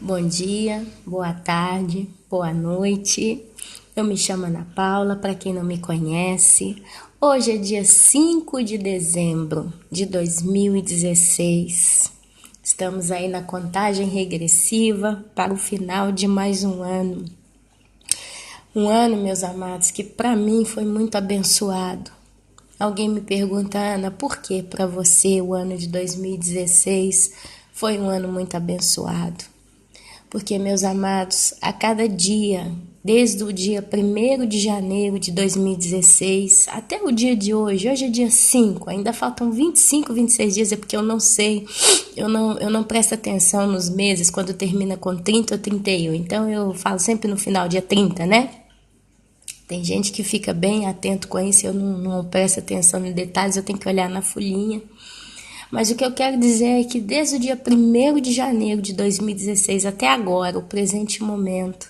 Bom dia, boa tarde, boa noite. Eu me chamo Ana Paula, para quem não me conhece. Hoje é dia 5 de dezembro de 2016. Estamos aí na contagem regressiva para o final de mais um ano. Um ano, meus amados, que para mim foi muito abençoado. Alguém me pergunta, Ana, por que para você o ano de 2016 foi um ano muito abençoado? Porque, meus amados, a cada dia, desde o dia 1º de janeiro de 2016 até o dia de hoje é dia 5, ainda faltam 25, 26 dias, é porque eu não sei, eu não presto atenção nos meses, quando termina com 30 ou 31, então eu falo sempre no final, dia 30, né? Tem gente que fica bem atento com isso, eu não presto atenção em detalhes, eu tenho que olhar na folhinha. Mas o que eu quero dizer é que desde o dia 1º de janeiro de 2016 até agora, o presente momento,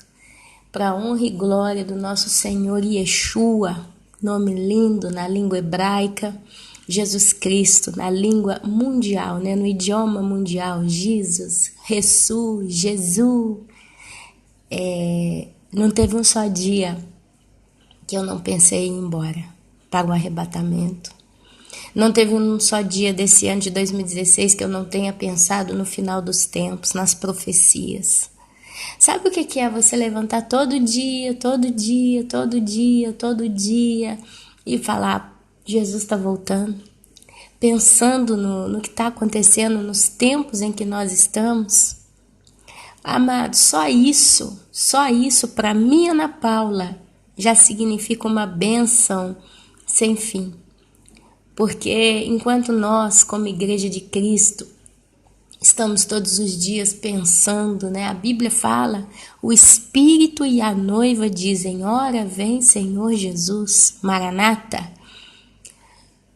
para a honra e glória do nosso Senhor Yeshua, nome lindo na língua hebraica, Jesus Cristo, na língua mundial, né? No idioma mundial, Jesus, Jesus. Não teve um só dia que eu não pensei em ir embora para o arrebatamento. Não teve um só dia desse ano de 2016 que eu não tenha pensado no final dos tempos, nas profecias. Sabe o que é você levantar todo dia, todo dia, todo dia, todo dia e falar, Jesus está voltando? Pensando no que está acontecendo, nos tempos em que nós estamos? Amado, só isso para mim, Ana Paula, já significa uma bênção sem fim. Porque enquanto nós, como Igreja de Cristo, estamos todos os dias pensando, né? A Bíblia fala, o Espírito e a noiva dizem, ora vem Senhor Jesus, Maranata.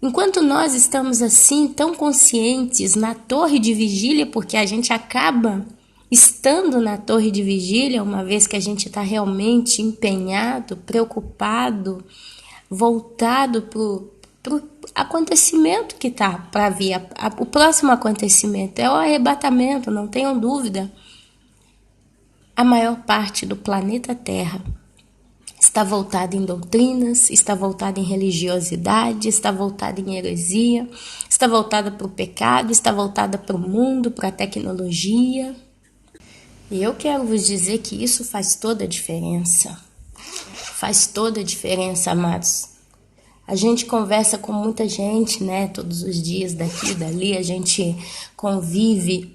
Enquanto nós estamos assim, tão conscientes na torre de vigília, porque a gente acaba estando na torre de vigília, uma vez que a gente está realmente empenhado, preocupado, voltado para o acontecimento que está para vir. O próximo acontecimento é o arrebatamento, não tenham dúvida. A maior parte do planeta Terra está voltada em doutrinas, está voltada em religiosidade, está voltada em heresia, está voltada para o pecado, está voltada para o mundo, para a tecnologia. E eu quero vos dizer que isso faz toda a diferença. Faz toda a diferença, amados. A gente conversa com muita gente, né? Todos os dias, daqui e dali, a gente convive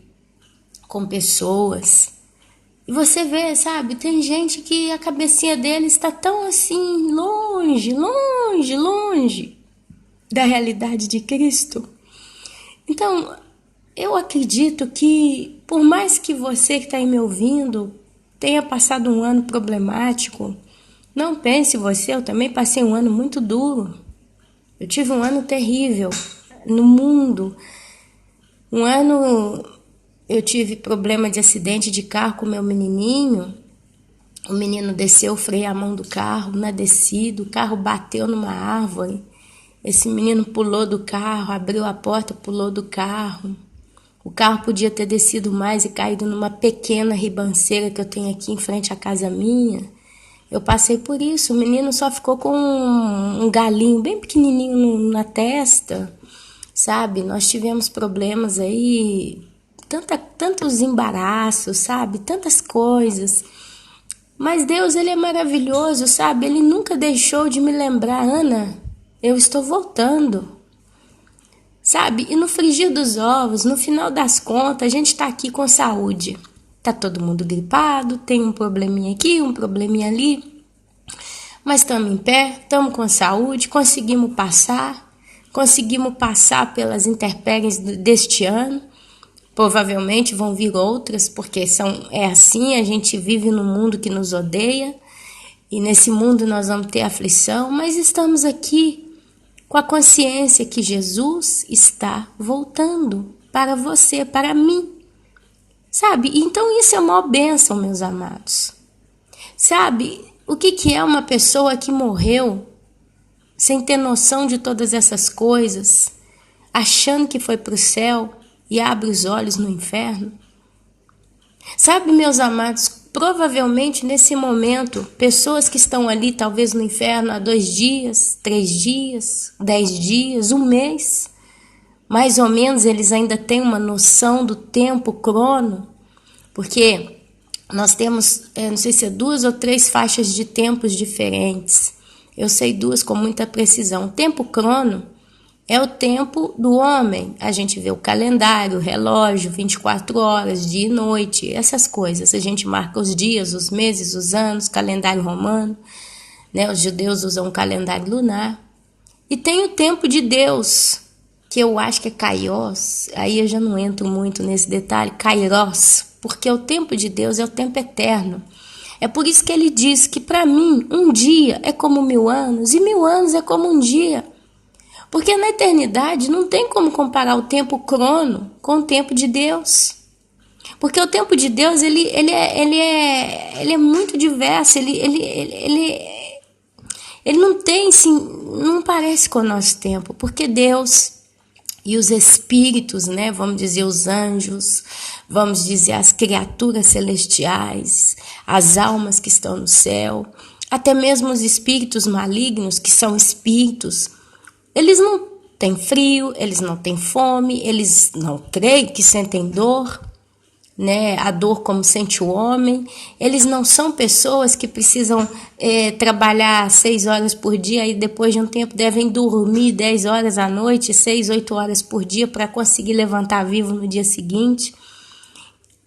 com pessoas. E você vê, sabe? Tem gente que a cabecinha dele está tão assim, longe, longe, longe da realidade de Cristo. Então, eu acredito que, por mais que você que está aí me ouvindo tenha passado um ano problemático, não pense você, eu também passei um ano muito duro. Eu tive um ano terrível no mundo. Um ano eu tive problema de acidente de carro com meu menininho. O menino desceu, freiei a mão do carro, na descida, o carro bateu numa árvore. Esse menino pulou do carro, abriu a porta, pulou do carro. O carro podia ter descido mais e caído numa pequena ribanceira que eu tenho aqui em frente à casa minha. Eu passei por isso, o menino só ficou com um galinho bem pequenininho na testa, sabe? Nós tivemos problemas aí, tantos embaraços, sabe? Tantas coisas. Mas Deus, Ele é maravilhoso, sabe? Ele nunca deixou de me lembrar, Ana, eu estou voltando, sabe? E no frigir dos ovos, no final das contas, a gente está aqui com saúde. Tá todo mundo gripado, tem um probleminha aqui, um probleminha ali. Mas estamos em pé, estamos com saúde, conseguimos passar pelas intempéries deste ano. Provavelmente vão vir outras, porque é assim, a gente vive num mundo que nos odeia. E nesse mundo nós vamos ter aflição, mas estamos aqui com a consciência que Jesus está voltando para você, para mim. Sabe? Então isso é uma bênção, meus amados. Sabe, o que é uma pessoa que morreu sem ter noção de todas essas coisas, achando que foi para o céu e abre os olhos no inferno? Sabe, meus amados, provavelmente nesse momento, pessoas que estão ali talvez no inferno há 2 dias, 3 dias, 10 dias, um mês, mais ou menos eles ainda têm uma noção do tempo crono, porque nós temos, não sei se é 2 ou 3 faixas de tempos diferentes. Eu sei 2 com muita precisão. O tempo crono é o tempo do homem. A gente vê o calendário, o relógio, 24 horas, dia e noite, essas coisas. A gente marca os dias, os meses, os anos, calendário romano, né? Os judeus usam o calendário lunar. E tem o tempo de Deus, que eu acho que é Kairos. Aí eu já não entro muito nesse detalhe, Kairos, porque o tempo de Deus é o tempo eterno. É por isso que ele diz que para mim um dia é como 1000 anos e 1000 anos é como um dia. Porque na eternidade não tem como comparar o tempo crono com o tempo de Deus. Porque o tempo de Deus ele é muito diverso, ele não tem, assim, não parece com o nosso tempo, porque Deus e os espíritos, né, vamos dizer os anjos, vamos dizer as criaturas celestiais, as almas que estão no céu, até mesmo os espíritos malignos, que são espíritos, eles não têm frio, eles não têm fome, eles não creio que sentem dor, né? A dor como sente o homem. Eles não são pessoas que precisam trabalhar 6 horas por dia e depois de um tempo devem dormir 10 horas à noite, 6, 8 horas por dia para conseguir levantar vivo no dia seguinte.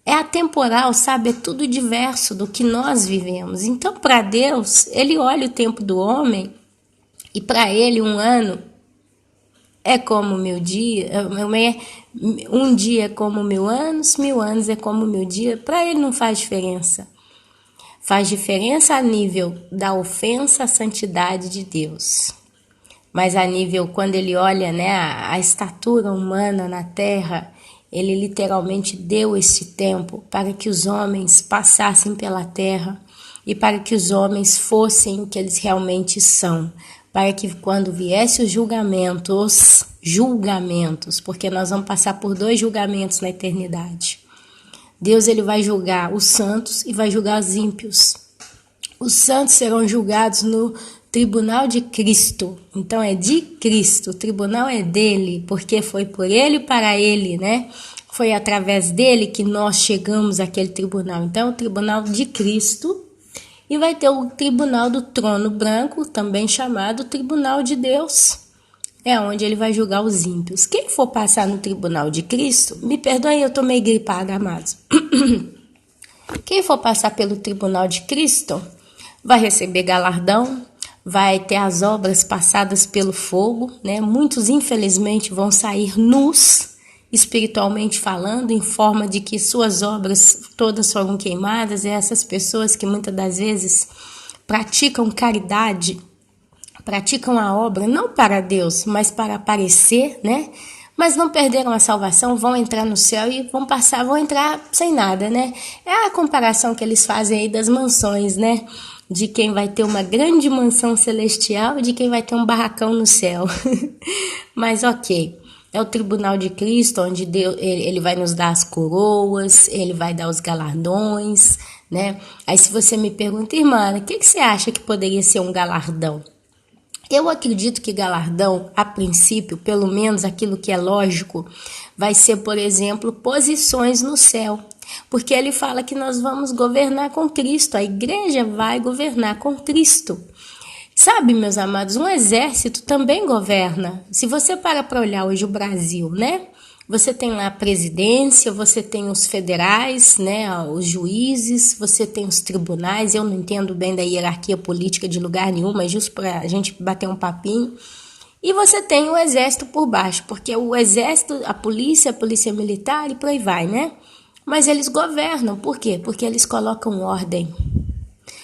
É atemporal, sabe? É tudo diverso do que nós vivemos. Então, para Deus, ele olha o tempo do homem e para ele um ano é como 1000 dias, um dia é como 1000 anos, 1000 anos é como 1000 dias. Para ele não faz diferença. Faz diferença a nível da ofensa à santidade de Deus. Mas a nível, quando ele olha, né, a estatura humana na terra, ele literalmente deu esse tempo para que os homens passassem pela terra e para que os homens fossem o que eles realmente são. Para que quando viesse os julgamentos, porque nós vamos passar por 2 julgamentos na eternidade. Deus ele vai julgar os santos e vai julgar os ímpios. Os santos serão julgados no tribunal de Cristo. Então é de Cristo, o tribunal é dele, porque foi por ele e para ele, né? Foi através dele que nós chegamos àquele tribunal. Então é o tribunal de Cristo. E vai ter o tribunal do trono branco, também chamado tribunal de Deus. É onde ele vai julgar os ímpios. Quem for passar no tribunal de Cristo, me perdoem, eu tô meio gripada, amados. Quem for passar pelo tribunal de Cristo, vai receber galardão, vai ter as obras passadas pelo fogo, né? Muitos, infelizmente, vão sair nus, espiritualmente falando, em forma de que suas obras todas foram queimadas. E essas pessoas que muitas das vezes praticam caridade, praticam a obra não para Deus, mas para aparecer, né? Mas não perderam a salvação, vão entrar no céu e vão entrar sem nada, né? É a comparação que eles fazem aí das mansões, né? De quem vai ter uma grande mansão celestial e de quem vai ter um barracão no céu. Mas ok. É o tribunal de Cristo, onde Deus, ele vai nos dar as coroas, ele vai dar os galardões, né? Aí se você me pergunta, irmã, o que você acha que poderia ser um galardão? Eu acredito que galardão, a princípio, pelo menos aquilo que é lógico, vai ser, por exemplo, posições no céu. Porque ele fala que nós vamos governar com Cristo, a igreja vai governar com Cristo. Sabe, meus amados, um exército também governa. Se você para olhar hoje o Brasil, né? Você tem lá a presidência, você tem os federais, né? Os juízes, você tem os tribunais. Eu não entendo bem da hierarquia política de lugar nenhum, mas justo para a gente bater um papinho. E você tem o exército por baixo, porque o exército, a polícia militar e por aí vai, né? Mas eles governam, por quê? Porque eles colocam ordem.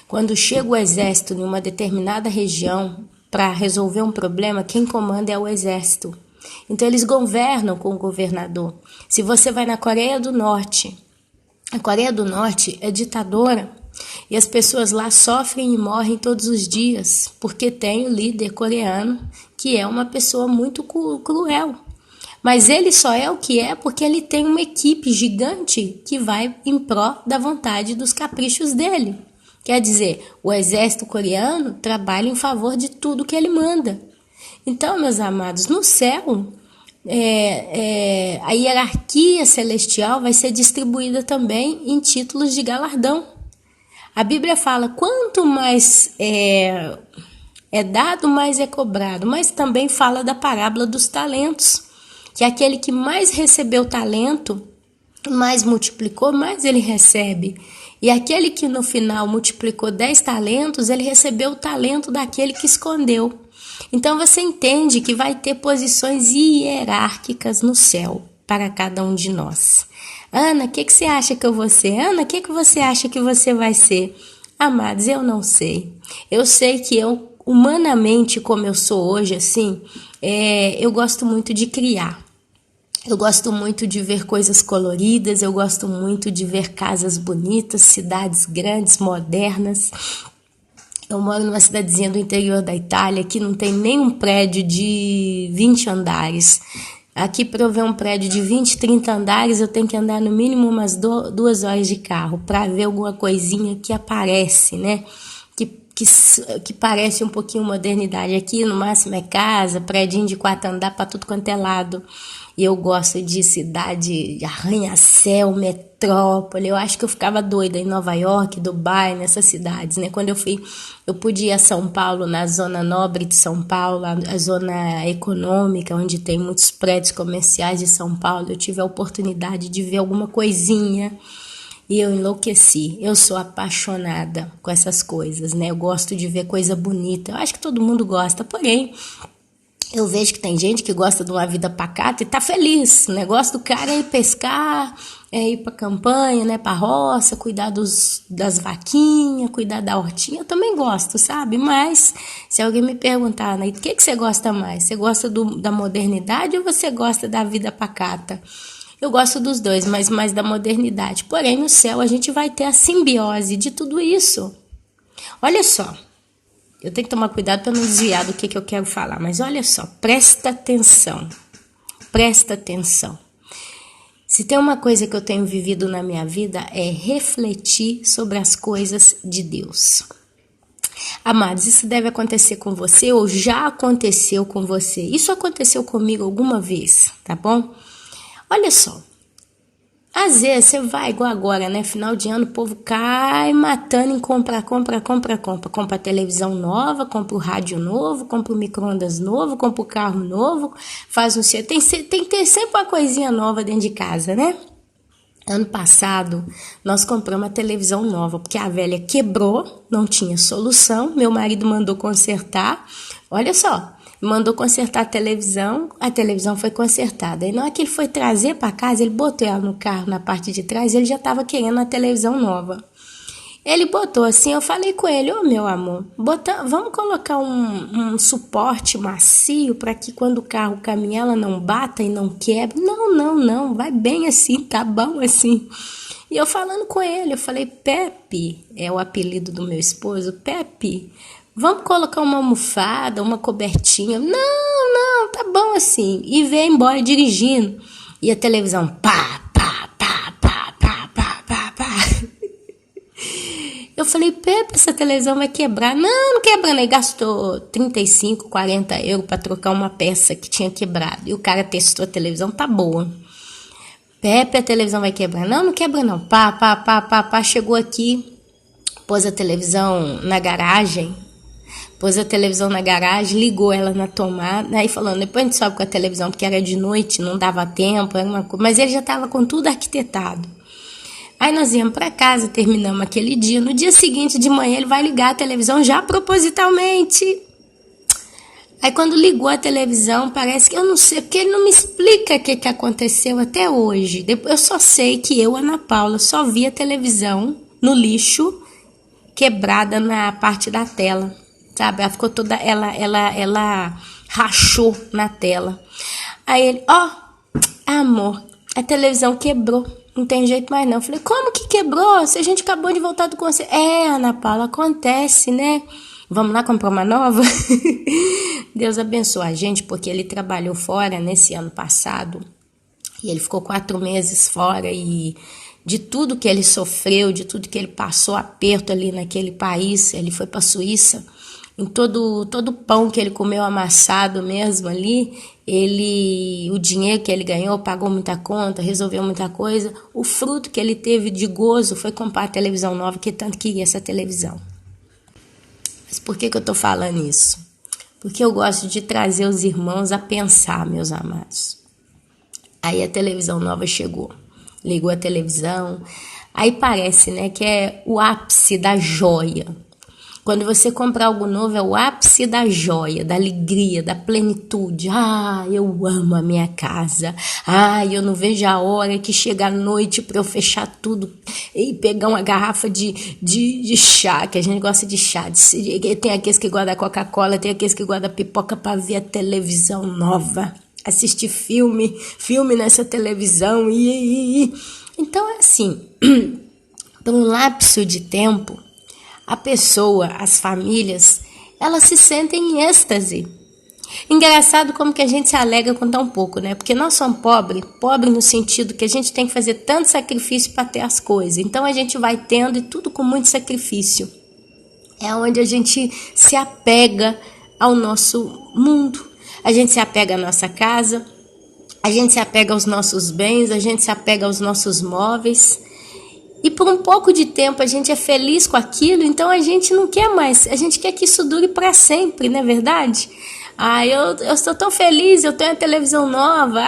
Quando chega o exército em uma determinada região para resolver um problema, quem comanda é o exército. Então, eles governam com o governador. Se você vai na Coreia do Norte, a Coreia do Norte é ditadora e as pessoas lá sofrem e morrem todos os dias porque tem o líder coreano que é uma pessoa muito cruel. Mas ele só é o que é porque ele tem uma equipe gigante que vai em pró da vontade dos caprichos dele. Quer dizer, o exército coreano trabalha em favor de tudo que ele manda. Então, meus amados, no céu, a hierarquia celestial vai ser distribuída também em títulos de galardão. A Bíblia fala, quanto mais é dado, mais é cobrado. Mas também fala da parábola dos talentos, que aquele que mais recebeu talento, mais multiplicou, mais ele recebe. E aquele que no final multiplicou 10 talentos, ele recebeu o talento daquele que escondeu. Então você entende que vai ter posições hierárquicas no céu para cada um de nós. Ana, o que você acha que eu vou ser? Ana, o que você acha que você vai ser? Amados, eu não sei. Eu sei que eu, humanamente, como eu sou hoje, assim, eu gosto muito de criar. Eu gosto muito de ver coisas coloridas, eu gosto muito de ver casas bonitas, cidades grandes, modernas. Eu moro numa cidadezinha do interior da Itália, que não tem nenhum prédio de 20 andares. Aqui, para eu ver um prédio de 20, 30 andares, eu tenho que andar no mínimo umas 2 horas de carro para ver alguma coisinha que aparece, né? Que parece um pouquinho modernidade. Aqui, no máximo, é casa, prédio de 4 andares para tudo quanto é lado. E eu gosto de cidade, arranha-céu, metrópole. Eu acho que eu ficava doida em Nova York, Dubai, nessas cidades, né? Quando eu pude ir a São Paulo, na zona nobre de São Paulo, a zona econômica, onde tem muitos prédios comerciais de São Paulo. Eu tive a oportunidade de ver alguma coisinha e eu enlouqueci. Eu sou apaixonada com essas coisas, né? Eu gosto de ver coisa bonita. Eu acho que todo mundo gosta, porém, eu vejo que tem gente que gosta de uma vida pacata e tá feliz. O negócio do cara é ir pescar, é ir pra campanha, né, pra roça, cuidar das vaquinhas, cuidar da hortinha. Eu também gosto, sabe? Mas se alguém me perguntar, né, o que você gosta mais? Você gosta da modernidade ou você gosta da vida pacata? Eu gosto dos dois, mas mais da modernidade. Porém, no céu a gente vai ter a simbiose de tudo isso. Olha só. Eu tenho que tomar cuidado para não desviar do que eu quero falar. Mas olha só, presta atenção. Presta atenção. Se tem uma coisa que eu tenho vivido na minha vida é refletir sobre as coisas de Deus. Amados, isso deve acontecer com você ou já aconteceu com você. Isso aconteceu comigo alguma vez, tá bom? Olha só. Às vezes você vai, igual agora, né? Final de ano, o povo cai matando em compra. Compra a televisão nova, compra o rádio novo, compra o micro-ondas novo, compra o carro novo, faz tem que ter sempre uma coisinha nova dentro de casa, né? Ano passado, nós compramos uma televisão nova, porque a velha quebrou, não tinha solução, meu marido mandou consertar, olha só. Mandou consertar a televisão foi consertada. E na hora que ele foi trazer para casa, ele botou ela no carro, na parte de trás, ele já estava querendo a televisão nova. Ele botou assim, eu falei com ele, meu amor, vamos colocar um suporte macio para que quando o carro caminhar ela não bata e não quebre. Não, vai bem assim, tá bom assim. E eu falando com ele, eu falei, Pepe, é o apelido do meu esposo, Pepe, vamos colocar uma almofada, uma cobertinha. Não, tá bom assim. E veio embora dirigindo. E a televisão, pá. Eu falei, Pepe, essa televisão vai quebrar. Não quebra, né? Ele gastou 35, 40 euros para trocar uma peça que tinha quebrado. E o cara testou a televisão, tá boa. Pepe, a televisão vai quebrar. Não quebra não. Pá. Chegou aqui, pôs a televisão na garagem. Ligou ela na tomada, aí falando, depois a gente sobe com a televisão, porque era de noite, não dava tempo, era uma coisa, mas ele já estava com tudo arquitetado. Aí nós íamos para casa, terminamos aquele dia, no dia seguinte de manhã ele vai ligar a televisão já propositalmente. Aí quando ligou a televisão, parece que eu não sei, porque ele não me explica o que aconteceu até hoje. Eu só sei que eu, Ana Paula, só vi a televisão no lixo, quebrada na parte da tela. Sabe, ela ficou toda, ela rachou na tela. Aí ele, amor, a televisão quebrou, não tem jeito mais não. Eu falei, como que quebrou? Se a gente acabou de voltar do concerto. Ana Paula, acontece, né? Vamos lá comprar uma nova? Deus abençoe a gente, porque ele trabalhou fora nesse ano passado, e ele ficou 4 meses fora, e de tudo que ele sofreu, de tudo que ele passou aperto ali naquele país, ele foi para a Suíça, em todo o pão que ele comeu amassado mesmo ali, o dinheiro que ele ganhou, pagou muita conta, resolveu muita coisa, o fruto que ele teve de gozo foi comprar a televisão nova, que tanto queria essa televisão. Mas por que eu estou falando isso? Porque eu gosto de trazer os irmãos a pensar, meus amados. Aí a televisão nova chegou, ligou a televisão, aí parece, né, que é o ápice da joia. Quando você compra algo novo, é o ápice da joia, da alegria, da plenitude. Ah, eu amo a minha casa. Ah, eu não vejo a hora que chega a noite para eu fechar tudo e pegar uma garrafa de chá, que a gente gosta de chá. Tem aqueles que guardam Coca-Cola, tem aqueles que guardam pipoca para ver a televisão nova. Assistir filme nessa televisão. Então é assim, por um lapso de tempo, a pessoa, as famílias, elas se sentem em êxtase. Engraçado como que a gente se alegra com tão pouco, né? Porque nós somos pobres no sentido que a gente tem que fazer tanto sacrifício para ter as coisas. Então a gente vai tendo e tudo com muito sacrifício. É onde a gente se apega ao nosso mundo. A gente se apega à nossa casa, a gente se apega aos nossos bens, a gente se apega aos nossos móveis. E por um pouco de tempo a gente é feliz com aquilo, então a gente não quer mais, a gente quer que isso dure para sempre, não é verdade? Ah, eu estou tão feliz, eu tenho a televisão nova,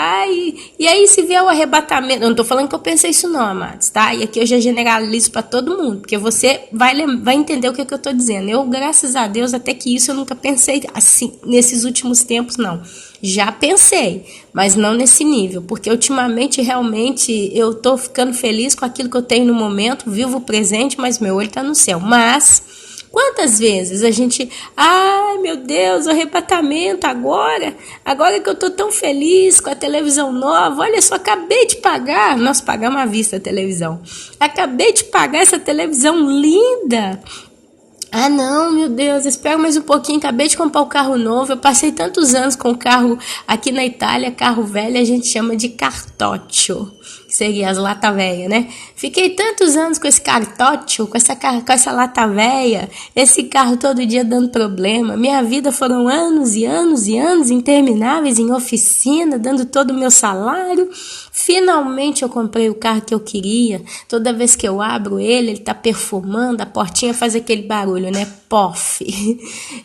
e aí se vier o arrebatamento, eu não estou falando que eu pensei isso não, amados, tá? E aqui eu já generalizo para todo mundo, porque você vai entender o que eu estou dizendo. Eu, graças a Deus, até que isso eu nunca pensei assim, nesses últimos tempos, não. Já pensei, mas não nesse nível, porque ultimamente realmente eu estou ficando feliz com aquilo que eu tenho no momento, vivo o presente, mas meu olho está no céu. Mas quantas vezes a gente, ai meu Deus, o arrebatamento agora que eu estou tão feliz com a televisão nova, olha só, acabei de pagar, nós pagamos à vista a televisão, acabei de pagar essa televisão linda. Ah, não, meu Deus, espera mais um pouquinho, acabei de comprar o carro novo, eu passei tantos anos com o carro aqui na Itália, carro velho, a gente chama de cartoccio, que seria as lata velha, né? Fiquei tantos anos com esse cartoccio, com essa lata velha, esse carro todo dia dando problema, minha vida foram anos e anos e anos intermináveis em oficina, dando todo o meu salário. Finalmente eu comprei o carro que eu queria. Toda vez que eu abro ele tá perfumando, a portinha faz aquele barulho, né? Pof.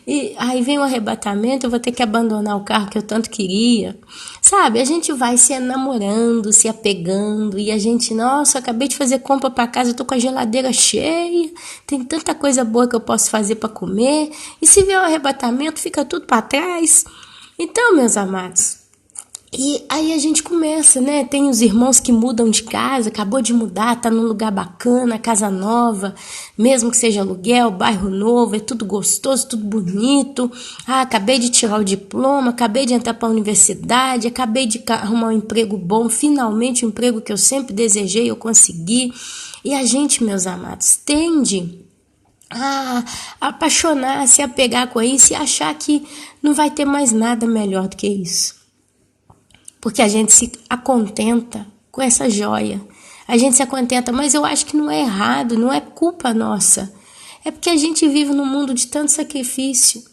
E aí vem o arrebatamento, eu vou ter que abandonar o carro que eu tanto queria. Sabe, a gente vai se enamorando, se apegando, e a gente, nossa, acabei de fazer compra para casa, eu tô com a geladeira cheia, tem tanta coisa boa que eu posso fazer para comer, e se vier o arrebatamento, fica tudo para trás. Então, meus amados, e aí a gente começa, né? Tem os irmãos que mudam de casa, acabou de mudar, tá num lugar bacana, casa nova, mesmo que seja aluguel, bairro novo, é tudo gostoso, tudo bonito. Ah, acabei de tirar o diploma, acabei de entrar para a universidade, acabei de arrumar um emprego bom, finalmente um emprego que eu sempre desejei, eu consegui. E a gente, meus amados, tende a apaixonar, se apegar com isso e achar que não vai ter mais nada melhor do que isso. Porque a gente se acontenta com essa joia. A gente se acontenta, mas eu acho que não é errado, não é culpa nossa. É porque a gente vive num mundo de tanto sacrifício.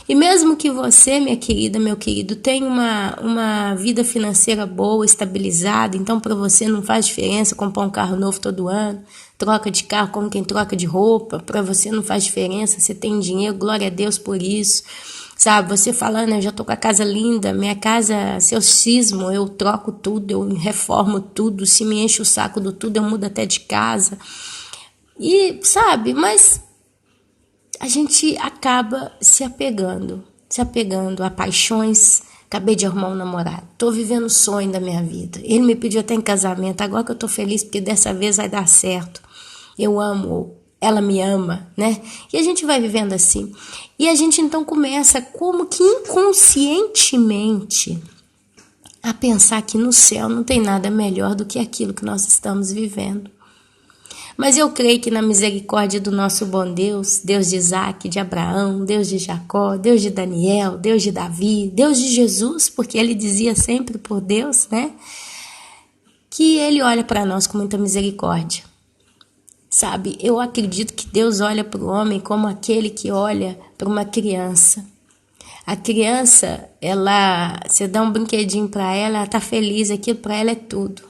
E mesmo que você, minha querida, meu querido, tenha uma vida financeira boa, estabilizada, então para você não faz diferença comprar um carro novo todo ano, troca de carro como quem troca de roupa, para você não faz diferença, você tem dinheiro, glória a Deus por isso. Sabe, você falando, eu já tô com a casa linda, minha casa, se eu cismo, eu troco tudo, eu reformo tudo, se me enche o saco do tudo, eu mudo até de casa. E, sabe, mas a gente acaba se apegando a paixões. Acabei de arrumar um namorado, tô vivendo o sonho da minha vida. Ele me pediu até em casamento, agora que eu tô feliz porque dessa vez vai dar certo. Eu amo, ela me ama, né? E a gente vai vivendo assim. E a gente então começa como que inconscientemente a pensar que no céu não tem nada melhor do que aquilo que nós estamos vivendo. Mas eu creio que na misericórdia do nosso bom Deus, Deus de Isaac, de Abraão, Deus de Jacó, Deus de Daniel, Deus de Davi, Deus de Jesus, porque ele dizia sempre por Deus, né? Que ele olha para nós com muita misericórdia. Sabe, eu acredito que Deus olha para o homem como aquele que olha para uma criança. A criança, você dá um brinquedinho para ela tá feliz, aquilo para ela é tudo.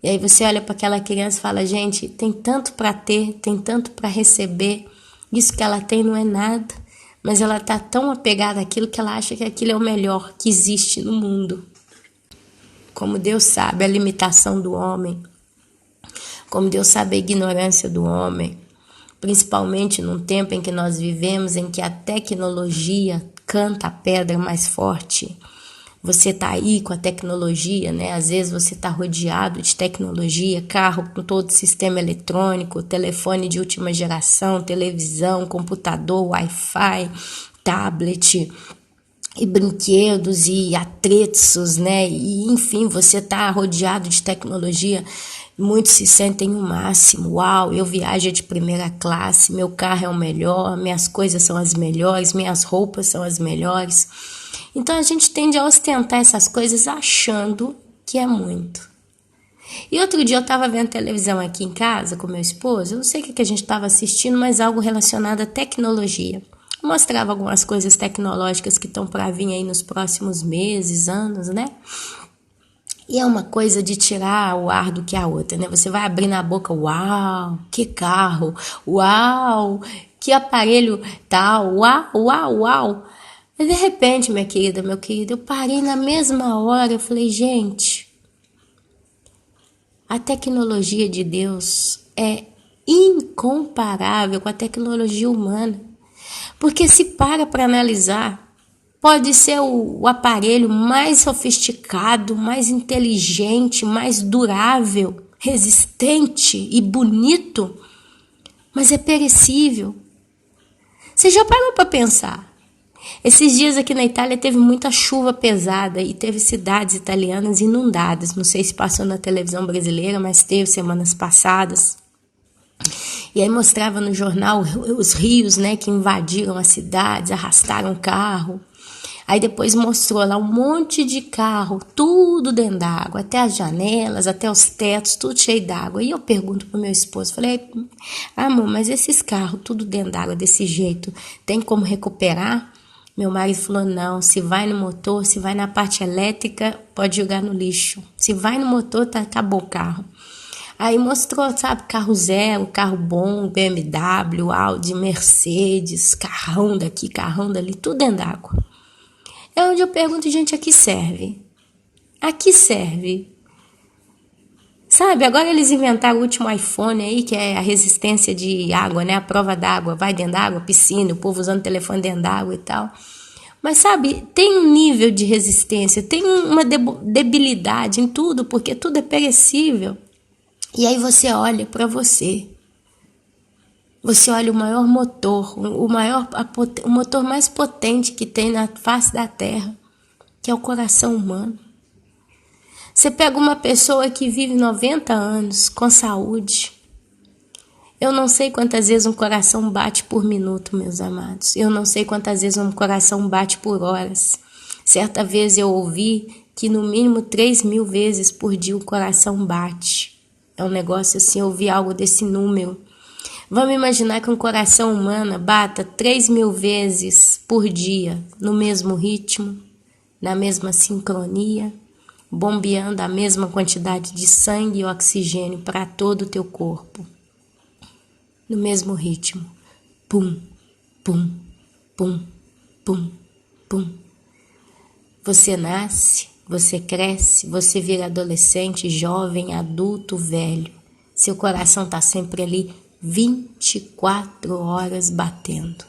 E aí você olha para aquela criança e fala, gente, tem tanto para ter, tem tanto para receber, isso que ela tem não é nada, mas ela tá tão apegada àquilo que ela acha que aquilo é o melhor que existe no mundo. Como Deus sabe a limitação do homem, como Deus sabe a ignorância do homem, principalmente num tempo em que nós vivemos, em que a tecnologia canta a pedra mais forte. Você tá aí com a tecnologia, né? Às vezes você tá rodeado de tecnologia, carro com todo o sistema eletrônico, telefone de última geração, televisão, computador, Wi-Fi, tablet e brinquedos e atreços, né? E enfim, você tá rodeado de tecnologia. Muitos se sentem o máximo. Uau, eu viajo de primeira classe, meu carro é o melhor, minhas coisas são as melhores, minhas roupas são as melhores. Então a gente tende a ostentar essas coisas achando que é muito. E outro dia eu estava vendo televisão aqui em casa com meu esposo, eu não sei o que a gente estava assistindo, mas algo relacionado à tecnologia. Mostrava algumas coisas tecnológicas que estão para vir aí nos próximos meses, anos, né? E é uma coisa de tirar o ar do que a outra, né? Você vai abrir na boca, uau, que carro, uau, que aparelho tal, uau, uau, uau. E de repente, minha querida, meu querido, eu parei na mesma hora, eu falei, gente, a tecnologia de Deus é incomparável com a tecnologia humana. Porque se para analisar, pode ser o aparelho mais sofisticado, mais inteligente, mais durável, resistente e bonito, mas é perecível. Você já parou para pensar? Esses dias aqui na Itália teve muita chuva pesada e teve cidades italianas inundadas. Não sei se passou na televisão brasileira, mas teve semanas passadas. E aí mostrava no jornal os rios, né, que invadiram as cidades, arrastaram carro. Aí depois mostrou lá um monte de carro, tudo dentro d'água, até as janelas, até os tetos, tudo cheio d'água. E eu pergunto pro meu esposo, falei, amor, mas esses carros, tudo dentro d'água desse jeito, tem como recuperar? Meu marido falou, não, se vai no motor, se vai na parte elétrica, pode jogar no lixo. Se vai no motor, acabou o carro. Aí mostrou, sabe, carro zero, carro bom, BMW, Audi, Mercedes, carrão daqui, carrão dali, tudo dentro d'água. É onde eu pergunto, gente, a que serve? A que serve? Sabe, agora eles inventaram o último iPhone aí, que é a resistência de água, né? A prova d'água, vai dentro d'água, piscina, o povo usando telefone dentro d'água e tal. Mas, sabe, tem um nível de resistência, tem uma debilidade em tudo, porque tudo é perecível. E aí você olha para você. Você olha o maior motor, o motor mais potente que tem na face da Terra, que é o coração humano. Você pega uma pessoa que vive 90 anos com saúde. Eu não sei quantas vezes um coração bate por minuto, meus amados. Eu não sei quantas vezes um coração bate por horas. Certa vez eu ouvi que no mínimo 3.000 vezes por dia o coração bate. É um negócio assim, eu ouvi algo desse número. Vamos imaginar que um coração humano bata 3.000 vezes por dia, no mesmo ritmo, na mesma sincronia, bombeando a mesma quantidade de sangue e oxigênio para todo o teu corpo. No mesmo ritmo. Pum, pum, pum, pum, pum. Você nasce, você cresce, você vira adolescente, jovem, adulto, velho. Seu coração está sempre ali 24 horas batendo.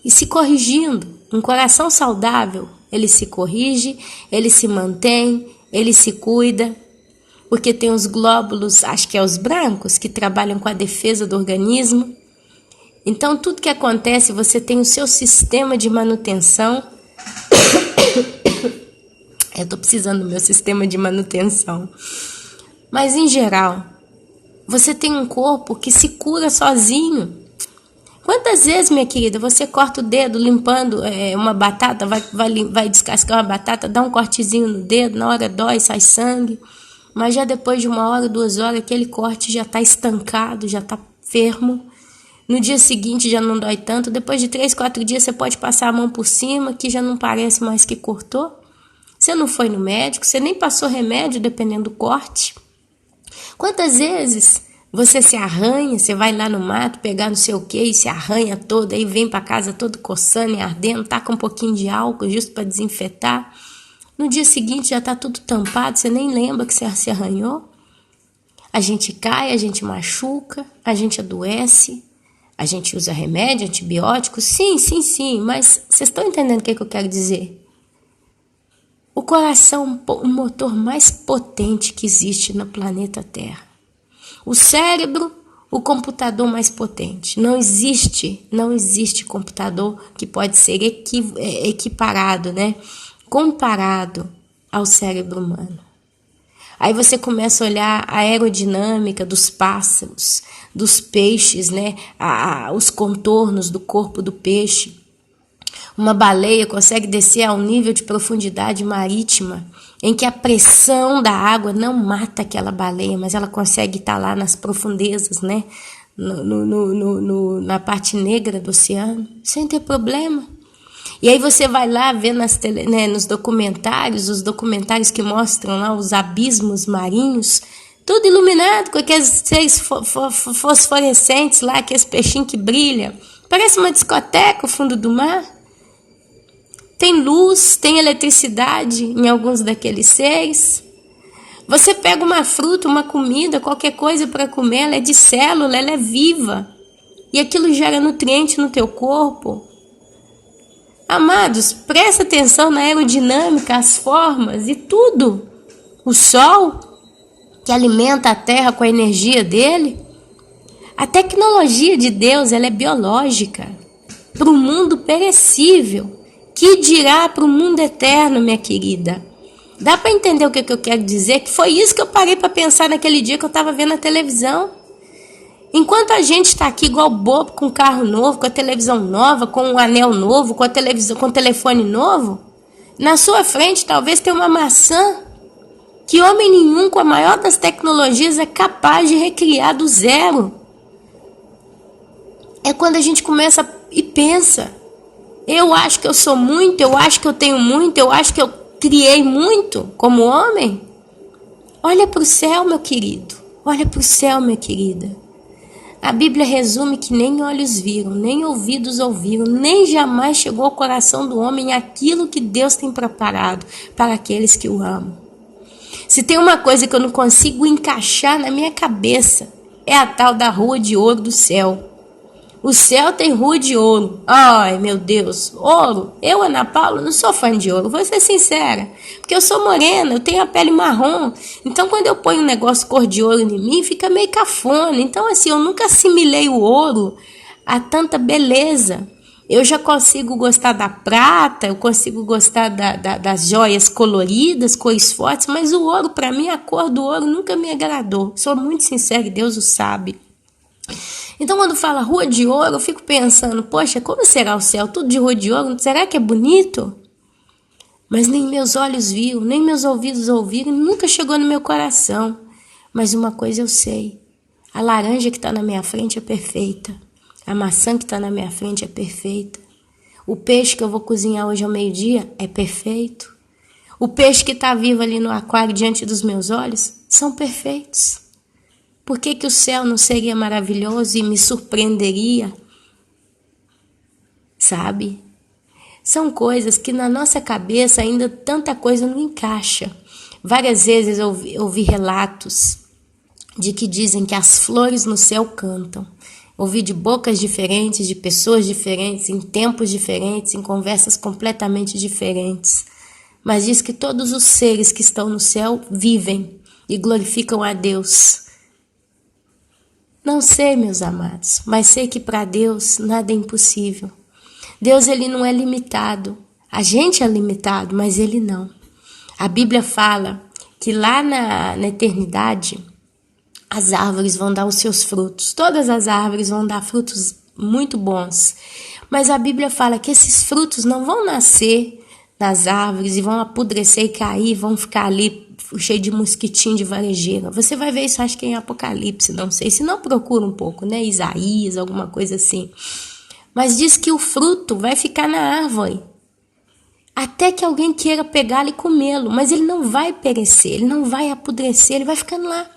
E se corrigindo. Um coração saudável, ele se corrige, ele se mantém, ele se cuida, porque tem os glóbulos, acho que é os brancos, que trabalham com a defesa do organismo. Então, tudo que acontece, você tem o seu sistema de manutenção. Eu estou precisando do meu sistema de manutenção. Mas, em geral, Você tem um corpo que se cura sozinho. Quantas vezes, minha querida, você corta o dedo limpando uma batata, vai descascar uma batata, dá um cortezinho no dedo, na hora dói, sai sangue, mas já depois de 1 hora, 2 horas, aquele corte já está estancado, já está fermo. No dia seguinte já não dói tanto, depois de 3, 4 dias você pode passar a mão por cima, que já não parece mais que cortou. Você não foi no médico, você nem passou remédio, dependendo do corte. Quantas vezes você se arranha, você vai lá no mato pegar não sei o que e se arranha todo, aí vem para casa todo coçando e ardendo, taca um pouquinho de álcool justo para desinfetar. No dia seguinte já está tudo tampado, você nem lembra que você se arranhou. A gente cai, a gente machuca, a gente adoece, a gente usa remédio, antibiótico, sim, mas vocês estão entendendo o que eu quero dizer? O coração é o motor mais potente que existe no planeta Terra. O cérebro, o computador mais potente. Não existe computador que pode ser equiparado, né? Comparado ao cérebro humano. Aí você começa a olhar a aerodinâmica dos pássaros, dos peixes, né? Os contornos do corpo do peixe. Uma baleia consegue descer a um nível de profundidade marítima em que a pressão da água não mata aquela baleia, mas ela consegue estar lá nas profundezas, né? Na parte negra do oceano, sem ter problema. E aí você vai lá ver nos documentários, os documentários que mostram lá os abismos marinhos, tudo iluminado com aqueles seres fosforescentes lá, aqueles peixinhos que brilham. Parece uma discoteca o fundo do mar. Tem luz, tem eletricidade em alguns daqueles seres. Você pega uma fruta, uma comida, qualquer coisa para comer, ela é de célula, ela é viva. E aquilo gera nutriente no teu corpo. Amados, presta atenção na aerodinâmica, as formas e tudo. O sol, que alimenta a terra com a energia dele. A tecnologia de Deus, ela é biológica. Para o mundo perecível. Que dirá para o mundo eterno, minha querida? Dá para entender o que eu quero dizer? Que foi isso que eu parei para pensar naquele dia que eu estava vendo a televisão. Enquanto a gente está aqui igual bobo, com carro novo, com a televisão nova, com um anel novo, com a televisão, com o telefone novo, na sua frente talvez tenha uma maçã que homem nenhum, com a maior das tecnologias, é capaz de recriar do zero. É quando a gente começa e pensa... Eu acho que eu sou muito, eu acho que eu tenho muito, eu acho que eu criei muito como homem. Olha para o céu, meu querido. Olha para o céu, minha querida. A Bíblia resume que nem olhos viram, nem ouvidos ouviram, nem jamais chegou ao coração do homem aquilo que Deus tem preparado para aqueles que o amam. Se tem uma coisa que eu não consigo encaixar na minha cabeça, é a tal da rua de ouro do céu. O céu tem rua de ouro. Ai, meu Deus, ouro. Eu, Ana Paula, não sou fã de ouro, vou ser sincera. Porque eu sou morena, eu tenho a pele marrom. Então, quando eu ponho um negócio cor de ouro em mim, fica meio cafona. Então, assim, eu nunca assimilei o ouro a tanta beleza. Eu já consigo gostar da prata, eu consigo gostar das joias coloridas, cores fortes, mas o ouro, para mim, a cor do ouro nunca me agradou. Sou muito sincera e Deus o sabe. Então, quando fala rua de ouro, eu fico pensando, poxa, como será o céu? Tudo de rua de ouro? Será que é bonito? Mas nem meus olhos viram, nem meus ouvidos ouviram, nunca chegou no meu coração. Mas uma coisa eu sei, a laranja que está na minha frente é perfeita. A maçã que está na minha frente é perfeita. O peixe que eu vou cozinhar hoje ao meio-dia é perfeito. O peixe que está vivo ali no aquário diante dos meus olhos são perfeitos. Por que o céu não seria maravilhoso e me surpreenderia? Sabe? São coisas que na nossa cabeça ainda tanta coisa não encaixa. Várias vezes eu ouvi relatos de que dizem que as flores no céu cantam. Ouvi de bocas diferentes, de pessoas diferentes, em tempos diferentes, em conversas completamente diferentes. Mas diz que todos os seres que estão no céu vivem e glorificam a Deus. Não sei, meus amados, mas sei que para Deus nada é impossível. Deus, ele não é limitado. A gente é limitado, mas ele não. A Bíblia fala que lá na eternidade, as árvores vão dar os seus frutos. Todas as árvores vão dar frutos muito bons. Mas a Bíblia fala que esses frutos não vão nascer nas árvores e vão apodrecer e cair, vão ficar ali cheio de mosquitinho, de varejeira. Você vai ver isso, acho que em Apocalipse, não sei. Se não, procura um pouco, né? Isaías, alguma coisa assim. Mas diz que o fruto vai ficar na árvore. Até que alguém queira pegá-lo e comê-lo. Mas ele não vai perecer, ele não vai apodrecer, ele vai ficando lá.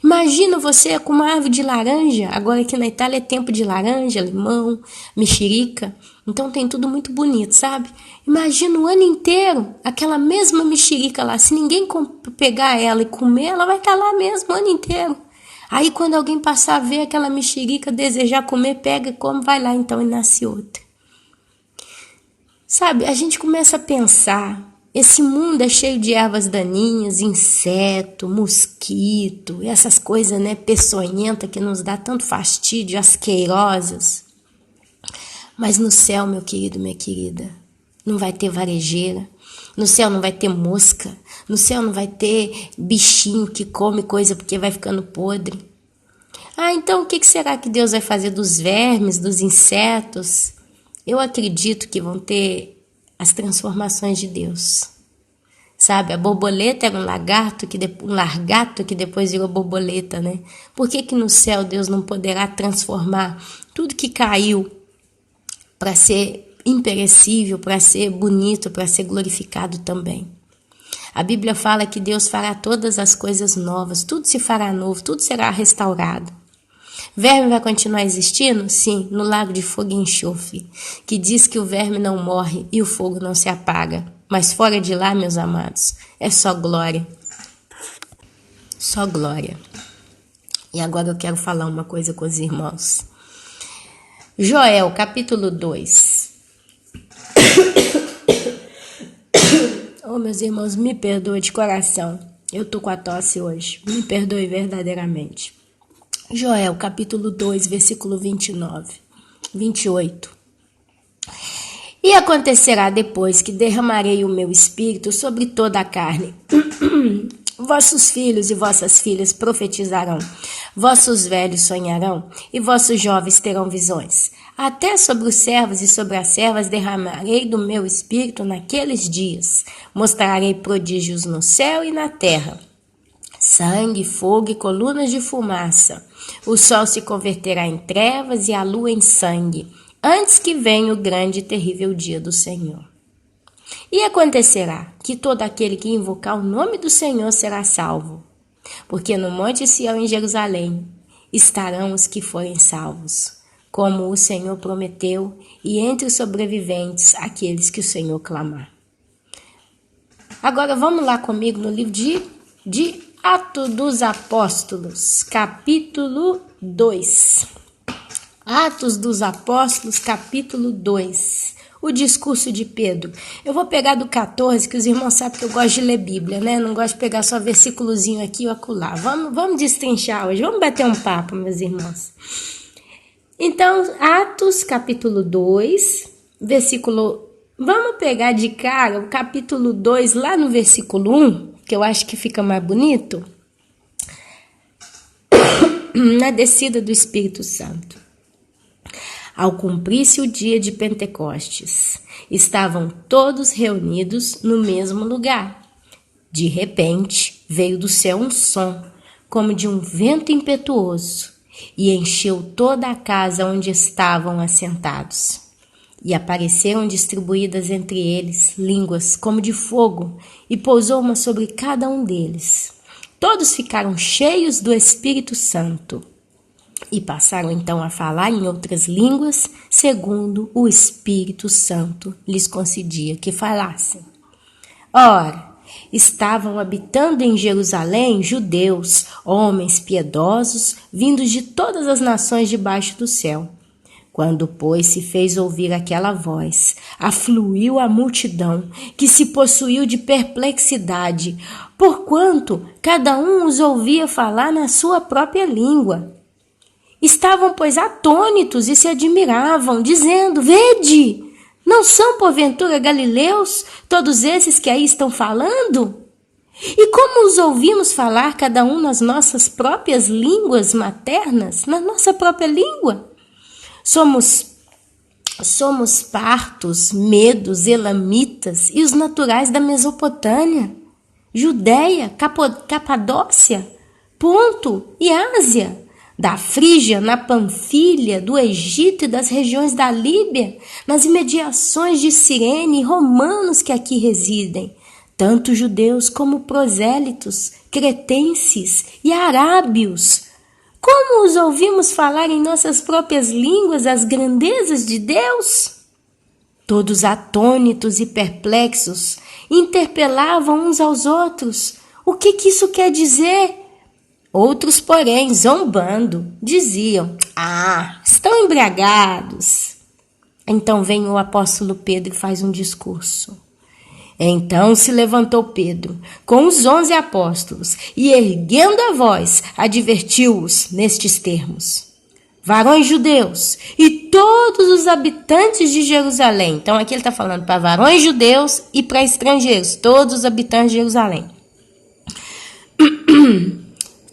Imagina você com uma árvore de laranja. Agora aqui na Itália é tempo de laranja, limão, mexerica. Então tem tudo muito bonito, sabe? Imagina o ano inteiro aquela mesma mexerica lá. Se ninguém pegar ela e comer, ela vai estar lá mesmo o ano inteiro. Aí quando alguém passar a ver aquela mexerica, desejar comer, pega e come, vai lá então e nasce outra. Sabe, a gente começa a pensar, esse mundo é cheio de ervas daninhas, inseto, mosquito, essas coisas, né, peçonhentas que nos dá tanto fastídio, asquerosas. Mas no céu, meu querido, minha querida, não vai ter varejeira, no céu não vai ter mosca, no céu não vai ter bichinho que come coisa porque vai ficando podre. Ah, então o que será que Deus vai fazer dos vermes, dos insetos? Eu acredito que vão ter as transformações de Deus. Sabe, a borboleta era um lagarto que depois virou borboleta, né? Por que no céu Deus não poderá transformar tudo que caiu para ser imperecível, para ser bonito, para ser glorificado também? A Bíblia fala que Deus fará todas as coisas novas, tudo se fará novo, tudo será restaurado. Verme vai continuar existindo? Sim, no lago de fogo e enxofre, que diz que o verme não morre e o fogo não se apaga. Mas fora de lá, meus amados, é só glória. Só glória. E agora eu quero falar uma coisa com os irmãos. Joel, capítulo 2. Oh, meus irmãos, me perdoe de coração. Eu tô com a tosse hoje. Me perdoe verdadeiramente. Joel, capítulo 2, versículo 28. E acontecerá depois que derramarei o meu espírito sobre toda a carne. Vossos filhos e vossas filhas profetizarão, vossos velhos sonharão, e vossos jovens terão visões. Até sobre os servos e sobre as servas derramarei do meu espírito naqueles dias. Mostrarei prodígios no céu e na terra. Sangue, fogo e colunas de fumaça. O sol se converterá em trevas e a lua em sangue, antes que venha o grande e terrível dia do Senhor. E acontecerá que todo aquele que invocar o nome do Senhor será salvo, porque no monte Sião em Jerusalém estarão os que forem salvos, como o Senhor prometeu, e entre os sobreviventes aqueles que o Senhor clamar. Agora vamos lá comigo no livro de Atos dos Apóstolos, capítulo 2. Atos dos Apóstolos, capítulo 2. O discurso de Pedro. Eu vou pegar do 14, que os irmãos sabem que eu gosto de ler Bíblia, né? Não gosto de pegar só versículozinho aqui ou acolá. Vamos destrinchar hoje, vamos bater um papo, meus irmãos. Então, Atos, capítulo 2, versículo... Vamos pegar de cara o capítulo 2, lá no versículo 1, que eu acho que fica mais bonito. Na descida do Espírito Santo. Ao cumprir-se o dia de Pentecostes, estavam todos reunidos no mesmo lugar. De repente, veio do céu um som, como de um vento impetuoso, e encheu toda a casa onde estavam assentados. E apareceram distribuídas entre eles línguas como de fogo, e pousou uma sobre cada um deles. Todos ficaram cheios do Espírito Santo. E passaram então a falar em outras línguas, segundo o Espírito Santo lhes concedia que falassem. Ora, estavam habitando em Jerusalém judeus, homens piedosos, vindos de todas as nações debaixo do céu. Quando, pois, se fez ouvir aquela voz, afluiu a multidão, que se possuiu de perplexidade, porquanto cada um os ouvia falar na sua própria língua. Estavam, pois, atônitos e se admiravam, dizendo: Vede, não são porventura galileus todos esses que aí estão falando? E como os ouvimos falar, cada um nas nossas próprias línguas maternas, na nossa própria língua? Somos partos, medos, elamitas e os naturais da Mesopotâmia, Judéia, Capadócia, Ponto e Ásia, da Frígia, na Panfilha, do Egito e das regiões da Líbia, nas imediações de Cirene e romanos que aqui residem, tanto judeus como prosélitos, cretenses e arábios. Como os ouvimos falar em nossas próprias línguas as grandezas de Deus? Todos atônitos e perplexos, interpelavam uns aos outros. O que isso quer dizer? Outros, porém, zombando, diziam: estão embriagados. Então vem o apóstolo Pedro e faz um discurso. Então se levantou Pedro com os 11 apóstolos e, erguendo a voz, advertiu-os nestes termos: varões judeus e todos os habitantes de Jerusalém. Então aqui ele está falando para varões judeus e para estrangeiros, todos os habitantes de Jerusalém.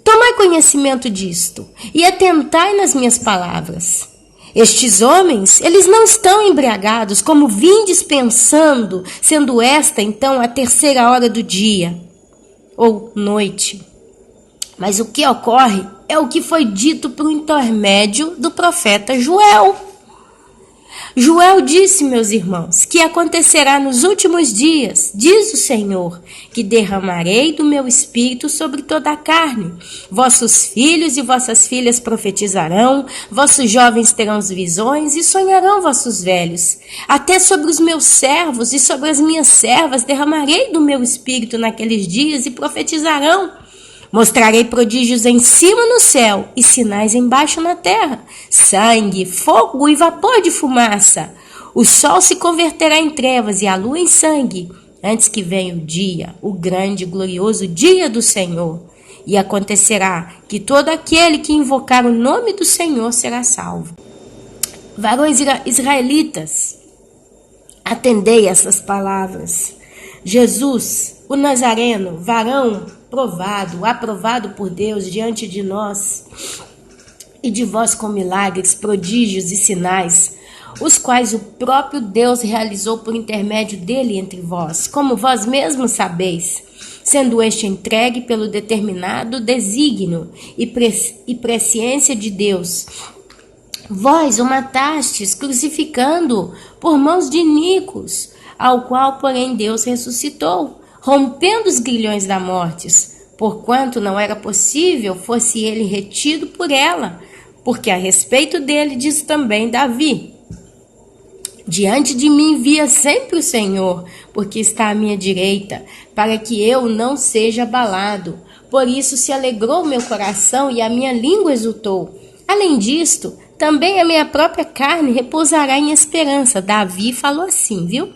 Tomai conhecimento disto e atentai nas minhas palavras. Estes homens, eles não estão embriagados, como vindes pensando, sendo esta, então, a 3ª hora do dia, ou noite. Mas o que ocorre é o que foi dito por intermédio do profeta Joel. Joel disse, meus irmãos, que acontecerá nos últimos dias, diz o Senhor, que derramarei do meu espírito sobre toda a carne. Vossos filhos e vossas filhas profetizarão, vossos jovens terão visões e sonharão vossos velhos. Até sobre os meus servos e sobre as minhas servas derramarei do meu espírito naqueles dias e profetizarão. Mostrarei prodígios em cima no céu e sinais embaixo na terra, sangue, fogo e vapor de fumaça. O sol se converterá em trevas e a lua em sangue, antes que venha o dia, o grande e glorioso dia do Senhor. E acontecerá que todo aquele que invocar o nome do Senhor será salvo. Varões israelitas, atendei essas palavras. Jesus, o Nazareno, varão provado, aprovado por Deus diante de nós e de vós com milagres, prodígios e sinais, os quais o próprio Deus realizou por intermédio dele entre vós, como vós mesmos sabeis, sendo este entregue pelo determinado desígnio e presciência de Deus. Vós o matastes, crucificando por mãos de iníquos, ao qual, porém, Deus ressuscitou, rompendo os grilhões da morte, porquanto não era possível fosse ele retido por ela, porque a respeito dele diz também Davi: diante de mim via sempre o Senhor, porque está à minha direita, para que eu não seja abalado. Por isso se alegrou meu coração e a minha língua exultou. Além disto, também a minha própria carne repousará em esperança. Davi falou assim, viu?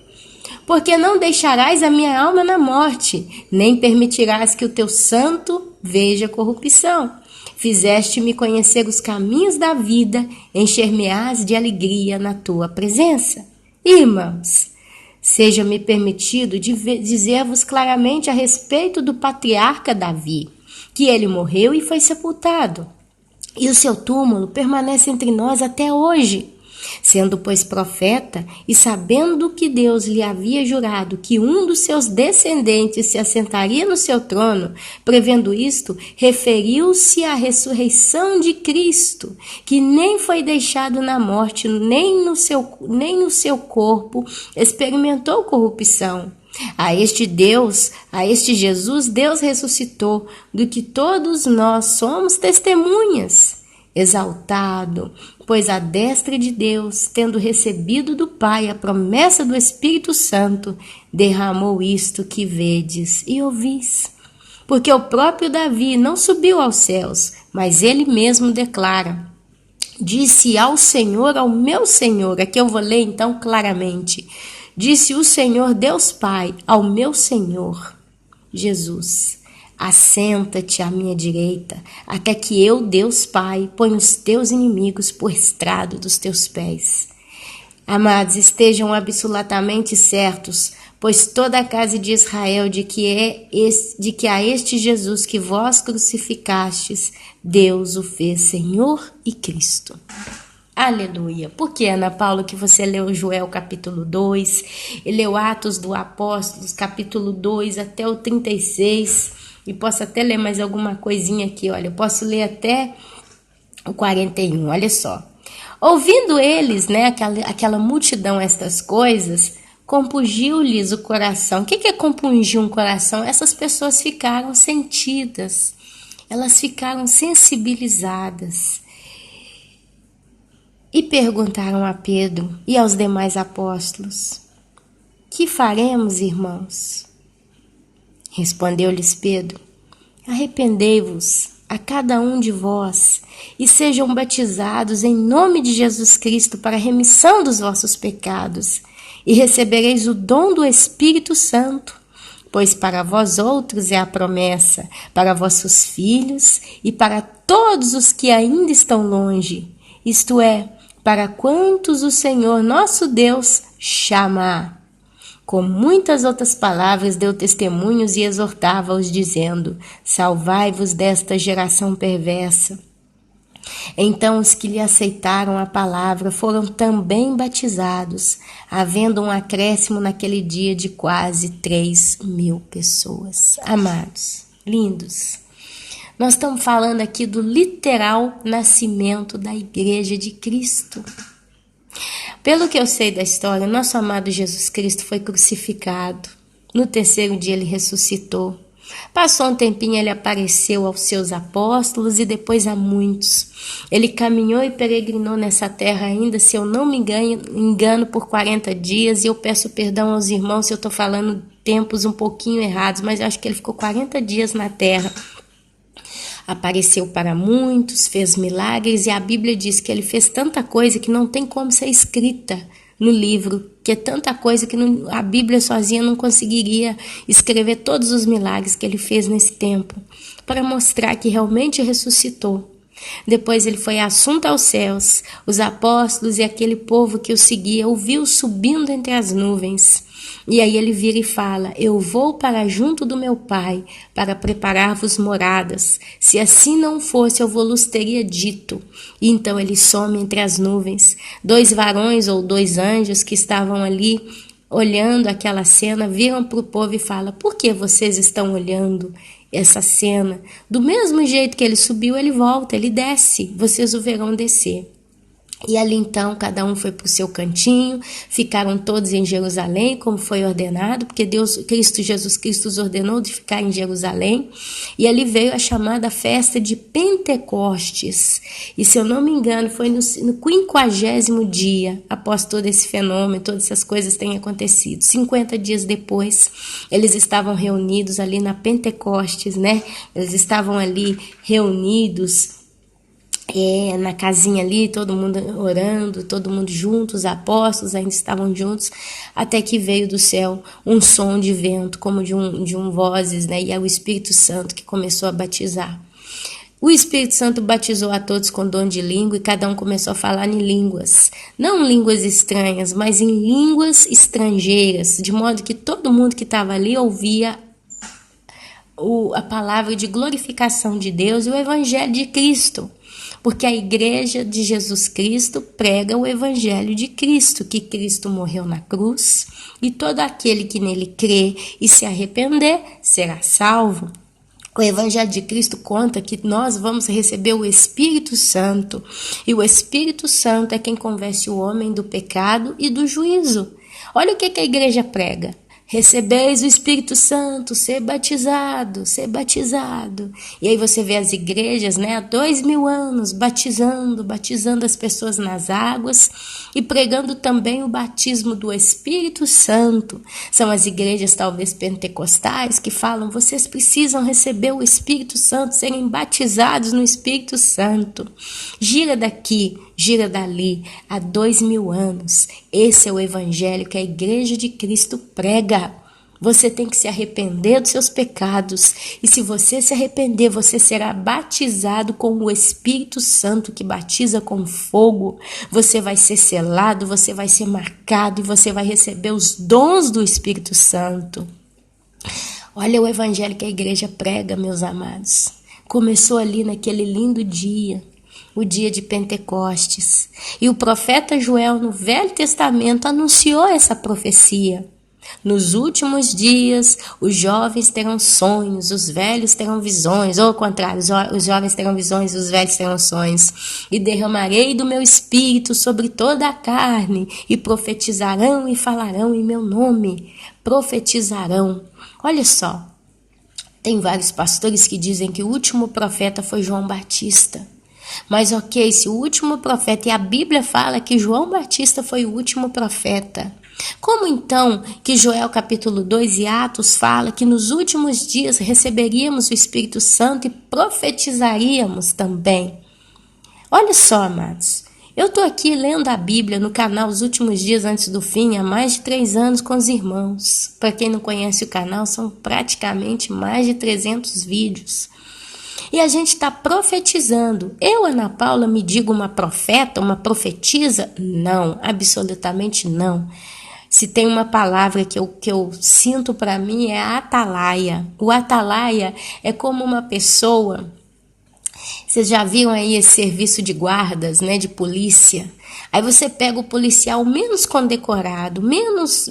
Porque não deixarás a minha alma na morte, nem permitirás que o teu santo veja corrupção. Fizeste-me conhecer os caminhos da vida, encher-me-ás de alegria na tua presença. Irmãos, seja-me permitido dizer-vos claramente a respeito do patriarca Davi, que ele morreu e foi sepultado, e o seu túmulo permanece entre nós até hoje. Sendo, pois, profeta, e sabendo que Deus lhe havia jurado que um dos seus descendentes se assentaria no seu trono, prevendo isto, referiu-se à ressurreição de Cristo, que nem foi deixado na morte, nem no seu corpo experimentou corrupção. A este Jesus, Deus ressuscitou, do que todos nós somos testemunhas. Exaltado, pois à destra de Deus, tendo recebido do Pai a promessa do Espírito Santo, derramou isto que vedes e ouvis. Porque o próprio Davi não subiu aos céus, mas ele mesmo declara: disse ao Senhor, ao meu Senhor, aqui eu vou ler então claramente, disse o Senhor Deus Pai ao meu Senhor Jesus: assenta-te à minha direita, até que eu, Deus Pai, ponha os teus inimigos por estrado dos teus pés. Amados, estejam absolutamente certos, Pois toda a casa de Israel de que a este Jesus que vós crucificastes, Deus o fez Senhor e Cristo. Aleluia. Por que, Ana Paula, que você leu Joel capítulo 2 e leu Atos dos Apóstolos capítulo 2 até o 36, e posso até ler mais alguma coisinha aqui, olha, eu posso ler até o 41, olha só. Ouvindo eles, né, aquela multidão, estas coisas, compungiu-lhes o coração. O que é compungir um coração? Essas pessoas ficaram sentidas, elas ficaram sensibilizadas. E perguntaram a Pedro e aos demais apóstolos: que faremos, irmãos? Respondeu-lhes Pedro: arrependei-vos a cada um de vós e sejam batizados em nome de Jesus Cristo para a remissão dos vossos pecados, e recebereis o dom do Espírito Santo, pois para vós outros é a promessa, para vossos filhos e para todos os que ainda estão longe, isto é, para quantos o Senhor nosso Deus chamar. Com muitas outras palavras deu testemunhos e exortava-os, dizendo: salvai-vos desta geração perversa. Então os que lhe aceitaram a palavra foram também batizados, havendo um acréscimo naquele dia de quase 3.000 pessoas. Amados, lindos, nós estamos falando aqui do literal nascimento da Igreja de Cristo. Pelo que eu sei da história, nosso amado Jesus Cristo foi crucificado. No terceiro dia ele ressuscitou. Passou um tempinho, ele apareceu aos seus apóstolos e depois a muitos. Ele caminhou e peregrinou nessa terra ainda, se eu não me engano, por 40 dias. E eu peço perdão aos irmãos se eu estou falando tempos um pouquinho errados, mas eu acho que ele ficou 40 dias na terra. Apareceu para muitos, fez milagres, e a Bíblia diz que ele fez tanta coisa que não tem como ser escrita no livro, que é tanta coisa que a Bíblia sozinha não conseguiria escrever todos os milagres que ele fez nesse tempo, para mostrar que realmente ressuscitou. Depois ele foi assunto aos céus, os apóstolos e aquele povo que o seguia ouviu subindo entre as nuvens. E aí ele vira e fala: eu vou para junto do meu Pai, para preparar-vos moradas. Se assim não fosse, eu vos teria dito. E então ele some entre as nuvens. 2 varões ou 2 anjos que estavam ali, olhando aquela cena, viram para o povo e falam: por que vocês estão olhando essa cena? Do mesmo jeito que ele subiu, ele volta, ele desce. Vocês o verão descer. E ali então cada um foi para o seu cantinho, ficaram todos em Jerusalém, como foi ordenado, porque Jesus Cristo os ordenou de ficar em Jerusalém. E ali veio a chamada festa de Pentecostes. E se eu não me engano, foi no 50º dia, após todo esse fenômeno, todas essas coisas têm acontecido. 50 dias depois, eles estavam reunidos ali na Pentecostes, né? Eles estavam ali reunidos na casinha ali, todo mundo orando, todo mundo junto, os apóstolos ainda estavam juntos, até que veio do céu um som de vento, como de um vozes, né? E é o Espírito Santo que começou a batizar. O Espírito Santo batizou a todos com dom de língua e cada um começou a falar em línguas. Não línguas estranhas, mas em línguas estrangeiras, de modo que todo mundo que estava ali ouvia a palavra de glorificação de Deus e o Evangelho de Cristo. Porque a Igreja de Jesus Cristo prega o Evangelho de Cristo, que Cristo morreu na cruz e todo aquele que nele crê e se arrepender será salvo. O Evangelho de Cristo conta que nós vamos receber o Espírito Santo, e o Espírito Santo é quem convence o homem do pecado e do juízo. Olha o que a igreja prega: recebeis o Espírito Santo, ser batizado, ser batizado. E aí você vê as igrejas, né, há 2000 anos, batizando as pessoas nas águas e pregando também o batismo do Espírito Santo. São as igrejas talvez pentecostais que falam: vocês precisam receber o Espírito Santo, serem batizados no Espírito Santo. Gira daqui, gira dali, há 2000 anos. Esse é o Evangelho que a Igreja de Cristo prega. Você tem que se arrepender dos seus pecados. E se você se arrepender, você será batizado com o Espírito Santo, que batiza com fogo. Você vai ser selado, você vai ser marcado e você vai receber os dons do Espírito Santo. Olha o evangelho que a igreja prega, meus amados. Começou ali naquele lindo dia, o dia de Pentecostes. E o profeta Joel, no Velho Testamento, anunciou essa profecia. Nos últimos dias, os jovens terão sonhos, os velhos terão visões, ou ao contrário, os jovens terão visões, os velhos terão sonhos. E derramarei do meu espírito sobre toda a carne, e profetizarão e falarão em meu nome. Profetizarão. Olha só, tem vários pastores que dizem que o último profeta foi João Batista. Mas ok, se o último profeta, e a Bíblia fala que João Batista foi o último profeta, como então que Joel capítulo 2 e Atos fala que nos últimos dias receberíamos o Espírito Santo e profetizaríamos também? Olha só, amados, eu estou aqui lendo a Bíblia no canal Os Últimos Dias Antes do Fim há mais de 3 anos com os irmãos. Para quem não conhece o canal, são praticamente mais de 300 vídeos. E a gente está profetizando. Eu, Ana Paula, me digo uma profeta, uma profetisa? Não, absolutamente não. Se tem uma palavra que eu sinto para mim é atalaia. O atalaia é como uma pessoa... Vocês já viram aí esse serviço de guardas, né, de polícia? Aí você pega o policial menos condecorado, menos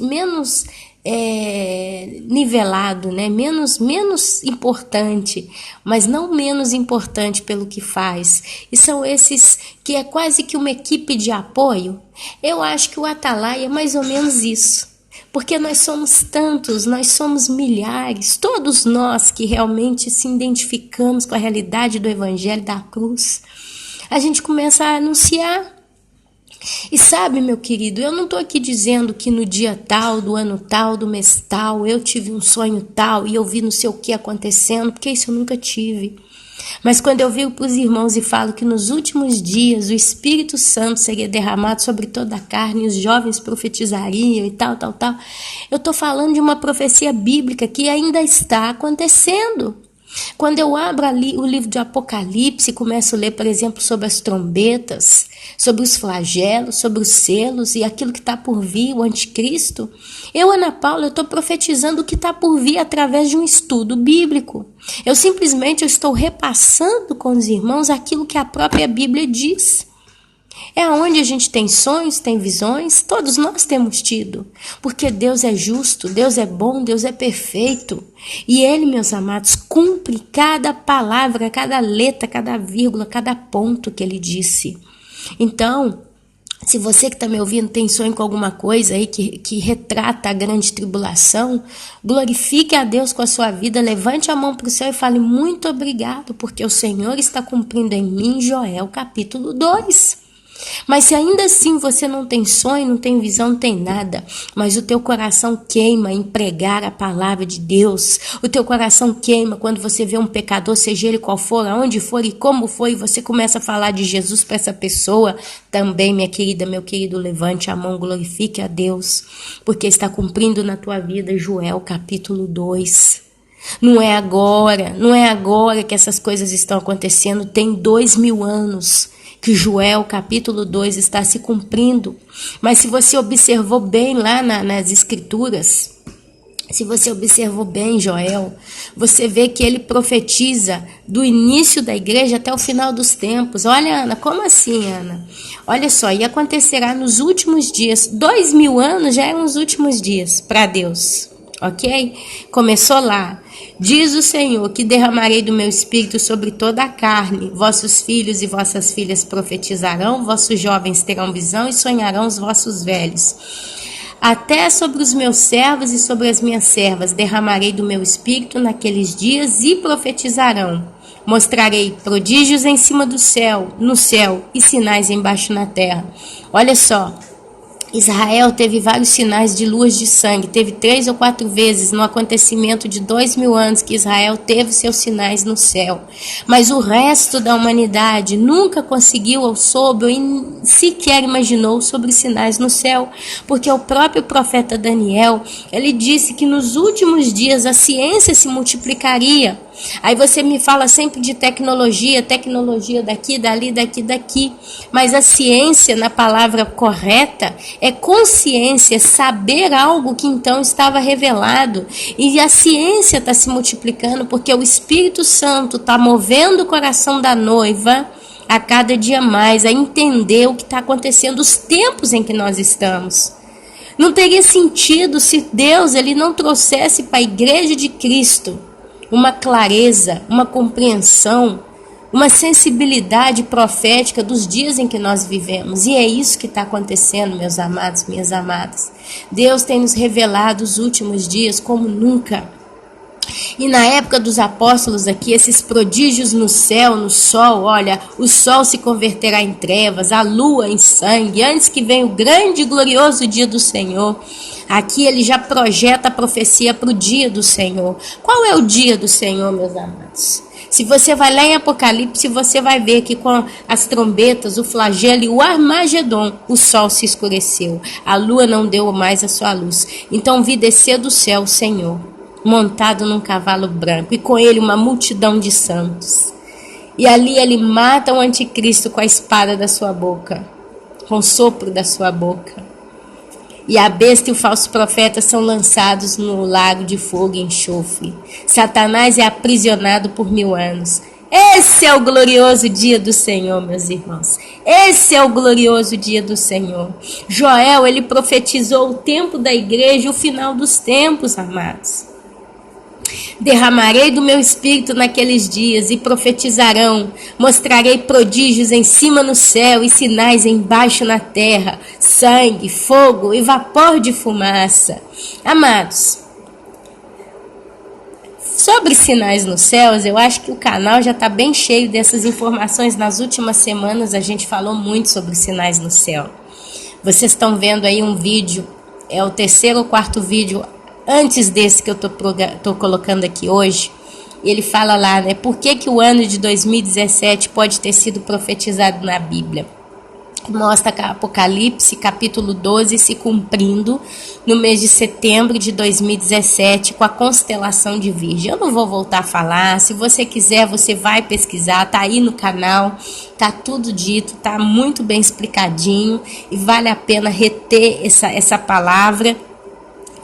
nivelado, né? menos importante, mas não menos importante pelo que faz. E são esses que é quase que uma equipe de apoio. Eu acho que o atalaia é mais ou menos isso. Porque nós somos tantos, nós somos milhares, todos nós que realmente se identificamos com a realidade do Evangelho da cruz, a gente começa a anunciar. E sabe, meu querido, eu não estou aqui dizendo que no dia tal, do ano tal, do mês tal, eu tive um sonho tal e eu vi não sei o que acontecendo, porque isso eu nunca tive. Mas quando eu viro para os irmãos e falo que nos últimos dias o Espírito Santo seria derramado sobre toda a carne, e os jovens profetizariam e tal, eu estou falando de uma profecia bíblica que ainda está acontecendo. Quando eu abro ali o livro de Apocalipse e começo a ler, por exemplo, sobre as trombetas, sobre os flagelos, sobre os selos e aquilo que está por vir, o anticristo, eu, Ana Paula, estou profetizando o que está por vir através de um estudo bíblico. Eu estou repassando com os irmãos aquilo que a própria Bíblia diz. É onde a gente tem sonhos, tem visões, todos nós temos tido, porque Deus é justo, Deus é bom, Deus é perfeito, e Ele, meus amados, cumpre cada palavra, cada letra, cada vírgula, cada ponto que Ele disse. Então, se você que está me ouvindo tem sonho com alguma coisa aí que retrata a grande tribulação, glorifique a Deus com a sua vida, levante a mão para o céu e fale muito obrigado, porque o Senhor está cumprindo em mim, Joel capítulo 2. Mas se ainda assim você não tem sonho, não tem visão, não tem nada, mas o teu coração queima em pregar a palavra de Deus, o teu coração queima quando você vê um pecador, seja ele qual for, aonde for e como for, e você começa a falar de Jesus para essa pessoa, também, minha querida, meu querido, levante a mão, glorifique a Deus, porque está cumprindo na tua vida Joel capítulo 2. Não é agora que essas coisas estão acontecendo, tem 2000 anos que Joel capítulo 2 está se cumprindo. Mas se você observou bem lá nas escrituras, se você observou bem Joel, você vê que ele profetiza do início da igreja até o final dos tempos. Olha, Ana, como assim, Ana? Olha só, e acontecerá nos últimos dias. 2000 anos já eram os últimos dias para Deus, ok? Começou lá. Diz o Senhor que derramarei do meu espírito sobre toda a carne. Vossos filhos e vossas filhas profetizarão, vossos jovens terão visão e sonharão os vossos velhos. Até sobre os meus servos e sobre as minhas servas derramarei do meu espírito naqueles dias e profetizarão. Mostrarei prodígios em cima do céu, no céu, e sinais embaixo na terra. Olha só. Israel teve vários sinais de luas de sangue. Teve 3 ou 4 vezes no acontecimento de 2000 anos que Israel teve seus sinais no céu. Mas o resto da humanidade nunca conseguiu ou soube ou sequer imaginou sobre sinais no céu. Porque o próprio profeta Daniel, ele disse que nos últimos dias a ciência se multiplicaria. Aí você me fala sempre de tecnologia daqui, dali, daqui. Mas a ciência, na palavra correta, é consciência, saber algo que então estava revelado. E a ciência está se multiplicando porque o Espírito Santo está movendo o coração da noiva a cada dia mais, a entender o que está acontecendo, os tempos em que nós estamos. Não teria sentido se Deus ele não trouxesse para a igreja de Cristo uma clareza, uma compreensão, uma sensibilidade profética dos dias em que nós vivemos. E é isso que está acontecendo, meus amados, minhas amadas. Deus tem nos revelado os últimos dias como nunca. E na época dos apóstolos aqui, esses prodígios no céu, no sol, olha, o sol se converterá em trevas, a lua em sangue, antes que venha o grande e glorioso dia do Senhor. Aqui ele já projeta a profecia para o dia do Senhor. Qual é o dia do Senhor, meus amados? Se você vai lá em Apocalipse, você vai ver que com as trombetas, o flagelo e o Armagedon, o sol se escureceu. A lua não deu mais a sua luz. Então vi descer do céu o Senhor, montado num cavalo branco, e com ele uma multidão de santos. E ali ele mata o anticristo com a espada da sua boca, com o sopro da sua boca. E a besta e o falso profeta são lançados no lago de fogo e enxofre. Satanás é aprisionado por 1000 anos. Esse é o glorioso dia do Senhor, meus irmãos. Esse é o glorioso dia do Senhor. Joel, ele profetizou o tempo da igreja, o final dos tempos, amados. Derramarei do meu espírito naqueles dias e profetizarão, mostrarei prodígios em cima no céu e sinais embaixo na terra, sangue, fogo e vapor de fumaça. Amados, sobre sinais nos céus, eu acho que o canal já está bem cheio dessas informações. Nas últimas semanas a gente falou muito sobre sinais no céu. Vocês estão vendo aí um vídeo, é o 3º ou 4º vídeo antes desse que eu tô colocando aqui hoje. Ele fala lá, né? Por que o ano de 2017 pode ter sido profetizado na Bíblia? Mostra Apocalipse, capítulo 12, se cumprindo no mês de setembro de 2017, com a constelação de Virgem. Eu não vou voltar a falar. Se você quiser, você vai pesquisar. Tá aí no canal, tá tudo dito, tá muito bem explicadinho. E vale a pena reter essa palavra.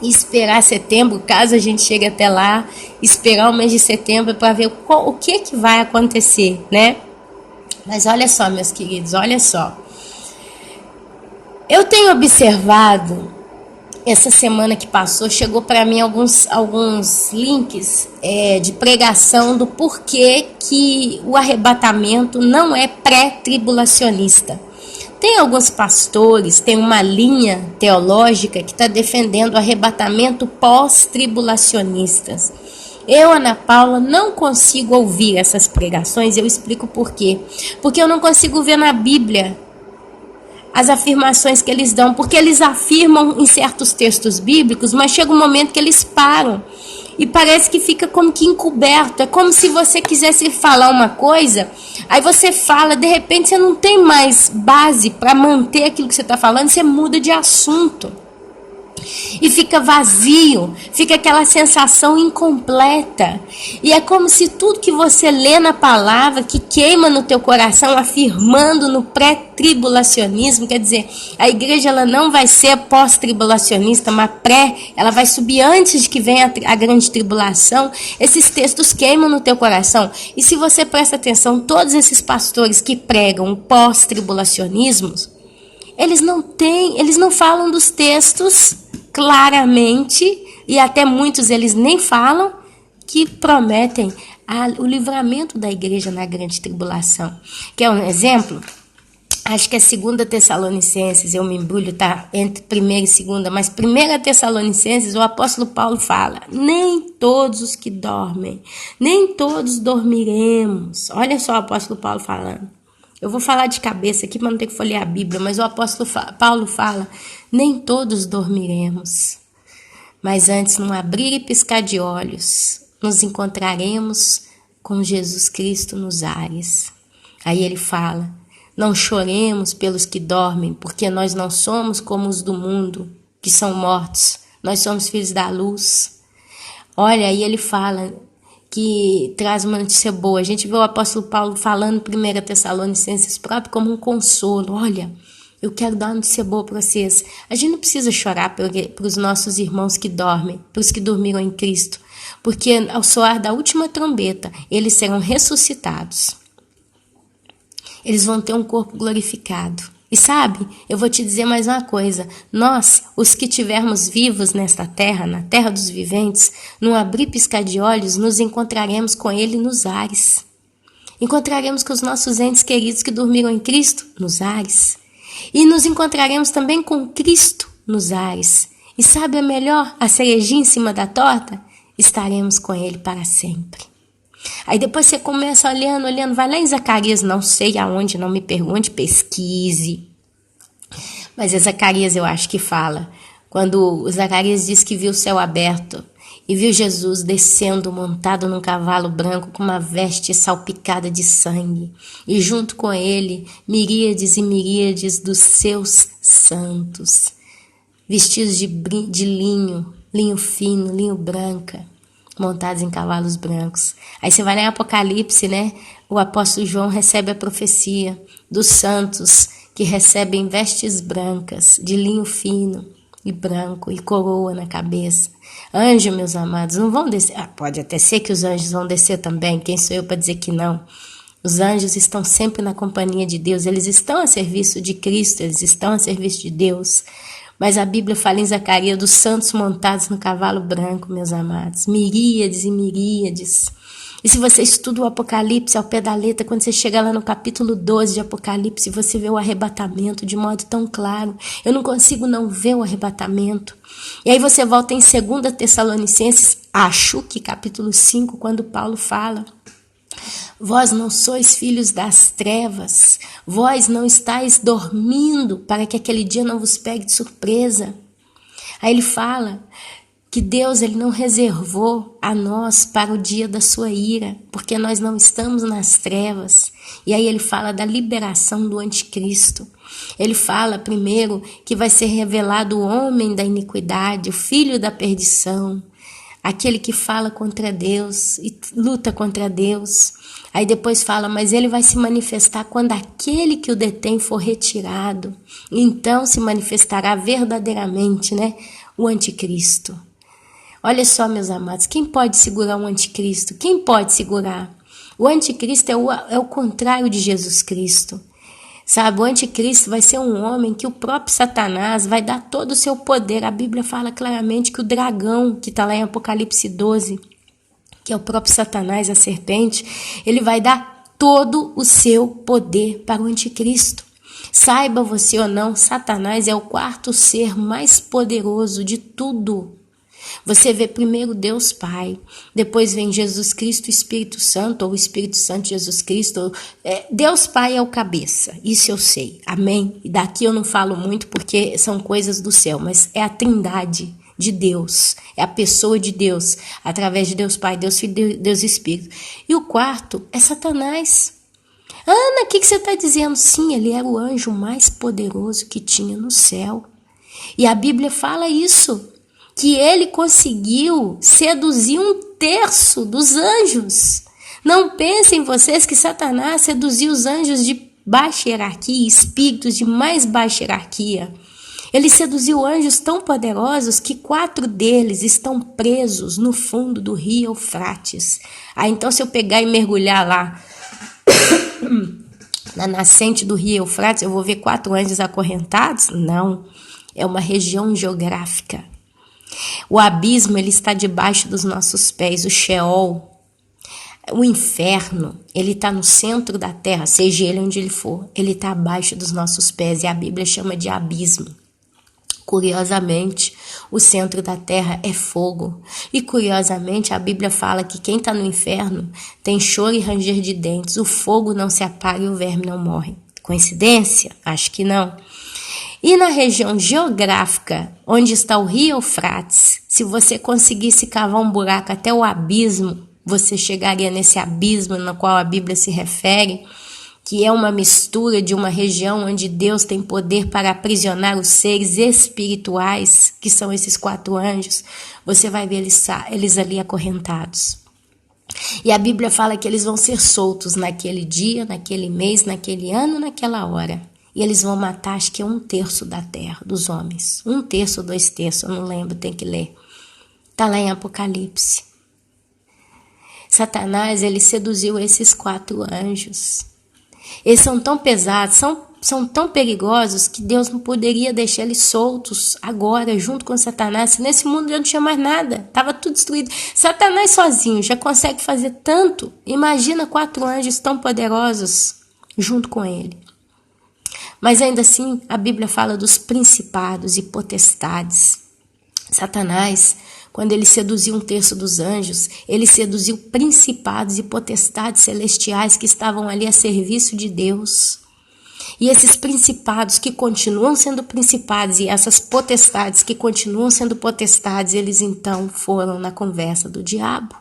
E esperar setembro, caso a gente chegue até lá, esperar o mês de setembro para ver o que vai acontecer, né? Mas olha só, meus queridos, olha só. Eu tenho observado, essa semana que passou, chegou para mim alguns links de pregação do porquê que o arrebatamento não é pré-tribulacionista. Tem alguns pastores, tem uma linha teológica que está defendendo o arrebatamento pós-tribulacionistas. Eu, Ana Paula, não consigo ouvir essas pregações. Eu explico por quê. Porque eu não consigo ver na Bíblia as afirmações que eles dão. Porque eles afirmam em certos textos bíblicos, mas chega um momento que eles param. E parece que fica como que encoberto. É como se você quisesse falar uma coisa, aí você fala, de repente você não tem mais base para manter aquilo que você está falando, você muda de assunto. E fica vazio, fica aquela sensação incompleta. E é como se tudo que você lê na palavra, que queima no teu coração, afirmando no pré-tribulacionismo, quer dizer, a igreja ela não vai ser pós-tribulacionista, mas ela vai subir antes de que venha a grande tribulação. Esses textos queimam no teu coração. E se você presta atenção, todos esses pastores que pregam pós-tribulacionismo, eles não falam dos textos claramente, e até muitos eles nem falam, que prometem o livramento da igreja na grande tribulação. Quer um exemplo? Acho que é 2 Tessalonicenses, eu me embrulho, tá? Entre 1ª e 2ª, mas 1 Tessalonicenses, o apóstolo Paulo fala, nem todos os que dormem, nem todos dormiremos. Olha só o apóstolo Paulo falando. Eu vou falar de cabeça aqui para não ter que folhear a Bíblia, mas o apóstolo Paulo fala: nem todos dormiremos, mas antes, num abrir e piscar de olhos, nos encontraremos com Jesus Cristo nos ares. Aí ele fala: não choremos pelos que dormem, porque nós não somos como os do mundo, que são mortos. Nós somos filhos da luz. Olha, aí ele fala que traz uma notícia boa. A gente vê o apóstolo Paulo falando em 1 Tessalonicenses próprio como um consolo. Olha, eu quero dar uma notícia boa para vocês. A gente não precisa chorar para os nossos irmãos que dormem, para os que dormiram em Cristo, porque ao soar da última trombeta, eles serão ressuscitados. Eles vão ter um corpo glorificado. E sabe, eu vou te dizer mais uma coisa. Nós, os que estivermos vivos nesta terra, na terra dos viventes, num abrir e piscar de olhos, nos encontraremos com Ele nos ares. Encontraremos com os nossos entes queridos que dormiram em Cristo nos ares. E nos encontraremos também com Cristo nos ares. E sabe a melhor, a cerejinha em cima da torta? Estaremos com Ele para sempre. Aí depois você começa olhando, vai lá em Zacarias, não sei aonde, não me pergunte, pesquise. Mas é Zacarias, eu acho que fala, quando o Zacarias diz que viu o céu aberto e viu Jesus descendo montado num cavalo branco com uma veste salpicada de sangue, e junto com ele miríades e miríades dos seus santos, vestidos de linho fino, linho branca, montados em cavalos brancos. Aí você vai lá em Apocalipse, né? O apóstolo João recebe a profecia dos santos que recebem vestes brancas, de linho fino e branco, e coroa na cabeça. Anjo, meus amados, não vão descer. Pode até ser que os anjos vão descer também, quem sou eu para dizer que não? Os anjos estão sempre na companhia de Deus, eles estão a serviço de Cristo, eles estão a serviço de Deus. Mas a Bíblia fala em Zacarias dos santos montados no cavalo branco, meus amados. Miríades e miríades. E se você estuda o Apocalipse ao pé da letra, quando você chega lá no capítulo 12 de Apocalipse, você vê o arrebatamento de modo tão claro. Eu não consigo não ver o arrebatamento. E aí você volta em 2 Tessalonicenses, acho que capítulo 5, quando Paulo fala: vós não sois filhos das trevas, vós não estáis dormindo para que aquele dia não vos pegue de surpresa. Aí ele fala que Deus ele não reservou a nós para o dia da sua ira, porque nós não estamos nas trevas. E aí ele fala da liberação do anticristo. Ele fala primeiro que vai ser revelado o homem da iniquidade, o filho da perdição, aquele que fala contra Deus e luta contra Deus. Aí depois fala, mas ele vai se manifestar quando aquele que o detém for retirado. Então se manifestará verdadeiramente, né, o anticristo. Olha só, meus amados, quem pode segurar o anticristo? Quem pode segurar? O anticristo é o contrário de Jesus Cristo. Sabe, o anticristo vai ser um homem que o próprio Satanás vai dar todo o seu poder. A Bíblia fala claramente que o dragão, que está lá em Apocalipse 12, que é o próprio Satanás, a serpente, ele vai dar todo o seu poder para o anticristo. Saiba você ou não, Satanás é o quarto ser mais poderoso de tudo. Você vê primeiro Deus Pai, depois vem Jesus Cristo, o Espírito Santo, ou o Espírito Santo Jesus Cristo. Deus Pai é o cabeça, isso eu sei, amém? E daqui eu não falo muito porque são coisas do céu, mas é a trindade de Deus, é a pessoa de Deus, através de Deus Pai, Deus Filho, Deus Espírito. E o quarto é Satanás. Ana, o que você está dizendo? Sim, ele era o anjo mais poderoso que tinha no céu. E a Bíblia fala isso, que ele conseguiu seduzir 1/3 dos anjos. Não pensem vocês que Satanás seduziu os anjos de baixa hierarquia, espíritos de mais baixa hierarquia. Ele seduziu anjos tão poderosos que 4 deles estão presos no fundo do rio Eufrates. Então se eu pegar e mergulhar lá na nascente do rio Eufrates, eu vou ver 4 anjos acorrentados? Não, é uma região geográfica. O abismo ele está debaixo dos nossos pés, o Sheol, o inferno, ele está no centro da terra, seja ele onde ele for, ele está abaixo dos nossos pés e a Bíblia chama de abismo. Curiosamente, o centro da terra é fogo. E curiosamente, a Bíblia fala que quem está no inferno tem choro e ranger de dentes. O fogo não se apaga e o verme não morre. Coincidência? Acho que não. E na região geográfica onde está o rio Eufrates, se você conseguisse cavar um buraco até o abismo, você chegaria nesse abismo no qual a Bíblia se refere, que é uma mistura de uma região onde Deus tem poder para aprisionar os seres espirituais, que são esses 4 anjos. Você vai ver eles ali acorrentados. E a Bíblia fala que eles vão ser soltos naquele dia, naquele mês, naquele ano, naquela hora. E eles vão matar, acho que é 1/3 da terra, dos homens. 1/3 ou 2/3, eu não lembro, tem que ler. Está lá em Apocalipse. Satanás, ele seduziu esses 4 anjos. Eles são tão pesados, são tão perigosos que Deus não poderia deixar eles soltos agora, junto com Satanás. Se nesse mundo já não tinha mais nada, estava tudo destruído. Satanás sozinho já consegue fazer tanto. Imagina 4 anjos tão poderosos junto com ele. Mas ainda assim, a Bíblia fala dos principados e potestades. Satanás, quando ele seduziu 1/3 dos anjos, ele seduziu principados e potestades celestiais que estavam ali a serviço de Deus. E esses principados que continuam sendo principados e essas potestades que continuam sendo potestades, eles então foram na conversa do diabo.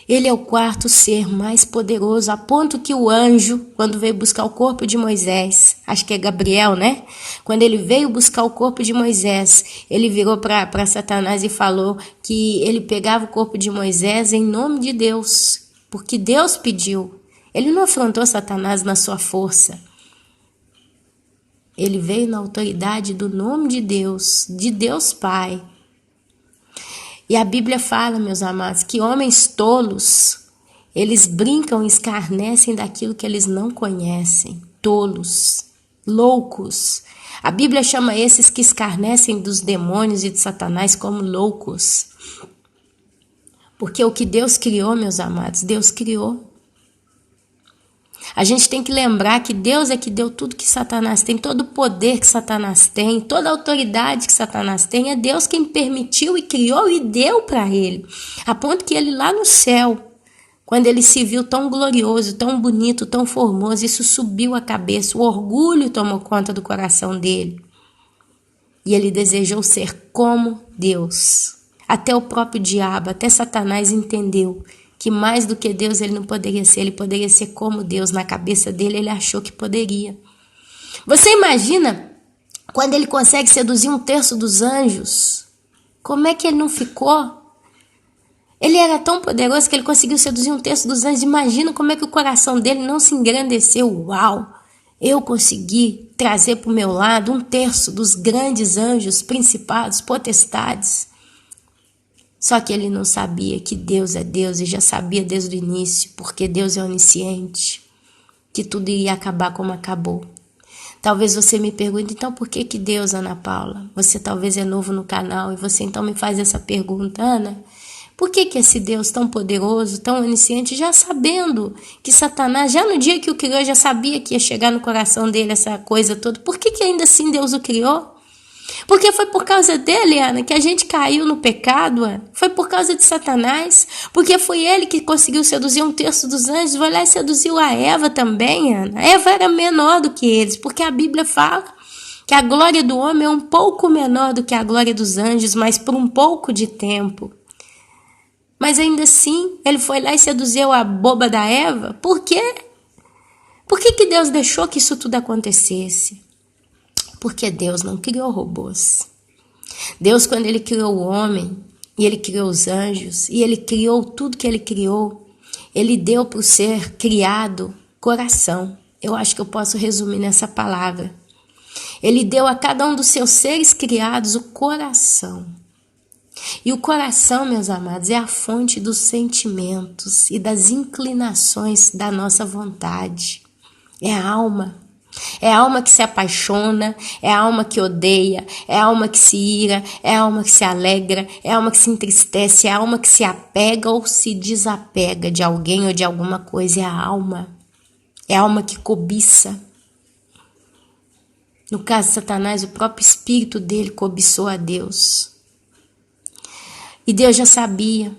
Ele é o 4º ser mais poderoso, a ponto que o anjo, quando veio buscar o corpo de Moisés, acho que é Gabriel, né? Quando ele veio buscar o corpo de Moisés, ele virou para Satanás e falou que ele pegava o corpo de Moisés em nome de Deus, porque Deus pediu. Ele não afrontou Satanás na sua força. Ele veio na autoridade do nome de Deus Pai. E a Bíblia fala, meus amados, que homens tolos, eles brincam e escarnecem daquilo que eles não conhecem. Tolos, loucos. A Bíblia chama esses que escarnecem dos demônios e de Satanás como loucos. Porque o que Deus criou, meus amados, Deus criou. A gente tem que lembrar que Deus é que deu tudo que Satanás tem, todo o poder que Satanás tem, toda a autoridade que Satanás tem, é Deus quem permitiu e criou e deu para ele. A ponto que ele lá no céu, quando ele se viu tão glorioso, tão bonito, tão formoso, isso subiu a cabeça, o orgulho tomou conta do coração dele. E ele desejou ser como Deus. Até o próprio diabo, até Satanás entendeu que mais do que Deus ele não poderia ser, ele poderia ser como Deus. Na cabeça dele ele achou que poderia. Você imagina quando ele consegue seduzir 1/3 dos anjos? Como é que ele não ficou? Ele era tão poderoso que ele conseguiu seduzir 1/3 dos anjos. Imagina como é que o coração dele não se engrandeceu. Uau! Eu consegui trazer para o meu lado 1/3 dos grandes anjos, principados, potestades. Só que ele não sabia que Deus é Deus e já sabia desde o início, porque Deus é onisciente, que tudo iria acabar como acabou. Talvez você me pergunte, então por que Deus, Ana Paula? Você talvez é novo no canal e você então me faz essa pergunta, Ana, por que esse Deus tão poderoso, tão onisciente, já sabendo que Satanás, já no dia que o criou, já sabia que ia chegar no coração dele essa coisa toda, por que ainda assim Deus o criou? Porque foi por causa dele, Ana, que a gente caiu no pecado, Ana. Foi por causa de Satanás. Porque foi ele que conseguiu seduzir 1/3 dos anjos. Vai lá e seduziu a Eva também, Ana. A Eva era menor do que eles, porque a Bíblia fala que a glória do homem é um pouco menor do que a glória dos anjos, mas por um pouco de tempo. Mas ainda assim, ele foi lá e seduziu a boba da Eva. Por quê? Por que Deus deixou que isso tudo acontecesse? Porque Deus não criou robôs. Deus, quando ele criou o homem, e ele criou os anjos, e ele criou tudo que ele criou, ele deu para o ser criado coração. Eu acho que eu posso resumir nessa palavra. Ele deu a cada um dos seus seres criados o coração. E o coração, meus amados, é a fonte dos sentimentos e das inclinações da nossa vontade. É a alma. É a alma que se apaixona, é a alma que odeia, é a alma que se ira, é a alma que se alegra, é a alma que se entristece, é a alma que se apega ou se desapega de alguém ou de alguma coisa. É a alma que cobiça. No caso de Satanás, o próprio espírito dele cobiçou a Deus. E Deus já sabia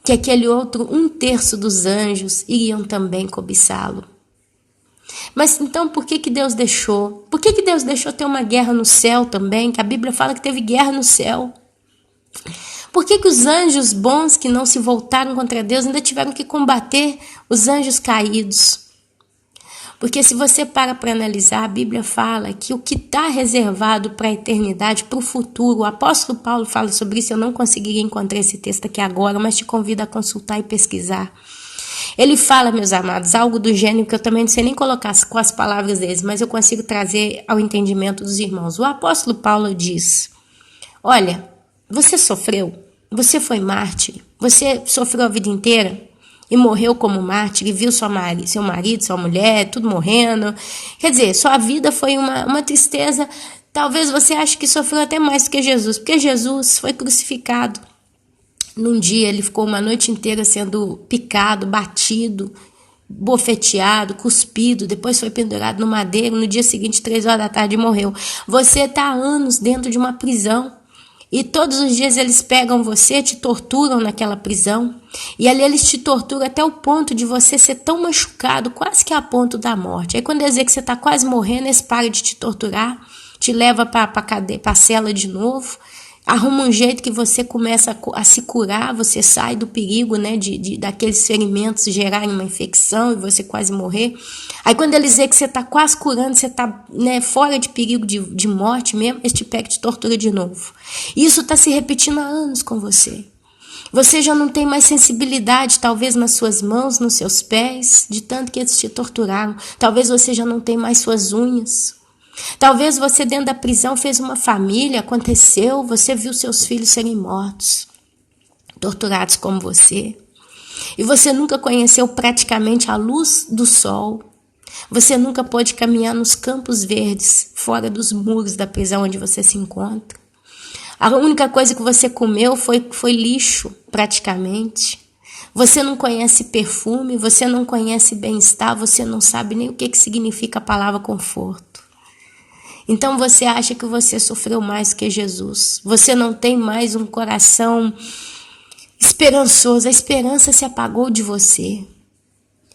que aquele outro 1/3 dos anjos iriam também cobiçá-lo. Mas então por que Deus deixou? Por que Deus deixou ter uma guerra no céu também? Que a Bíblia fala que teve guerra no céu. Por que os anjos bons que não se voltaram contra Deus ainda tiveram que combater os anjos caídos? Porque se você para analisar, a Bíblia fala que o que está reservado para a eternidade, para o futuro, o apóstolo Paulo fala sobre isso, eu não conseguiria encontrar esse texto aqui agora, mas te convido a consultar e pesquisar. Ele fala, meus amados, algo do gênero que eu também não sei nem colocar com as palavras deles, mas eu consigo trazer ao entendimento dos irmãos. O apóstolo Paulo diz, olha, você sofreu, você foi mártir, você sofreu a vida inteira e morreu como mártir e viu seu marido, sua mulher, tudo morrendo. Quer dizer, sua vida foi uma tristeza. Talvez você ache que sofreu até mais do que Jesus, porque Jesus foi crucificado. Num dia ele ficou uma noite inteira sendo picado, batido, bofeteado, cuspido, depois foi pendurado no madeiro, no dia seguinte, 3 horas da tarde, morreu. Você está há anos dentro de uma prisão. E todos os dias eles pegam você, te torturam naquela prisão. E ali eles te torturam até o ponto de você ser tão machucado, quase que a ponto da morte. Aí quando eles dizem que você está quase morrendo, eles param de te torturar, te leva para a cela de novo, arruma um jeito que você começa a se curar, você sai do perigo, né, daqueles ferimentos gerarem uma infecção e você quase morrer. Aí quando eles dizem que você está quase curando, você está, né, fora de perigo de morte mesmo, eles te pegam e te torturam de novo. Isso está se repetindo há anos com você. Você já não tem mais sensibilidade, talvez nas suas mãos, nos seus pés, de tanto que eles te torturaram. Talvez você já não tenha mais suas unhas. Talvez você dentro da prisão fez uma família, aconteceu, você viu seus filhos serem mortos, torturados como você. E você nunca conheceu praticamente a luz do sol. Você nunca pôde caminhar nos campos verdes, fora dos muros da prisão onde você se encontra. A única coisa que você comeu foi lixo, praticamente. Você não conhece perfume, você não conhece bem-estar, você não sabe nem o que significa a palavra conforto. Então você acha que você sofreu mais que Jesus. Você não tem mais um coração esperançoso. A esperança se apagou de você.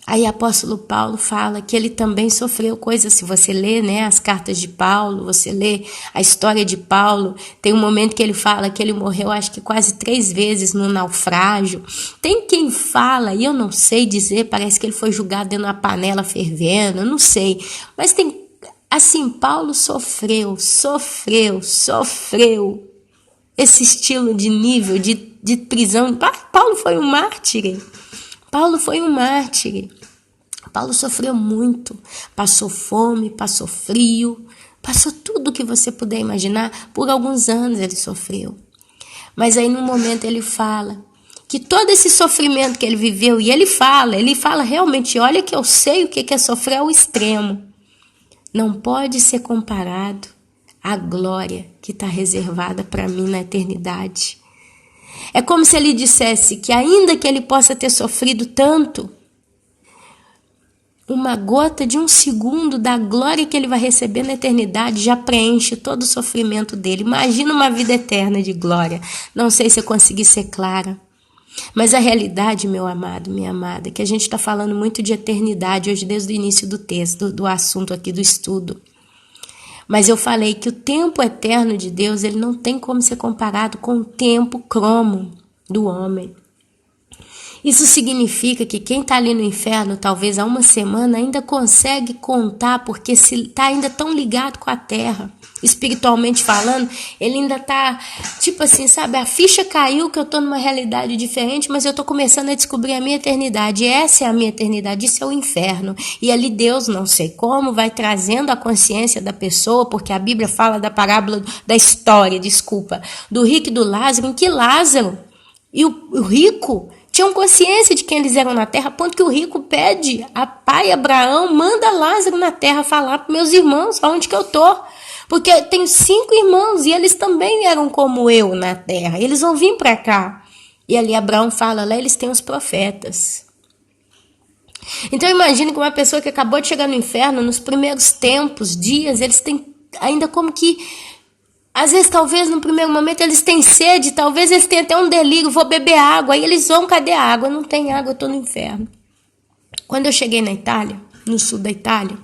Aí o apóstolo Paulo fala que ele também sofreu coisas. Se você lê, né, as cartas de Paulo, você lê a história de Paulo, tem um momento que ele fala que ele morreu acho que quase 3 vezes no naufrágio. Tem quem fala, e eu não sei dizer, parece que ele foi julgado dentro de uma panela fervendo, eu não sei. Mas tem, assim, Paulo sofreu. Esse estilo de nível de prisão. Paulo foi um mártir. Paulo sofreu muito. Passou fome, passou frio, passou tudo que você puder imaginar. Por alguns anos ele sofreu. Mas aí num momento ele fala que todo esse sofrimento que ele viveu, e ele fala realmente, olha que eu sei o que é sofrer ao extremo. Não pode ser comparado à glória que está reservada para mim na eternidade. É como se ele dissesse que ainda que ele possa ter sofrido tanto, uma gota de 1 segundo da glória que ele vai receber na eternidade já preenche todo o sofrimento dele. Imagina uma vida eterna de glória. Não sei se eu consegui ser clara. Mas a realidade, meu amado, minha amada, é que a gente está falando muito de eternidade hoje desde o início do texto, do assunto aqui do estudo. Mas eu falei que o tempo eterno de Deus, ele não tem como ser comparado com o tempo cromo do homem. Isso significa que quem está ali no inferno, talvez há uma semana, ainda consegue contar, porque se está ainda tão ligado com a terra, espiritualmente falando, ele ainda está, tipo assim, sabe, a ficha caiu que eu estou numa realidade diferente, mas eu estou começando a descobrir a minha eternidade. Essa é a minha eternidade, isso é o inferno. E ali Deus, não sei como, vai trazendo a consciência da pessoa, porque a Bíblia fala da parábola, da história, do rico e do Lázaro, em que Lázaro e o rico tinham consciência de quem eles eram na terra, a ponto que o rico pede a pai Abraão, manda Lázaro na terra falar para meus irmãos onde que eu tô. Porque eu tenho 5 irmãos e eles também eram como eu na terra. Eles vão vir para cá. E ali Abraão fala, lá eles têm os profetas. Então imagine que uma pessoa que acabou de chegar no inferno, nos primeiros tempos, dias, eles têm ainda como que, às vezes, talvez, no primeiro momento, eles têm sede, talvez eles tenham até um delírio, vou beber água, aí eles vão, cadê a água? Não tem água, eu tô no inferno. Quando eu cheguei na Itália, no sul da Itália,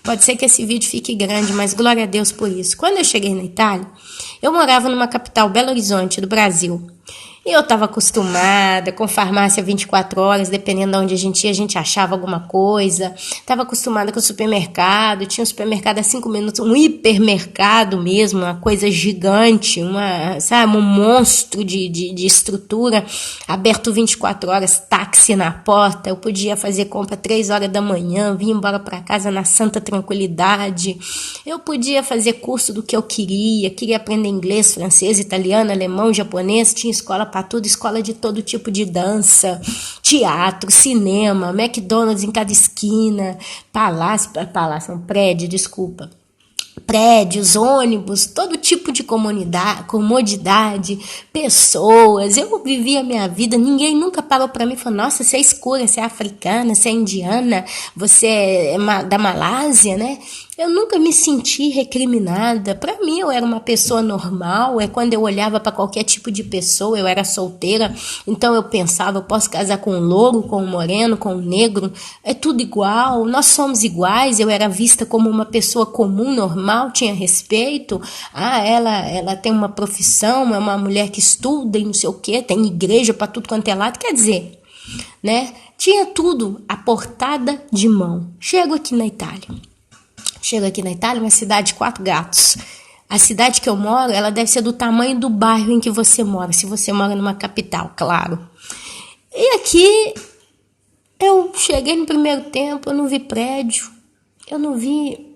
pode ser que esse vídeo fique grande, mas glória a Deus por isso. Quando eu cheguei na Itália, eu morava numa capital, Belo Horizonte, do Brasil. E eu estava acostumada com farmácia 24 horas, dependendo de onde a gente ia, a gente achava alguma coisa. Estava acostumada com o supermercado, tinha um supermercado a 5 minutos, um hipermercado mesmo, uma coisa gigante, sabe, um monstro de estrutura, aberto 24 horas, táxi na porta. Eu podia fazer compra 3 horas da manhã, vir embora para casa na santa tranquilidade. Eu podia fazer curso do que eu queria aprender inglês, francês, italiano, alemão, japonês, tinha escola para tudo, escola de todo tipo de dança, teatro, cinema, McDonald's em cada esquina, prédios, ônibus, todo tipo de comodidade, pessoas. Eu vivi a minha vida, ninguém nunca parou para mim e falou, nossa, você é escura, você é africana, você é indiana, você é da Malásia, né? Eu nunca me senti recriminada. Para mim, eu era uma pessoa normal. Quando eu olhava para qualquer tipo de pessoa, eu era solteira, então eu pensava, eu posso casar com um louro, com um moreno, com um negro, é tudo igual, nós somos iguais. Eu era vista como uma pessoa comum, normal, tinha respeito. Ela tem uma profissão, é uma mulher que estuda e não sei o quê, tem igreja para tudo quanto é lado, quer dizer, né? Tinha tudo à portada de mão. Chego aqui na Itália, uma cidade de 4 gatos. A cidade que eu moro, ela deve ser do tamanho do bairro em que você mora, se você mora numa capital, claro. E aqui, eu cheguei no primeiro tempo, eu não vi prédio, eu não vi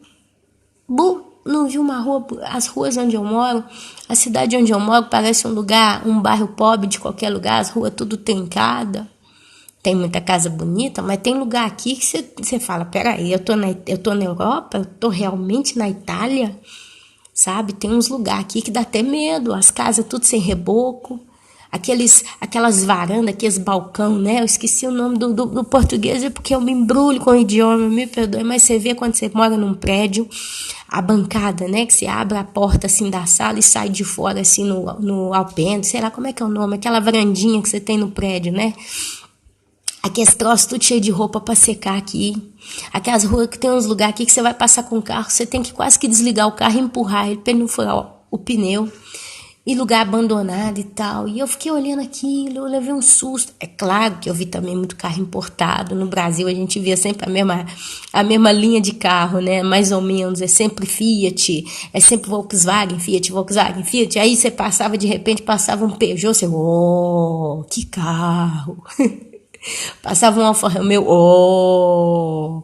uma rua, as ruas onde eu moro, a cidade onde eu moro parece um bairro pobre de qualquer lugar, as ruas tudo trincada. Tem muita casa bonita, mas tem lugar aqui que você fala, peraí, eu tô na Europa, eu tô realmente na Itália, sabe? Tem uns lugares aqui que dá até medo, as casas tudo sem reboco, aquelas varandas, aqueles balcão, né? Eu esqueci o nome do português, é porque eu me embrulho com o idioma, me perdoe, mas você vê quando você mora num prédio, a bancada, né? Que você abre a porta assim da sala e sai de fora assim no alpendre, sei lá como é que é o nome, aquela varandinha que você tem no prédio, né? Aqueles troços tudo cheio de roupa para secar aqui. Aquelas ruas que tem uns lugares aqui que você vai passar com o carro, você tem que quase que desligar o carro e empurrar ele para ele não furar o pneu. E lugar abandonado e tal. E eu fiquei olhando aquilo, eu levei um susto. É claro que eu vi também muito carro importado. No Brasil a gente via sempre a mesma linha de carro, né? Mais ou menos. É sempre Fiat, é sempre Volkswagen, Fiat. Aí você passava, de repente, passava um Peugeot, você, que carro! Passava um Alfa Romeo,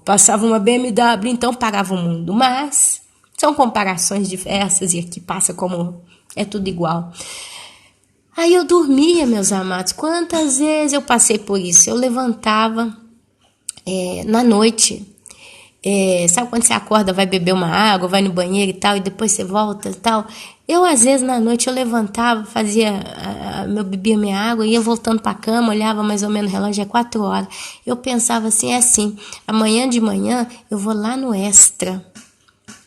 passava uma BMW, então parava o mundo. Mas são comparações diversas e aqui passa como é tudo igual. Aí eu dormia, meus amados. Quantas vezes eu passei por isso? Eu levantava na noite. Sabe quando você acorda, vai beber uma água, vai no banheiro e tal, e depois você volta e tal? Eu, às vezes, na noite, eu levantava, eu bebia minha água, ia voltando para a cama, olhava mais ou menos o relógio, 4 horas. Eu pensava assim, amanhã de manhã eu vou lá no Extra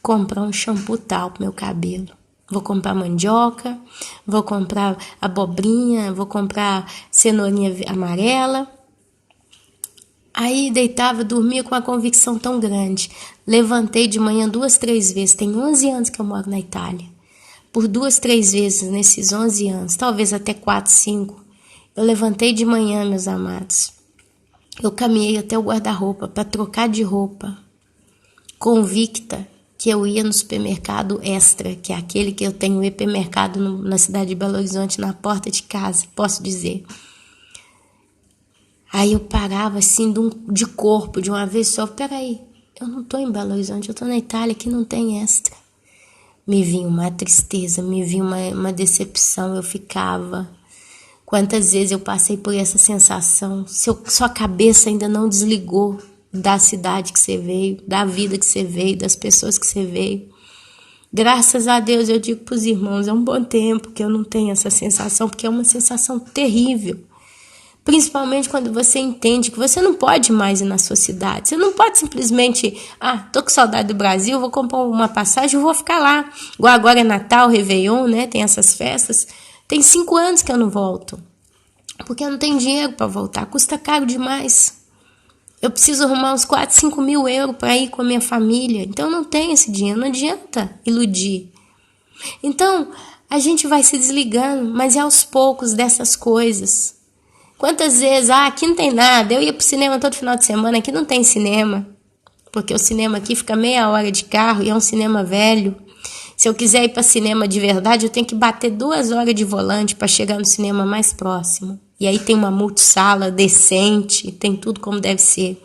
comprar um shampoo tal pro meu cabelo. Vou comprar mandioca, vou comprar abobrinha, vou comprar cenourinha amarela. Aí deitava, dormia com uma convicção tão grande. Levantei de manhã 2, 3 vezes. Tem 11 anos que eu moro na Itália. Por 2, 3 vezes nesses 11 anos, talvez até 4, 5, eu levantei de manhã, meus amados. Eu caminhei até o guarda-roupa para trocar de roupa, convicta que eu ia no supermercado Extra, que é aquele que eu tenho um hipermercado na cidade de Belo Horizonte, na porta de casa, posso dizer. Aí eu parava assim de corpo, de uma vez só. Peraí, eu não tô em Belo Horizonte, eu tô na Itália, que não tem Extra. Me vinha uma tristeza, me vinha uma decepção, eu ficava. Quantas vezes eu passei por essa sensação? Sua cabeça ainda não desligou da cidade que você veio, da vida que você veio, das pessoas que você veio. Graças a Deus, eu digo para os irmãos, é um bom tempo que eu não tenho essa sensação, porque é uma sensação terrível. Principalmente quando você entende que você não pode mais ir na sua cidade. Você não pode simplesmente, tô com saudade do Brasil, vou comprar uma passagem e vou ficar lá. Igual agora é Natal, Réveillon, né? Tem essas festas. Tem 5 anos que eu não volto. Porque eu não tenho dinheiro para voltar. Custa caro demais. Eu preciso arrumar uns 4, 5 mil euros para ir com a minha família. Então eu não tenho esse dinheiro. Não adianta iludir. Então a gente vai se desligando, mas é aos poucos dessas coisas. Quantas vezes, aqui não tem nada, eu ia pro cinema todo final de semana, aqui não tem cinema, porque o cinema aqui fica meia hora de carro e é um cinema velho. Se eu quiser ir para cinema de verdade, eu tenho que bater 2 horas de volante para chegar no cinema mais próximo. E aí tem uma multisala decente, tem tudo como deve ser.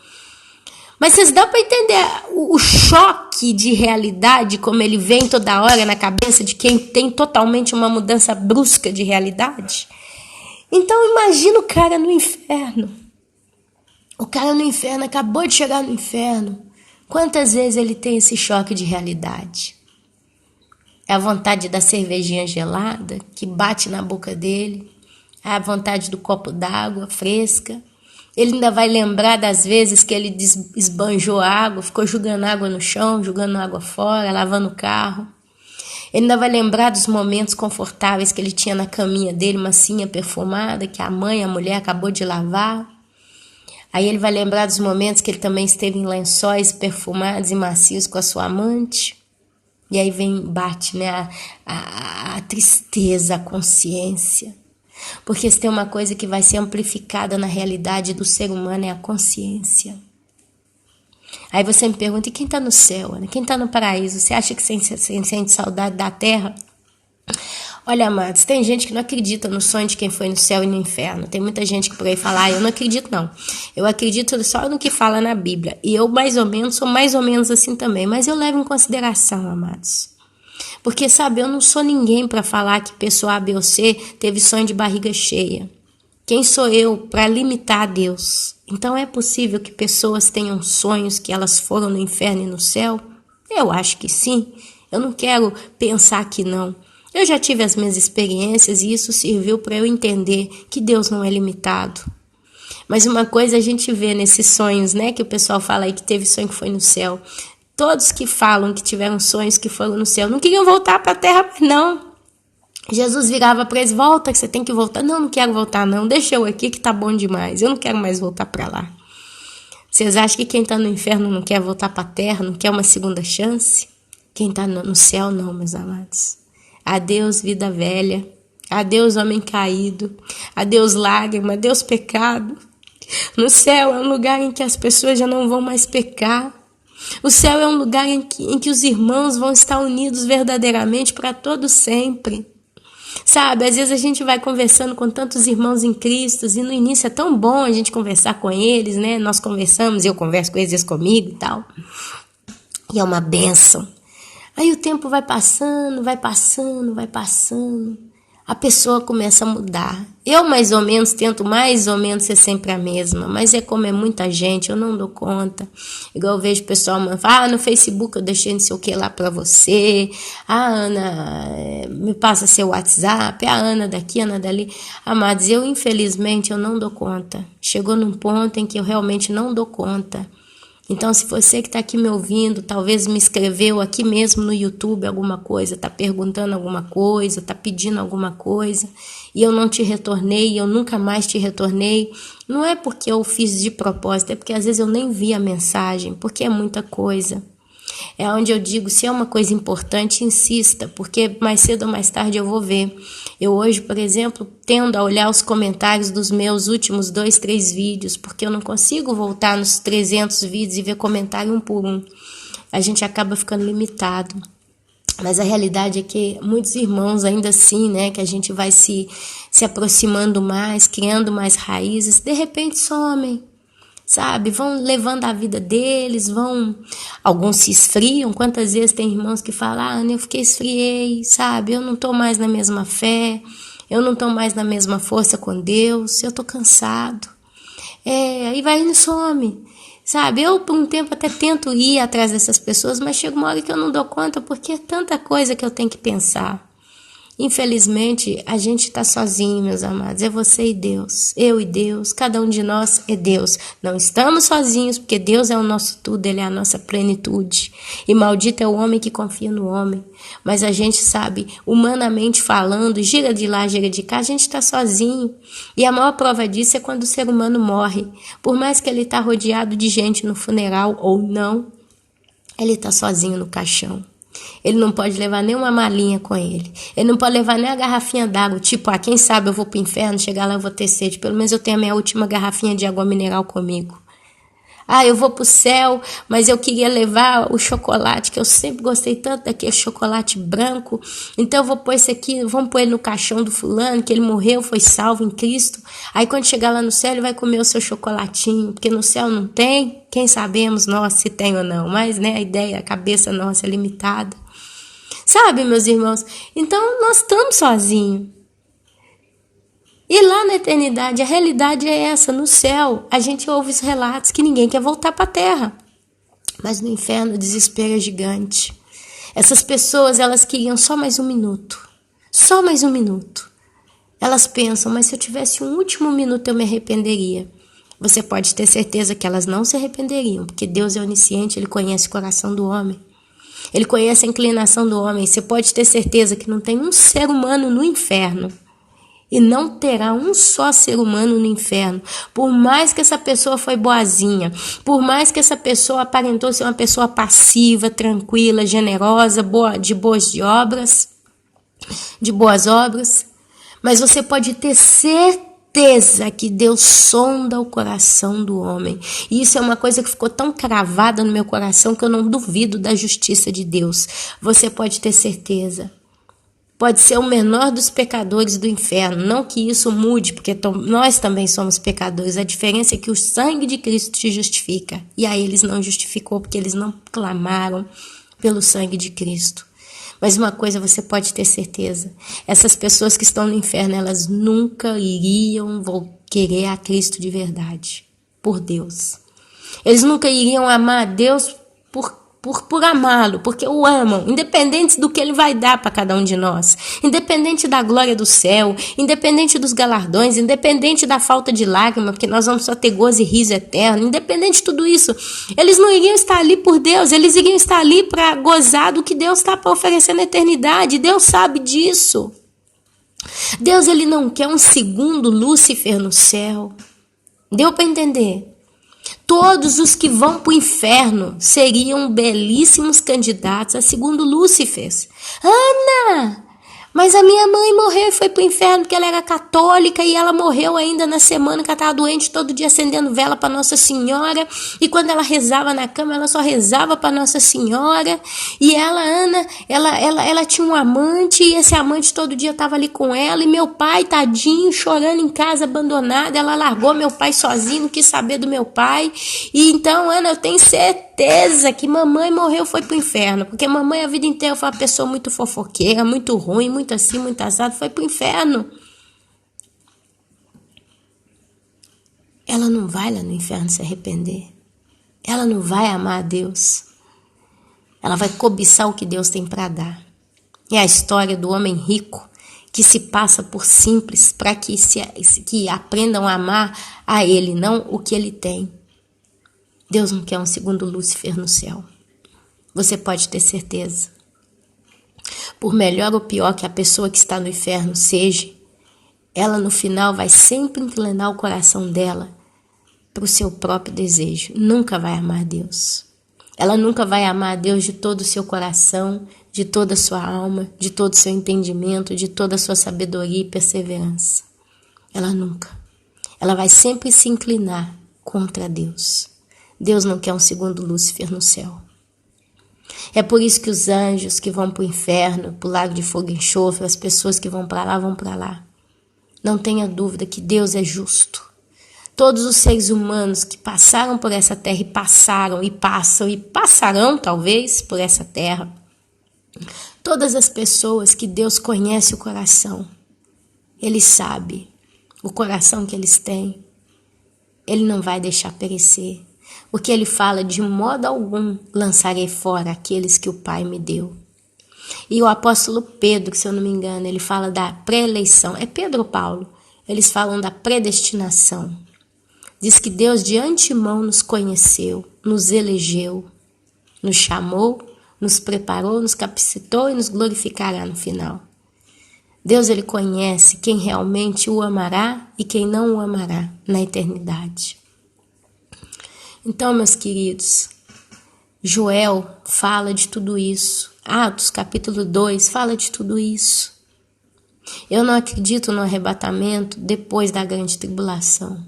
Mas vocês dão para entender o choque de realidade, como ele vem toda hora na cabeça de quem tem totalmente uma mudança brusca de realidade? Então imagina o cara no inferno. O cara no inferno acabou de chegar no inferno. Quantas vezes ele tem esse choque de realidade? É a vontade da cervejinha gelada que bate na boca dele. É a vontade do copo d'água fresca. Ele ainda vai lembrar das vezes que ele esbanjou água, ficou jogando água no chão, jogando água fora, lavando o carro. Ele ainda vai lembrar dos momentos confortáveis que ele tinha na caminha dele, massinha perfumada, que a mulher acabou de lavar. Aí ele vai lembrar dos momentos que ele também esteve em lençóis perfumados e macios com a sua amante. E aí bate, né, a tristeza, a consciência. Porque se tem uma coisa que vai ser amplificada na realidade do ser humano é a consciência. Aí você me pergunta, e quem está no céu, Ana? Quem está no paraíso? Você acha que você sente saudade da terra? Olha, amados, tem gente que não acredita no sonho de quem foi no céu e no inferno. Tem muita gente que por aí fala, eu não acredito não. Eu acredito só no que fala na Bíblia. E eu sou mais ou menos assim também. Mas eu levo em consideração, amados. Porque, sabe, eu não sou ninguém para falar que pessoa A, B ou C teve sonho de barriga cheia. Quem sou eu para limitar a Deus? Então é possível que pessoas tenham sonhos que elas foram no inferno e no céu? Eu acho que sim. Eu não quero pensar que não. Eu já tive as minhas experiências e isso serviu para eu entender que Deus não é limitado. Mas uma coisa a gente vê nesses sonhos, né? Que o pessoal fala aí que teve sonho que foi no céu. Todos que falam que tiveram sonhos que foram no céu não queriam voltar para a terra, mas não. Jesus virava para eles, volta que você tem que voltar. Não quero voltar não, deixa eu aqui que tá bom demais, eu não quero mais voltar para lá. Vocês acham que quem tá no inferno não quer voltar para a terra, não quer uma segunda chance? Quem tá no céu não, meus amados. Adeus vida velha, adeus homem caído, adeus lágrima, adeus pecado. No céu é um lugar em que as pessoas já não vão mais pecar. O céu é um lugar em que os irmãos vão estar unidos verdadeiramente para todo sempre. Sabe, às vezes a gente vai conversando com tantos irmãos em Cristo e no início é tão bom a gente conversar com eles, né? Nós conversamos, eu converso com eles comigo e tal. E é uma bênção. Aí o tempo vai passando, vai passando, vai passando. A pessoa começa a mudar. Eu mais ou menos tento mais ou menos ser sempre a mesma, mas é como é muita gente, eu não dou conta. Igual eu vejo o pessoal falar, no Facebook eu deixei não sei o que lá pra você. Ana, me passa seu WhatsApp, a Ana daqui, a Ana dali. Amados, eu infelizmente eu não dou conta. Chegou num ponto em que eu realmente não dou conta. Então, se você que está aqui me ouvindo, talvez me escreveu aqui mesmo no YouTube alguma coisa, está perguntando alguma coisa, está pedindo alguma coisa, e eu não te retornei, eu nunca mais te retornei, não é porque eu fiz de propósito, é porque às vezes eu nem vi a mensagem, porque é muita coisa. É onde eu digo, se é uma coisa importante, insista, porque mais cedo ou mais tarde eu vou ver. Eu hoje, por exemplo, tendo a olhar os comentários dos meus últimos 2, 3 vídeos, porque eu não consigo voltar nos 300 vídeos e ver comentário um por um. A gente acaba ficando limitado. Mas a realidade é que muitos irmãos ainda assim, né, que a gente vai se aproximando mais, criando mais raízes, de repente somem. Sabe, vão levando a vida deles, alguns se esfriam. Quantas vezes tem irmãos que falam, Ana, eu esfriei, sabe, eu não estou mais na mesma fé, eu não estou mais na mesma força com Deus, eu estou cansado. Aí vai e some, sabe, eu por um tempo até tento ir atrás dessas pessoas, mas chega uma hora que eu não dou conta, porque é tanta coisa que eu tenho que pensar. Infelizmente, a gente está sozinho, meus amados. É você e Deus, eu e Deus, cada um de nós é Deus. Não estamos sozinhos, porque Deus é o nosso tudo, Ele é a nossa plenitude. E maldito é o homem que confia no homem. Mas a gente sabe, humanamente falando, gira de lá, gira de cá, a gente está sozinho. E a maior prova disso é quando o ser humano morre. Por mais que ele está rodeado de gente no funeral ou não, ele está sozinho no caixão. Ele não pode levar nem uma malinha com ele. Ele não pode levar nem a garrafinha d'água. Tipo, quem sabe eu vou pro inferno, chegar lá eu vou ter sede. Pelo menos eu tenho a minha última garrafinha de água mineral comigo. Eu vou pro céu, mas eu queria levar o chocolate, que eu sempre gostei tanto daquele chocolate branco. Então eu vou pôr esse aqui, vamos pôr ele no caixão do fulano, que ele morreu, foi salvo em Cristo. Aí quando chegar lá no céu, ele vai comer o seu chocolatinho, porque no céu não tem. Quem sabemos nós se tem ou não, mas né, a ideia, a cabeça nossa é limitada. Sabe, meus irmãos? Então nós estamos sozinhos. E lá na eternidade, a realidade é essa, no céu, a gente ouve os relatos que ninguém quer voltar para a terra. Mas no inferno o desespero é gigante. Essas pessoas, elas queriam só mais um minuto. Só mais um minuto. Elas pensam, mas se eu tivesse um último minuto eu me arrependeria. Você pode ter certeza que elas não se arrependeriam, porque Deus é onisciente, Ele conhece o coração do homem. Ele conhece a inclinação do homem. Você pode ter certeza que não tem um ser humano no inferno. E não terá um só ser humano no inferno. Por mais que essa pessoa foi boazinha, por mais que essa pessoa aparentou ser uma pessoa passiva, tranquila, generosa, de boas obras, mas você pode ter certeza que Deus sonda o coração do homem. E isso é uma coisa que ficou tão cravada no meu coração que eu não duvido da justiça de Deus. Você pode ter certeza. Pode ser o menor dos pecadores do inferno. Não que isso mude, porque nós também somos pecadores. A diferença é que o sangue de Cristo te justifica. E a eles não justificou, porque eles não clamaram pelo sangue de Cristo. Mas uma coisa você pode ter certeza. Essas pessoas que estão no inferno, elas nunca iriam querer a Cristo de verdade. Por Deus. Eles nunca iriam amar a Deus por amá-lo, porque o amam, independente do que ele vai dar para cada um de nós, independente da glória do céu, independente dos galardões, independente da falta de lágrima, porque nós vamos só ter gozo e riso eterno, independente de tudo isso, eles não iriam estar ali por Deus, eles iriam estar ali para gozar do que Deus está para oferecer na eternidade. Deus sabe disso. Deus, ele não quer um segundo Lúcifer no céu. Deu para entender? Todos os que vão para o inferno seriam belíssimos candidatos a segundo Lúcifer. Ana, mas a minha mãe morreu e foi para o inferno porque ela era católica e ela morreu ainda na semana que ela estava doente, todo dia acendendo vela para Nossa Senhora. E quando ela rezava na cama, ela só rezava para Nossa Senhora. E ela, Ana, ela tinha um amante e esse amante todo dia estava ali com ela. E meu pai, tadinho, chorando em casa, abandonado. Ela largou meu pai sozinho, não quis saber do meu pai. E então, Ana, eu tenho certeza que mamãe morreu foi pro inferno. Porque mamãe a vida inteira foi uma pessoa muito fofoqueira, muito ruim, muito assim, muito assado, foi pro inferno. Ela não vai lá no inferno se arrepender. Ela não vai amar a Deus. Ela vai cobiçar o que Deus tem para dar. É a história do homem rico que se passa por simples para que aprendam a amar a ele, não o que ele tem. Deus não quer um segundo Lúcifer no céu. Você pode ter certeza. Por melhor ou pior que a pessoa que está no inferno seja, ela no final vai sempre inclinar o coração dela para o seu próprio desejo. Nunca vai amar Deus. Ela nunca vai amar a Deus de todo o seu coração, de toda a sua alma, de todo o seu entendimento, de toda a sua sabedoria e perseverança. Ela nunca. Ela vai sempre se inclinar contra Deus. Deus não quer um segundo Lúcifer no céu. É por isso que os anjos que vão para o inferno, para o lago de fogo e enxofre, as pessoas que vão para lá, vão para lá. Não tenha dúvida que Deus é justo. Todos os seres humanos que passaram por essa terra e passaram e passam e passarão talvez por essa terra. Todas as pessoas que Deus conhece o coração, Ele sabe o coração que eles têm. Ele não vai deixar perecer. Porque Ele fala, de modo algum lançarei fora aqueles que o Pai me deu. E o apóstolo Pedro, se eu não me engano, ele fala da pré-eleição. É Pedro ou Paulo? Eles falam da predestinação. Diz que Deus de antemão nos conheceu, nos elegeu, nos chamou, nos preparou, nos capacitou e nos glorificará no final. Deus, ele conhece quem realmente o amará e quem não o amará na eternidade. Então, meus queridos, Joel fala de tudo isso. Atos, capítulo 2, fala de tudo isso. Eu não acredito no arrebatamento depois da grande tribulação.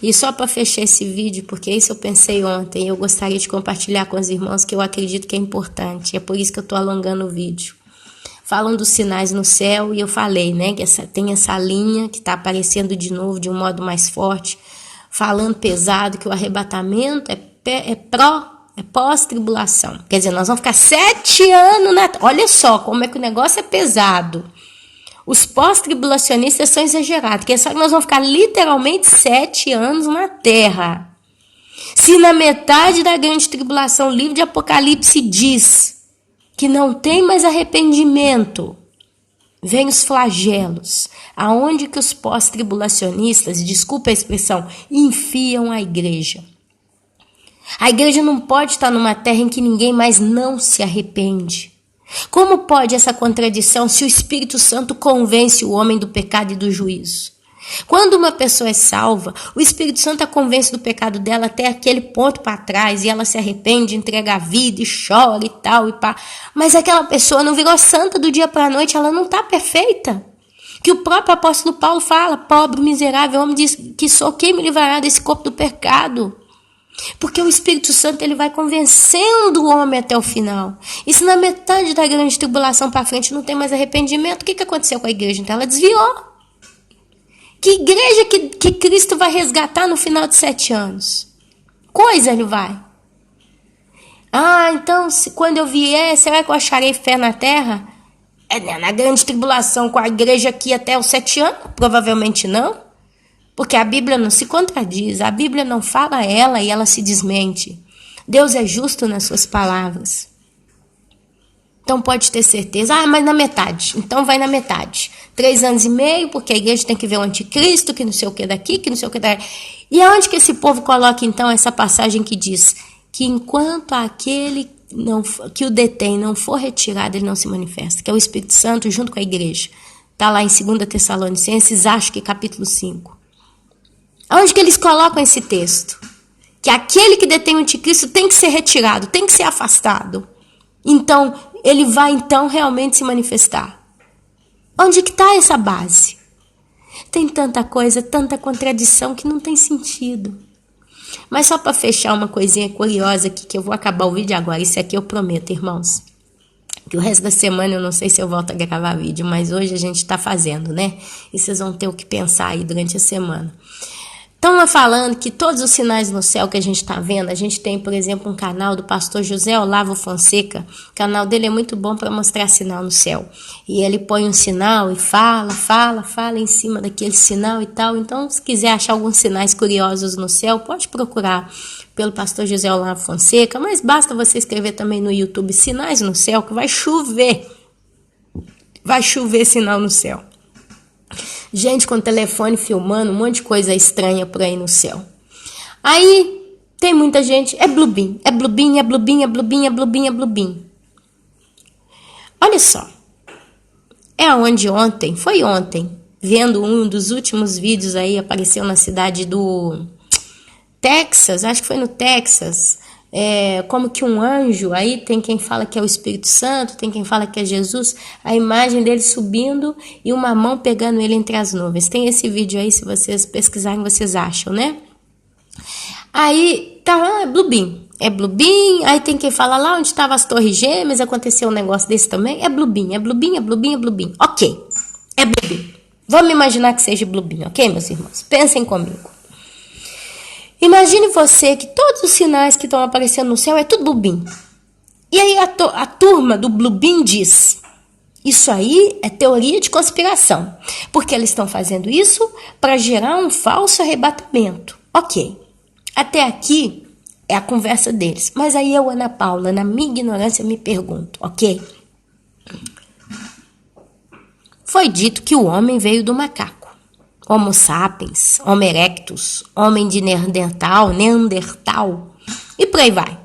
E só para fechar esse vídeo, porque isso eu pensei ontem, eu gostaria de compartilhar com os irmãos que eu acredito que é importante. É por isso que eu estou alongando o vídeo. Falam dos sinais no céu e eu falei, né, que tem essa linha que está aparecendo de novo de um modo mais forte, falando pesado que o arrebatamento é pós-tribulação. Quer dizer, nós vamos ficar 7 anos na... Olha só como é que o negócio é pesado. Os pós-tribulacionistas são exagerados, que só que nós vamos ficar literalmente 7 anos na terra. Se na metade da grande tribulação, o livro de Apocalipse diz que não tem mais arrependimento, vem os flagelos, aonde que os pós-tribulacionistas, desculpa a expressão, enfiam a igreja. A igreja não pode estar numa terra em que ninguém mais não se arrepende. Como pode essa contradição se o Espírito Santo convence o homem do pecado e do juízo? Quando uma pessoa é salva, o Espírito Santo a convence do pecado dela até aquele ponto para trás, e ela se arrepende, entrega a vida e chora e tal e pá. Mas aquela pessoa não virou santa do dia para a noite, ela não está perfeita. Que o próprio apóstolo Paulo fala, pobre, miserável homem, diz que sou, quem me livrará desse corpo do pecado? Porque o Espírito Santo ele vai convencendo o homem até o final. E se na metade da grande tribulação para frente não tem mais arrependimento, o que aconteceu com a igreja? Então ela desviou. Que igreja que Cristo vai resgatar no final de 7 anos? Coisa ele vai. Então quando eu vier, será que eu acharei fé na terra? Na grande tribulação com a igreja aqui até os 7 anos? Provavelmente não. Porque a Bíblia não se contradiz, a Bíblia não fala ela e ela se desmente. Deus é justo nas suas palavras. Então pode ter certeza, mas na metade, então vai na metade. 3 anos e meio, porque a igreja tem que ver o anticristo, que não sei o que daqui, que não sei o que daqui. E aonde que esse povo coloca então essa passagem que diz que enquanto aquele que o detém não for retirado, ele não se manifesta, que é o Espírito Santo junto com a igreja. Está lá em 2 Tessalonicenses, acho que capítulo 5. Onde que eles colocam esse texto? Que aquele que detém o anticristo tem que ser retirado, tem que ser afastado. Então, ele vai então realmente se manifestar. Onde que está essa base? Tem tanta coisa, tanta contradição que não tem sentido. Mas só para fechar uma coisinha curiosa aqui, que eu vou acabar o vídeo agora. Isso aqui eu prometo, irmãos. Que o resto da semana eu não sei se eu volto a gravar vídeo, mas hoje a gente está fazendo, né? E vocês vão ter o que pensar aí durante a semana. Estão falando que todos os sinais no céu que a gente está vendo, a gente tem, por exemplo, um canal do pastor José Olavo Fonseca. O canal dele é muito bom para mostrar sinal no céu. E ele põe um sinal e fala em cima daquele sinal e tal. Então, se quiser achar alguns sinais curiosos no céu, pode procurar pelo pastor José Olavo Fonseca. Mas basta você escrever também no YouTube sinais no céu, que vai chover. Vai chover sinal no céu. Gente com telefone filmando, um monte de coisa estranha por aí no céu. Aí tem muita gente, é Bluebeam. Olha só, foi ontem, vendo um dos últimos vídeos aí, apareceu na cidade do Texas, acho que foi no Texas, como que um anjo, aí tem quem fala que é o Espírito Santo, tem quem fala que é Jesus, a imagem dele subindo e uma mão pegando ele entre as nuvens. Tem esse vídeo aí, se vocês pesquisarem, vocês acham, né? Aí, tá, é Bluebeam, aí tem quem fala lá onde estavam as torres gêmeas, aconteceu um negócio desse também, é Bluebeam. Ok, é Bluebeam. Vamos imaginar que seja Bluebeam, ok, meus irmãos? Pensem comigo. Imagine você que todos os sinais que estão aparecendo no céu é tudo Bluebeam. E aí a turma do Bluebeam diz, isso aí é teoria de conspiração, porque eles estão fazendo isso para gerar um falso arrebatamento. Ok, até aqui é a conversa deles. Mas aí eu, Ana Paula, na minha ignorância, me pergunto, ok? foi dito que o homem veio do macaco. Homo sapiens, Homo erectus, homem de Neandertal, e por aí vai.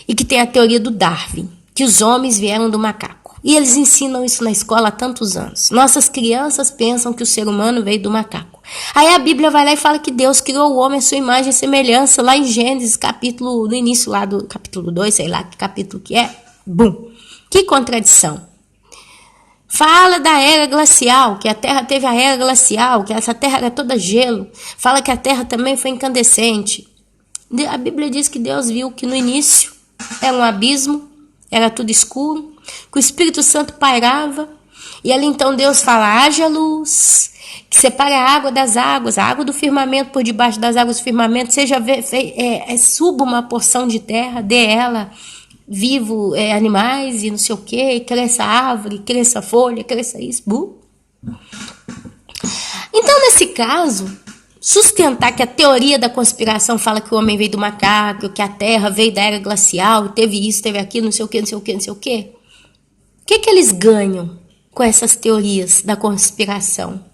E que tem a teoria do Darwin, que os homens vieram do macaco. E eles ensinam isso na escola há tantos anos. Nossas crianças pensam que o ser humano veio do macaco. Aí a Bíblia vai lá e fala que Deus criou o homem à sua imagem e semelhança, lá em Gênesis, capítulo, no início lá do capítulo 2, sei lá que capítulo que é. Bum! Que contradição. Fala da era glacial, que a Terra teve a era glacial, que essa Terra era toda gelo. Fala que a Terra também foi incandescente. A Bíblia diz que Deus viu que no início era um abismo, era tudo escuro, que o Espírito Santo pairava, e ali então Deus fala, haja luz, que separe a água das águas, a água do firmamento por debaixo das águas do firmamento, suba uma porção de terra, dê ela, vivo, animais e não sei o que, cresça árvore, cresça folha, cresça isso. Então, nesse caso, sustentar que a teoria da conspiração fala que o homem veio do macaco, que a Terra veio da era glacial, teve isso, teve aquilo, não sei o que, não sei o que, não sei o que. O que eles ganham com essas teorias da conspiração?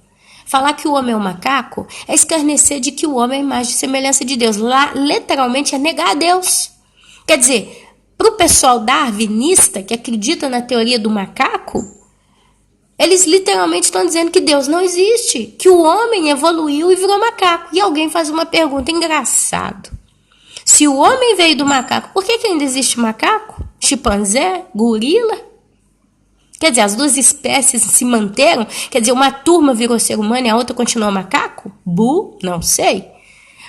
Falar que o homem é um macaco é escarnecer de que o homem é a imagem e semelhança de Deus. Lá, literalmente, é negar a Deus. Quer dizer, para o pessoal darwinista, que acredita na teoria do macaco, eles literalmente estão dizendo que Deus não existe, que o homem evoluiu e virou macaco. E alguém faz uma pergunta engraçada. Se o homem veio do macaco, por que ainda existe macaco? Chimpanzé? Gorila? Quer dizer, as duas espécies se manteram? Quer dizer, uma turma virou ser humano e a outra continuou macaco? Não sei.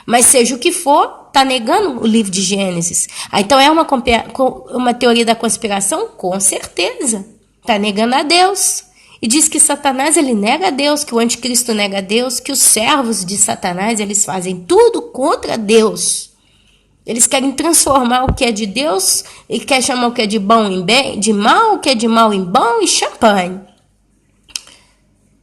Mas seja o que for, está negando o livro de Gênesis. Então é uma teoria da conspiração? Com certeza. Está negando a Deus. E diz que Satanás ele nega a Deus, que o anticristo nega a Deus, que os servos de Satanás eles fazem tudo contra Deus. Eles querem transformar o que é de Deus e querem chamar o que é de bom em bem, de mal, o que é de mal em bom e champanhe.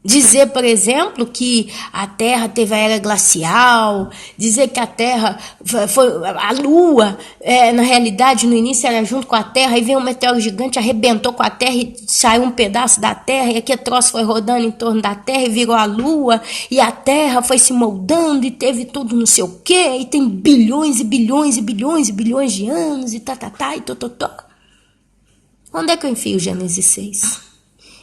Dizer, por exemplo, que a Terra teve a era glacial, dizer que a Terra foi a Lua, na realidade, no início era junto com a Terra, e veio um meteoro gigante, arrebentou com a Terra e saiu um pedaço da Terra, e aqui a troço foi rodando em torno da Terra e virou a Lua, e a Terra foi se moldando e teve tudo não sei o quê, e tem bilhões e bilhões e bilhões e bilhões de anos, e e tototó. Onde é que eu enfio Gênesis 6?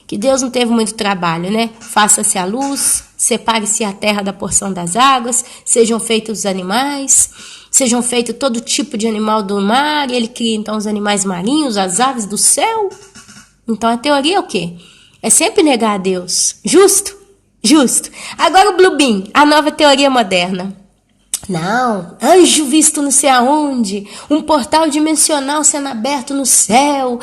Que Deus não teve muito trabalho, né? Faça-se a luz, separe-se a terra da porção das águas, sejam feitos os animais, sejam feitos todo tipo de animal do mar, e ele cria então os animais marinhos, as aves do céu. Então a teoria é o quê? É sempre negar a Deus. Justo? Justo. Agora o Blue Beam, a nova teoria moderna. Não, anjo visto não sei aonde, um portal dimensional sendo aberto no céu,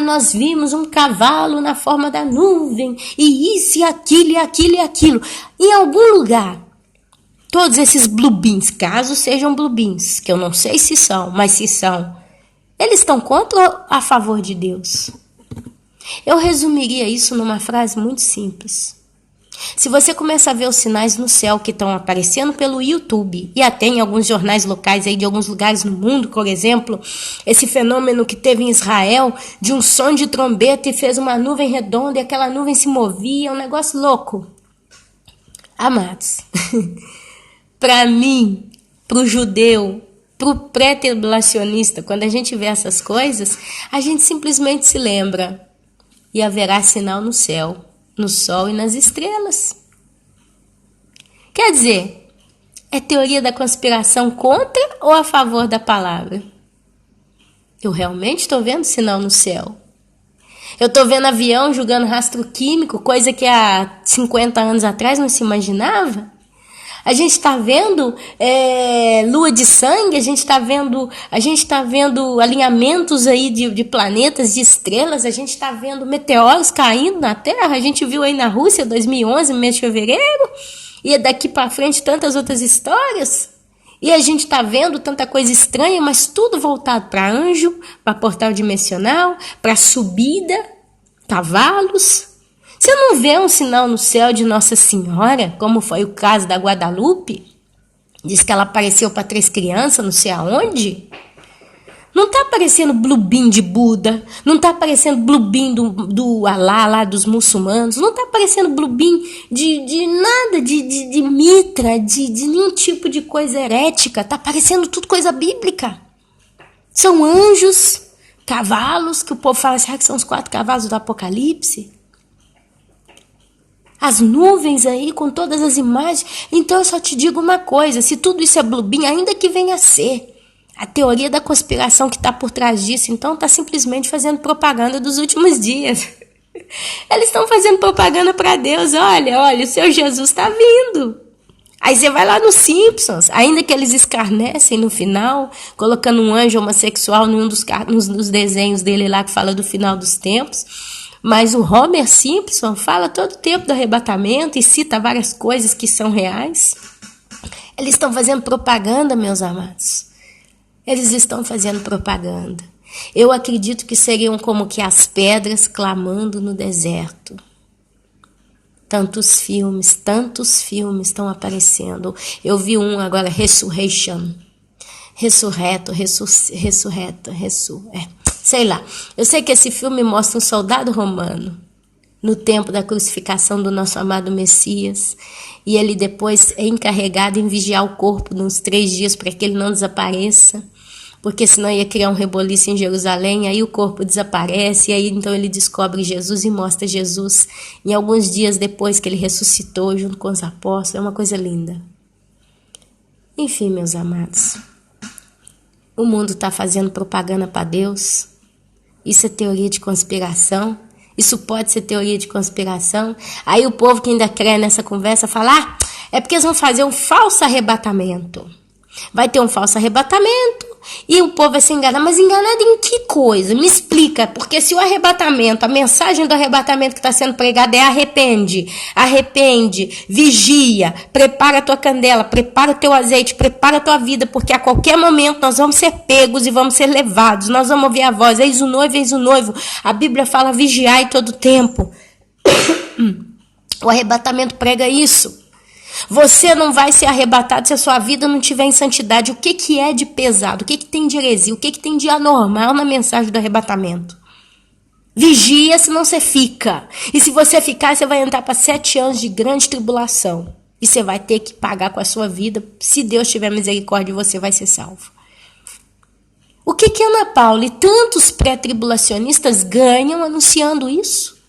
nós vimos um cavalo na forma da nuvem, e isso, e aquilo, e aquilo, e aquilo. Em algum lugar, todos esses blue beams, caso sejam blue beams, que eu não sei se são, mas se são, eles estão contra ou a favor de Deus? Eu resumiria isso numa frase muito simples. Se você começa a ver os sinais no céu que estão aparecendo pelo YouTube, e até em alguns jornais locais aí de alguns lugares no mundo, por exemplo, esse fenômeno que teve em Israel, de um som de trombeta e fez uma nuvem redonda e aquela nuvem se movia, um negócio louco. Amados, para mim, para o judeu, para o pré-tribulacionista, quando a gente vê essas coisas, a gente simplesmente se lembra, e haverá sinal no céu, no sol e nas estrelas. Quer dizer, é teoria da conspiração contra ou a favor da palavra? Eu realmente estou vendo sinal no céu. Eu estou vendo avião jogando rastro químico, coisa que há 50 anos atrás não se imaginava. A gente está vendo lua de sangue, a gente está vendo alinhamentos aí de planetas, de estrelas, a gente está vendo meteoros caindo na Terra, a gente viu aí na Rússia 2011, mês de fevereiro, e daqui para frente tantas outras histórias. E a gente está vendo tanta coisa estranha, mas tudo voltado para anjo, para portal dimensional, para subida, cavalos. Você não vê um sinal no céu de Nossa Senhora, como foi o caso da Guadalupe? Diz que ela apareceu para 3 crianças, não sei aonde. Não está aparecendo Bluebeam de Buda, não está aparecendo Bluebeam do Alá, lá dos muçulmanos, não está aparecendo Bluebeam de nada, de mitra, de nenhum tipo de coisa herética, está aparecendo tudo coisa bíblica. São anjos, cavalos, que o povo fala, será que são os 4 cavalos do Apocalipse? As nuvens aí com todas as imagens. Então eu só te digo uma coisa, se tudo isso é Bluebeam, ainda que venha a ser, a teoria da conspiração que está por trás disso, então está simplesmente fazendo propaganda dos últimos dias. Eles estão fazendo propaganda para Deus, olha, o seu Jesus está vindo. Aí você vai lá nos Simpsons, ainda que eles escarnecem no final, colocando um anjo homossexual nos desenhos dele lá que fala do final dos tempos, mas o Homer Simpson fala todo o tempo do arrebatamento e cita várias coisas que são reais. Eles estão fazendo propaganda, meus amados. Eles estão fazendo propaganda. Eu acredito que seriam como que as pedras clamando no deserto. Tantos filmes estão aparecendo. Eu vi um agora, Resurrection. Sei lá. Eu sei que esse filme mostra um soldado romano no tempo da crucificação do nosso amado Messias. E ele depois é encarregado em vigiar o corpo nos 3 dias para que ele não desapareça. Porque senão ia criar um reboliço em Jerusalém, aí o corpo desaparece, e aí então ele descobre Jesus e mostra Jesus em alguns dias depois que ele ressuscitou junto com os apóstolos. É uma coisa linda. Enfim, meus amados, o mundo está fazendo propaganda para Deus. Isso é teoria de conspiração. Isso pode ser teoria de conspiração. Aí o povo que ainda crê nessa conversa fala, é porque eles vão fazer um falso arrebatamento. Vai ter um falso arrebatamento e o povo vai se enganar. Mas enganado em que coisa? Me explica. Porque se o arrebatamento, a mensagem do arrebatamento que está sendo pregada é arrepende, vigia, prepara a tua candela, prepara o teu azeite, prepara a tua vida, porque a qualquer momento nós vamos ser pegos e vamos ser levados. Nós vamos ouvir a voz, eis o noivo. A Bíblia fala vigiai todo o tempo. O arrebatamento prega isso. Você não vai ser arrebatado se a sua vida não tiver em santidade. O que é de pesado? O que tem de heresia? O que tem de anormal na mensagem do arrebatamento? Vigia, senão você fica. E se você ficar, você vai entrar para 7 anos de grande tribulação. E você vai ter que pagar com a sua vida. Se Deus tiver misericórdia, você vai ser salvo. O que Ana Paula e tantos pré-tribulacionistas ganham anunciando isso?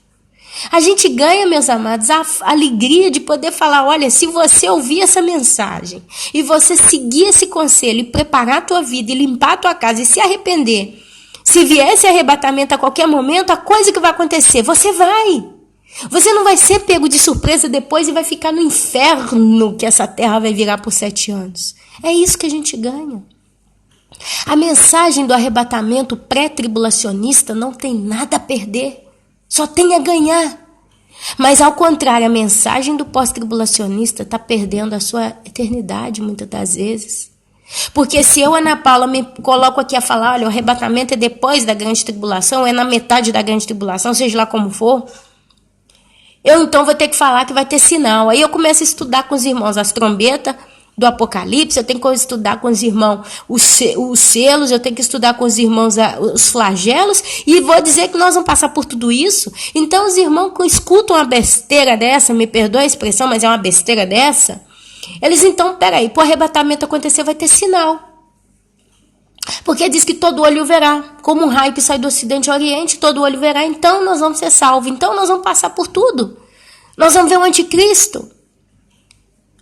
A gente ganha, meus amados, a alegria de poder falar, olha, se você ouvir essa mensagem e você seguir esse conselho e preparar a tua vida e limpar a tua casa e se arrepender, se vier esse arrebatamento a qualquer momento, a coisa que vai acontecer, você vai. Você não vai ser pego de surpresa depois e vai ficar no inferno que essa terra vai virar por 7 anos. É isso que a gente ganha. A mensagem do arrebatamento pré-tribulacionista não tem nada a perder. Só tem a ganhar. Mas, ao contrário, a mensagem do pós-tribulacionista está perdendo a sua eternidade, muitas das vezes. Porque se eu, Ana Paula, me coloco aqui a falar, olha, o arrebatamento é depois da grande tribulação, é na metade da grande tribulação, seja lá como for, eu então vou ter que falar que vai ter sinal. Aí eu começo a estudar com os irmãos as trombetas do Apocalipse, eu tenho que estudar com os irmãos os selos, eu tenho que estudar com os irmãos os flagelos, e vou dizer que nós vamos passar por tudo isso. Então os irmãos que escutam uma besteira dessa, me perdoa a expressão, mas é uma besteira dessa, eles então, peraí, para o arrebatamento acontecer vai ter sinal. Porque diz que todo olho verá, como um raio que sai do ocidente ao oriente, todo olho verá, então nós vamos ser salvos, então nós vamos passar por tudo. Nós vamos ver o anticristo.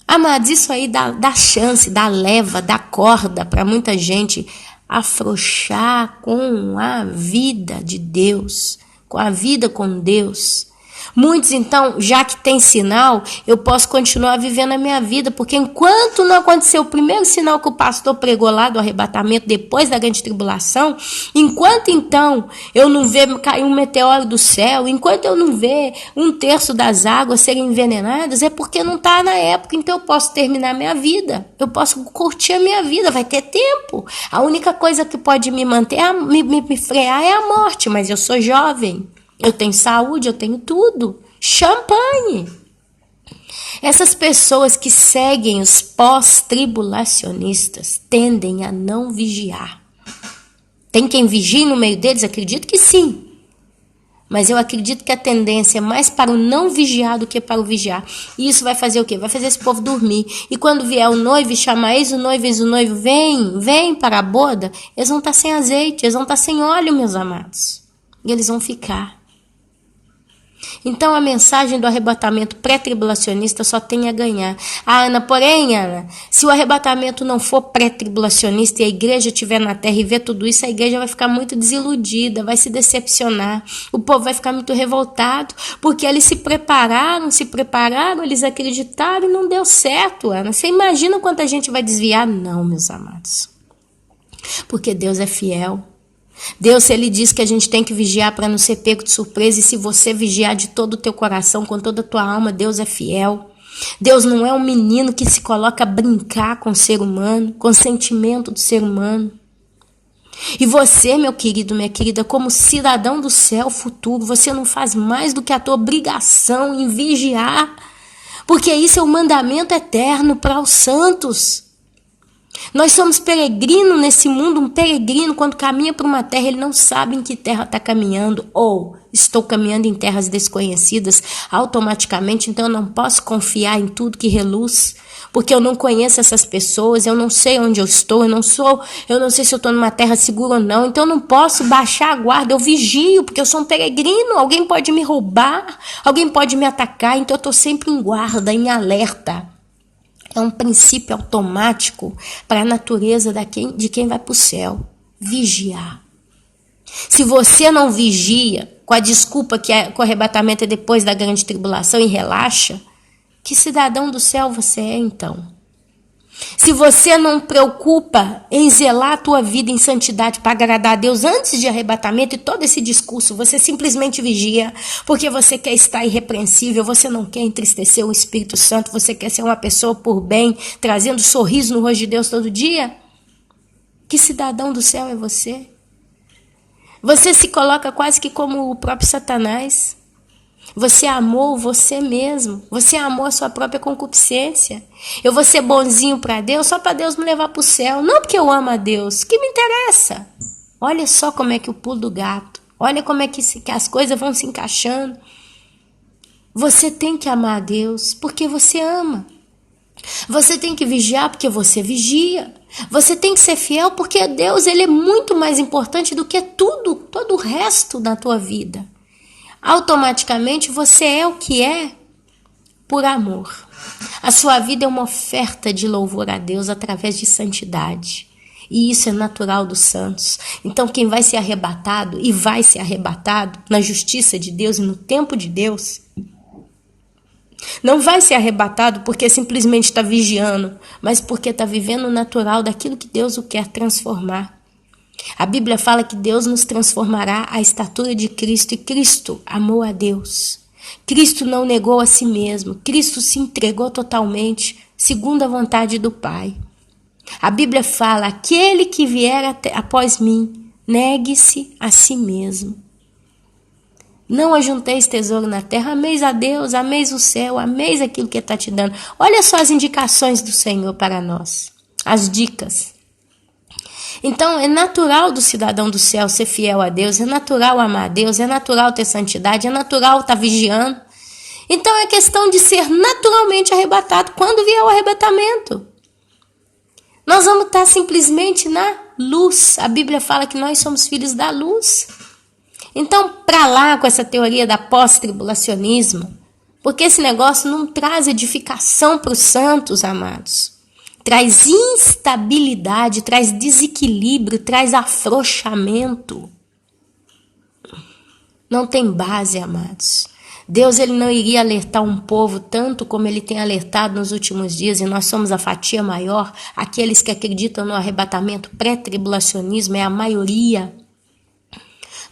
Amados, isso aí dá chance, dá leva, dá corda para muita gente afrouxar com a vida de Deus, com a vida com Deus. Muitos, então, já que tem sinal, eu posso continuar vivendo a minha vida, porque enquanto não acontecer o primeiro sinal que o pastor pregou lá do arrebatamento, depois da grande tribulação, enquanto, então, eu não ver cair um meteoro do céu, enquanto eu não ver 1/3 das águas serem envenenadas, é porque não está na época, então eu posso terminar a minha vida, eu posso curtir a minha vida, vai ter tempo. A única coisa que pode me manter, me frear é a morte, mas eu sou jovem. Eu tenho saúde, eu tenho tudo. Champanhe. Essas pessoas que seguem os pós-tribulacionistas tendem a não vigiar. Tem quem vigie no meio deles? Acredito que sim. Mas eu acredito que a tendência é mais para o não vigiar do que para o vigiar. E isso vai fazer o quê? Vai fazer esse povo dormir. E quando vier o noivo e chamar eis o noivo, vem para a boda, eles vão estar sem azeite, eles vão estar sem óleo, meus amados. E eles vão ficar. Então a mensagem do arrebatamento pré-tribulacionista só tem a ganhar. Porém, Ana, se o arrebatamento não for pré-tribulacionista e a igreja estiver na terra e ver tudo isso, a igreja vai ficar muito desiludida, vai se decepcionar. O povo vai ficar muito revoltado, porque eles se prepararam, eles acreditaram e não deu certo, Ana. Você imagina quanta gente vai desviar? Não, meus amados. Porque Deus é fiel. Deus, ele diz que a gente tem que vigiar para não ser pego de surpresa, e se você vigiar de todo o teu coração, com toda a tua alma, Deus é fiel. Deus não é um menino que se coloca a brincar com o ser humano, com o sentimento do ser humano. E você, meu querido, minha querida, como cidadão do céu futuro, você não faz mais do que a tua obrigação em vigiar, porque isso é um mandamento eterno para os santos. Nós somos peregrinos nesse mundo. Um peregrino, quando caminha por uma terra, ele não sabe em que terra está caminhando, ou estou caminhando em terras desconhecidas automaticamente, então eu não posso confiar em tudo que reluz, porque eu não conheço essas pessoas, eu não sei onde eu estou, eu não sei se eu estou numa terra segura ou não, então eu não posso baixar a guarda, eu vigio, porque eu sou um peregrino, alguém pode me roubar, alguém pode me atacar, então eu estou sempre em guarda, em alerta. É um princípio automático para a natureza de quem vai para o céu. Vigiar. Se você não vigia, com a desculpa que o arrebatamento é depois da grande tribulação e relaxa, que cidadão do céu você é então? Se você não preocupa em zelar a tua vida em santidade para agradar a Deus antes de arrebatamento e todo esse discurso, você simplesmente vigia porque você quer estar irrepreensível, você não quer entristecer o Espírito Santo, você quer ser uma pessoa por bem, trazendo sorriso no rosto de Deus todo dia? Que cidadão do céu é você? Você se coloca quase que como o próprio Satanás. Você amou você mesmo. Você amou a sua própria concupiscência. Eu vou ser bonzinho para Deus só para Deus me levar para o céu. Não porque eu amo a Deus. Que me interessa? Olha só como é que o pulo do gato. Olha como é que as coisas vão se encaixando. Você tem que amar a Deus porque você ama. Você tem que vigiar porque você vigia. Você tem que ser fiel porque Deus, ele é muito mais importante do que tudo, todo o resto da tua vida. Automaticamente você é o que é por amor. A sua vida é uma oferta de louvor a Deus através de santidade. E isso é natural dos santos. Então quem vai ser arrebatado e vai ser arrebatado na justiça de Deus e no tempo de Deus, não vai ser arrebatado porque simplesmente está vigiando, mas porque está vivendo o natural daquilo que Deus o quer transformar. A Bíblia fala que Deus nos transformará à estatura de Cristo, e Cristo amou a Deus. Cristo não negou a si mesmo, Cristo se entregou totalmente, segundo a vontade do Pai. A Bíblia fala, aquele que vier após mim, negue-se a si mesmo. Não ajunteis tesouro na terra, ameis a Deus, ameis o céu, ameis aquilo que está te dando. Olha só as indicações do Senhor para nós, as dicas. Então, é natural do cidadão do céu ser fiel a Deus, é natural amar a Deus, é natural ter santidade, é natural estar vigiando. Então, é questão de ser naturalmente arrebatado quando vier o arrebatamento. Nós vamos estar simplesmente na luz. A Bíblia fala que nós somos filhos da luz. Então, para lá com essa teoria da pós-tribulacionismo, porque esse negócio não traz edificação para os santos, amados. Traz instabilidade, traz desequilíbrio, traz afrouxamento. Não tem base, amados. Deus, ele não iria alertar um povo tanto como ele tem alertado nos últimos dias, e nós somos a fatia maior. Aqueles que acreditam no arrebatamento pré-tribulacionismo é a maioria.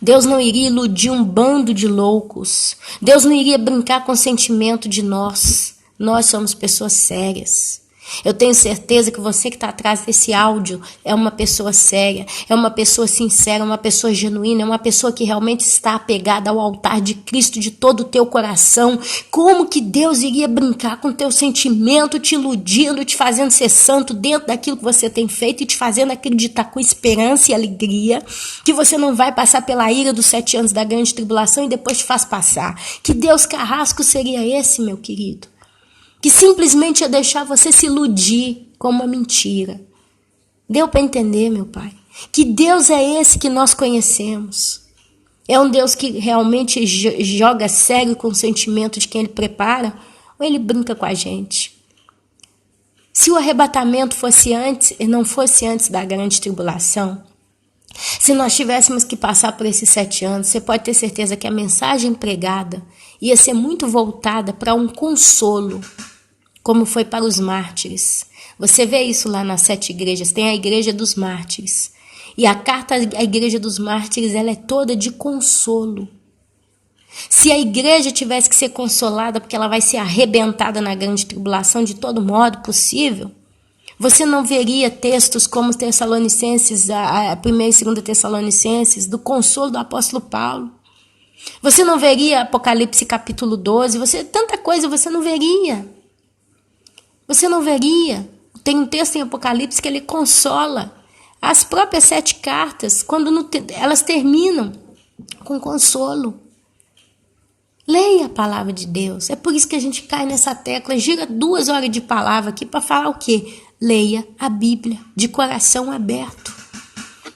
Deus não iria iludir um bando de loucos. Deus não iria brincar com o sentimento de nós. Nós somos pessoas sérias. Eu tenho certeza que você que está atrás desse áudio é uma pessoa séria, é uma pessoa sincera, uma pessoa genuína, é uma pessoa que realmente está apegada ao altar de Cristo de todo o teu coração. Como que Deus iria brincar com o teu sentimento, te iludindo, te fazendo ser santo dentro daquilo que você tem feito e te fazendo acreditar com esperança e alegria que você não vai passar pela ira dos 7 anos da grande tribulação e depois te faz passar? Que Deus carrasco seria esse, meu querido? Que simplesmente ia deixar você se iludir com uma mentira. Deu para entender, meu Pai? Que Deus é esse que nós conhecemos? É um Deus que realmente joga sério com o sentimento de quem Ele prepara? Ou Ele brinca com a gente? Se o arrebatamento fosse antes e não fosse antes da grande tribulação, se nós tivéssemos que passar por esses 7 anos, você pode ter certeza que a mensagem pregada ia ser muito voltada para um consolo, como foi para os mártires. Você vê isso lá nas 7 igrejas, tem a igreja dos mártires. E a carta à igreja dos mártires, ela é toda de consolo. Se a igreja tivesse que ser consolada porque ela vai ser arrebentada na grande tribulação de todo modo possível, você não veria textos como Tessalonicenses, a 1ª e 2ª Tessalonicenses, do consolo do apóstolo Paulo. Você não veria Apocalipse capítulo 12, tanta coisa você não veria. Você não veria. Tem um texto em Apocalipse que ele consola. As próprias 7 cartas, quando elas terminam com consolo. Leia a palavra de Deus. É por isso que a gente cai nessa tecla, gira 2 horas de palavra aqui para falar o quê? Leia a Bíblia de coração aberto.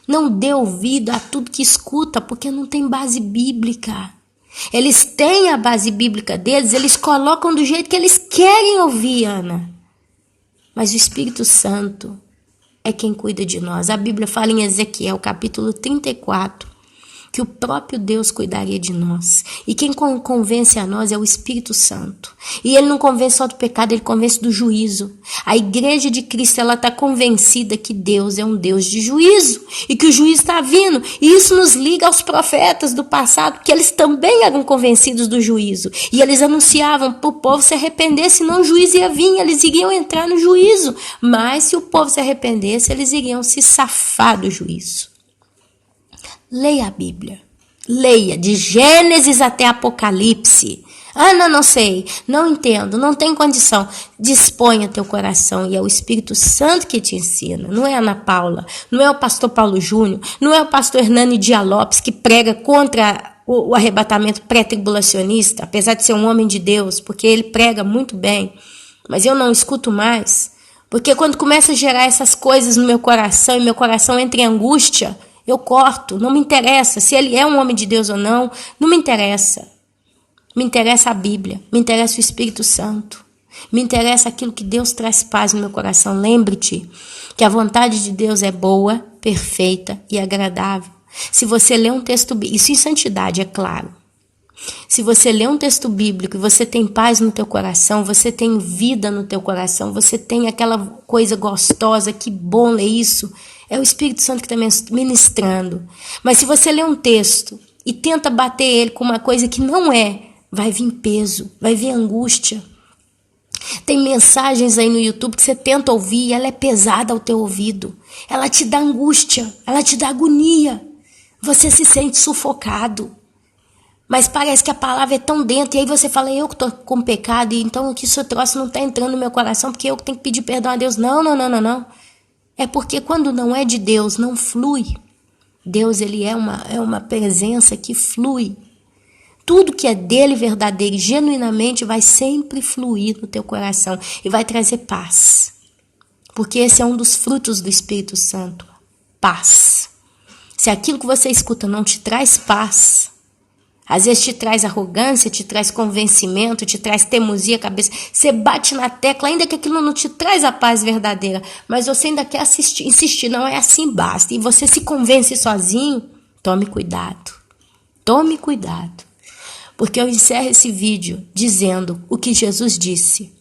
Não dê ouvido a tudo que escuta, porque não tem base bíblica. Eles têm a base bíblica deles, eles colocam do jeito que eles querem ouvir, Ana. Mas o Espírito Santo é quem cuida de nós. A Bíblia fala em Ezequiel, capítulo 34, que o próprio Deus cuidaria de nós. E quem convence a nós é o Espírito Santo. E ele não convence só do pecado, ele convence do juízo. A igreja de Cristo, ela está convencida que Deus é um Deus de juízo. E que o juízo está vindo. E isso nos liga aos profetas do passado, que eles também eram convencidos do juízo. E eles anunciavam para o povo se arrepender, senão o juízo ia vir, eles iriam entrar no juízo. Mas se o povo se arrependesse, eles iriam se safar do juízo. Leia a Bíblia. Leia, de Gênesis até Apocalipse. Ana, não sei, não entendo, não tem condição. Disponha teu coração e é o Espírito Santo que te ensina. Não é a Ana Paula, não é o pastor Paulo Júnior, não é o pastor Hernani Dias Lopes que prega contra o arrebatamento pré-tribulacionista, apesar de ser um homem de Deus, porque ele prega muito bem. Mas eu não escuto mais, porque quando começa a gerar essas coisas no meu coração e meu coração entra em angústia, eu corto, não me interessa se ele é um homem de Deus ou não, não me interessa. Me interessa a Bíblia, me interessa o Espírito Santo, me interessa aquilo que Deus traz paz no meu coração. Lembre-te que a vontade de Deus é boa, perfeita e agradável. Se você lê um texto bíblico, isso em santidade, é claro. Se você lê um texto bíblico e você tem paz no teu coração, você tem vida no teu coração, você tem aquela coisa gostosa, que bom ler isso, é o Espírito Santo que está ministrando. Mas se você lê um texto e tenta bater ele com uma coisa que não é, vai vir peso, vai vir angústia. Tem mensagens aí no YouTube que você tenta ouvir e ela é pesada ao teu ouvido. Ela te dá angústia, ela te dá agonia. Você se sente sufocado. Mas parece que a palavra é tão dentro, e aí você fala, eu que estou com pecado, e então que esse troço não está entrando no meu coração, porque eu que tenho que pedir perdão a Deus. Não. É porque quando não é de Deus, não flui. Deus, ele é uma presença que flui. Tudo que é dele verdadeiro e genuinamente vai sempre fluir no teu coração e vai trazer paz. Porque esse é um dos frutos do Espírito Santo, paz. Se aquilo que você escuta não te traz paz, às vezes te traz arrogância, te traz convencimento, te traz teimosia, cabeça. Você bate na tecla, ainda que aquilo não te traz a paz verdadeira. Mas você ainda quer insistir, não é assim, basta. E você se convence sozinho, tome cuidado. Tome cuidado. Porque eu encerro esse vídeo dizendo o que Jesus disse.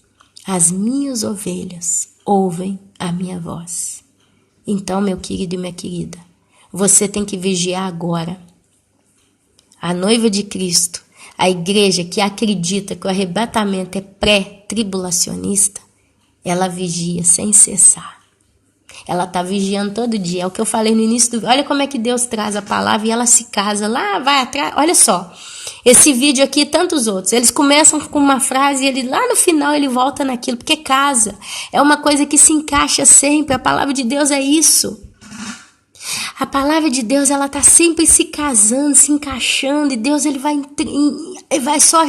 As minhas ovelhas ouvem a minha voz. Então, meu querido e minha querida, você tem que vigiar agora. A noiva de Cristo, a igreja que acredita que o arrebatamento é pré-tribulacionista, ela vigia sem cessar. Ela está vigiando todo dia. É o que eu falei no início do... Olha como é que Deus traz a palavra e ela se casa lá, vai atrás. Olha só, esse vídeo aqui e tantos outros. Eles começam com uma frase e ele lá no final ele volta naquilo, porque casa. É uma coisa que se encaixa sempre. A palavra de Deus é isso. A palavra de Deus, ela está sempre se casando, se encaixando, e Deus ele vai só,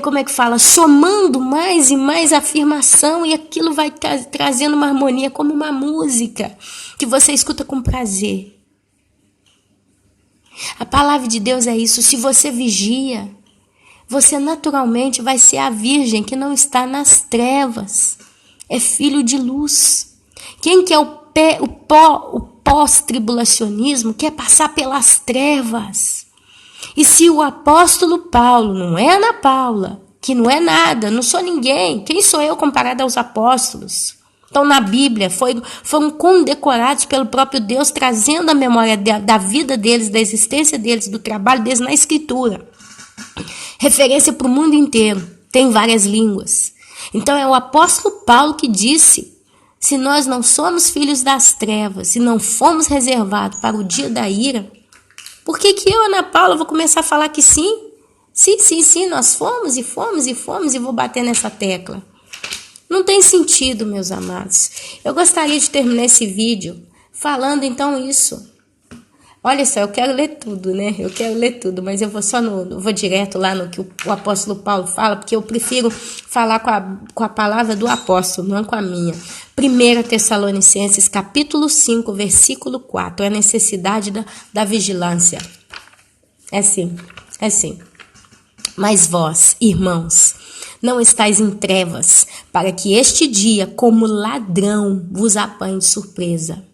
como é que fala, somando mais e mais afirmação, e aquilo vai trazendo uma harmonia como uma música que você escuta com prazer. A palavra de Deus é isso. Se você vigia, você naturalmente vai ser a virgem que não está nas trevas, é filho de luz. Quem que é o pós-tribulacionismo quer passar pelas trevas. E se o apóstolo Paulo, não é Ana Paula, que não é nada, não sou ninguém, quem sou eu comparado aos apóstolos? Estão na Bíblia, foram condecorados pelo próprio Deus, trazendo a memória da vida deles, da existência deles, do trabalho deles na Escritura. Referência para o mundo inteiro, tem várias línguas. Então é o apóstolo Paulo que disse: se nós não somos filhos das trevas, se não fomos reservados para o dia da ira, por que eu, Ana Paula, vou começar a falar que sim? Sim, nós fomos e vou bater nessa tecla. Não tem sentido, meus amados. Eu gostaria de terminar esse vídeo falando então isso. Olha só, eu quero ler tudo, né? Mas eu vou direto lá no que o apóstolo Paulo fala, porque eu prefiro falar com a palavra do apóstolo, não com a minha. 1 Tessalonicenses, capítulo 5, versículo 4, é a necessidade da vigilância. É sim. Mas vós, irmãos, não estáis em trevas, para que este dia, como ladrão, vos apanhe de surpresa.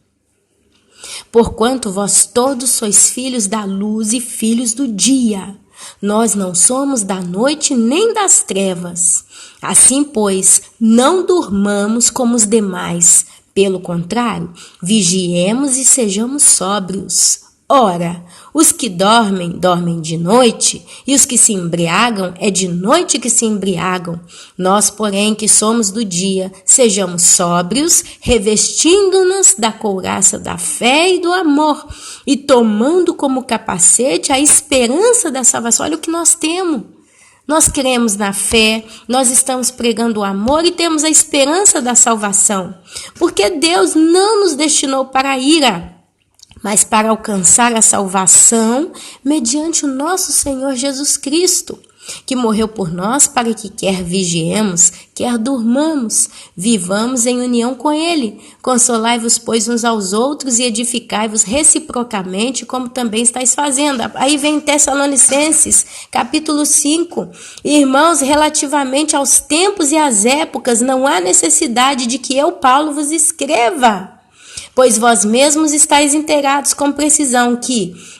Porquanto vós todos sois filhos da luz e filhos do dia. Nós não somos da noite nem das trevas. Assim, pois, não durmamos como os demais. Pelo contrário, vigiemos e sejamos sóbrios. Ora, os que dormem, dormem de noite, e os que se embriagam, é de noite que se embriagam. Nós, porém, que somos do dia, sejamos sóbrios, revestindo-nos da couraça da fé e do amor, e tomando como capacete a esperança da salvação. Olha o que nós temos. Nós cremos na fé, nós estamos pregando o amor e temos a esperança da salvação. Porque Deus não nos destinou para a ira, mas para alcançar a salvação mediante o nosso Senhor Jesus Cristo, que morreu por nós para que quer vigiemos, quer durmamos, vivamos em união com Ele. Consolai-vos, pois, uns aos outros e edificai-vos reciprocamente, como também estáis fazendo. Aí vem Tessalonicenses, capítulo 5. Irmãos, relativamente aos tempos e às épocas, não há necessidade de que eu, Paulo, vos escreva. Pois vós mesmos estáis inteirados com precisão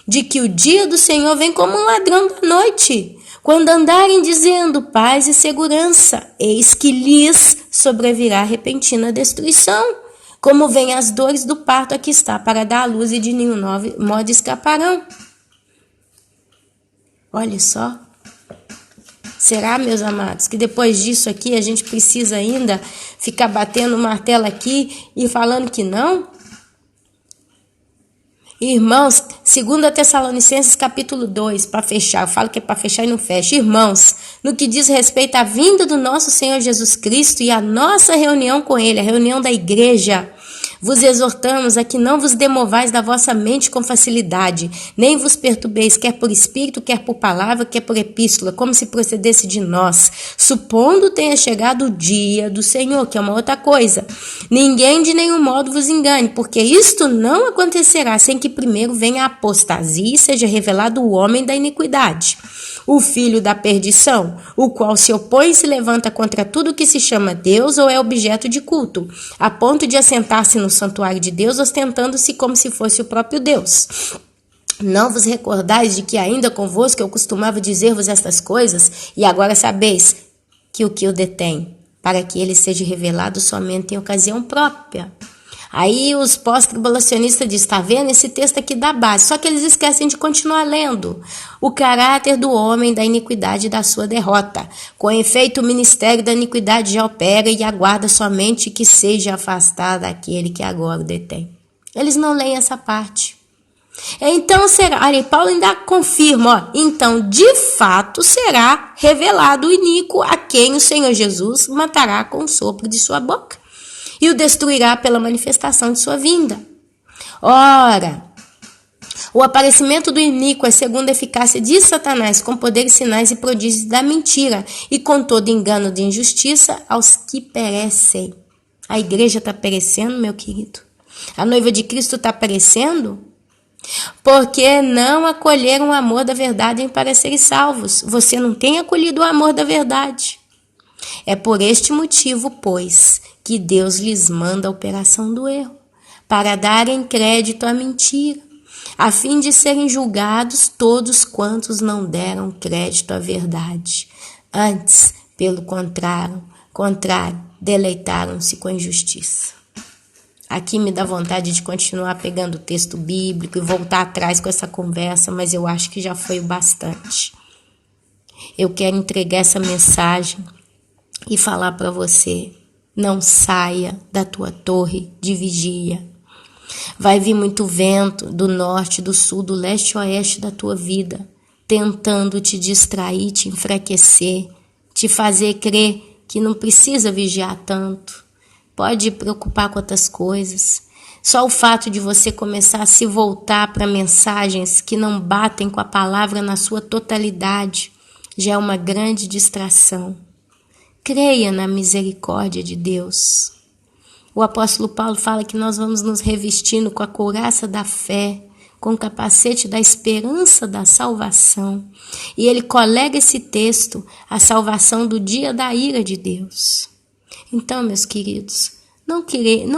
de que o dia do Senhor vem como um ladrão da noite, quando andarem dizendo paz e segurança, eis que lhes sobrevirá repentina destruição, como vêm as dores do parto aqui está, para dar à luz e de nenhum modo escaparão. Olha só. Será, meus amados, que depois disso aqui a gente precisa ainda ficar batendo o martelo aqui e falando que não? Irmãos, 2 Tessalonicenses capítulo 2, para fechar, eu falo que é para fechar e não fecha. Irmãos, no que diz respeito à vinda do nosso Senhor Jesus Cristo e à nossa reunião com Ele, a reunião da igreja, vos exortamos a que não vos demovais da vossa mente com facilidade, nem vos perturbeis, quer por espírito, quer por palavra, quer por epístola, como se procedesse de nós, supondo tenha chegado o dia do Senhor, que é uma outra coisa. Ninguém de nenhum modo vos engane, porque isto não acontecerá sem que primeiro venha a apostasia e seja revelado o homem da iniquidade, o filho da perdição, o qual se opõe e se levanta contra tudo que se chama Deus ou é objeto de culto, a ponto de assentar-se no santuário de Deus, ostentando-se como se fosse o próprio Deus. Não vos recordais de que ainda convosco eu costumava dizer-vos estas coisas, e agora sabeis que o detém, para que ele seja revelado somente em ocasião própria. Aí os pós-tribulacionistas dizem, tá vendo? Esse texto aqui dá base. Só que eles esquecem de continuar lendo. O caráter do homem da iniquidade e da sua derrota. Com efeito, o ministério da iniquidade já opera e aguarda somente que seja afastado aquele que agora o detém. Eles não leem essa parte. Então será, aí Paulo ainda confirma, então de fato será revelado o iníquo a quem o Senhor Jesus matará com o sopro de sua boca e o destruirá pela manifestação de sua vinda. Ora, o aparecimento do iníquo é segundo a eficácia de Satanás, com poderes, sinais e prodígios da mentira, e com todo engano de injustiça aos que perecem. A igreja está perecendo, meu querido? A noiva de Cristo está perecendo? Porque não acolheram o amor da verdade para serem salvos. Você não tem acolhido o amor da verdade. É por este motivo, pois, que Deus lhes manda a operação do erro, para darem crédito à mentira, a fim de serem julgados todos quantos não deram crédito à verdade. Antes, pelo contrário, deleitaram-se com a injustiça. Aqui me dá vontade de continuar pegando o texto bíblico e voltar atrás com essa conversa, mas eu acho que já foi o bastante. Eu quero entregar essa mensagem e falar para você, não saia da tua torre de vigia. Vai vir muito vento do norte, do sul, do leste e oeste da tua vida, tentando te distrair, te enfraquecer, te fazer crer que não precisa vigiar tanto. Pode preocupar com outras coisas. Só o fato de você começar a se voltar para mensagens que não batem com a palavra na sua totalidade já é uma grande distração. Creia na misericórdia de Deus. O apóstolo Paulo fala que nós vamos nos revestindo com a couraça da fé, com o capacete da esperança da salvação. E ele colega esse texto à salvação do dia da ira de Deus. Então, meus queridos, não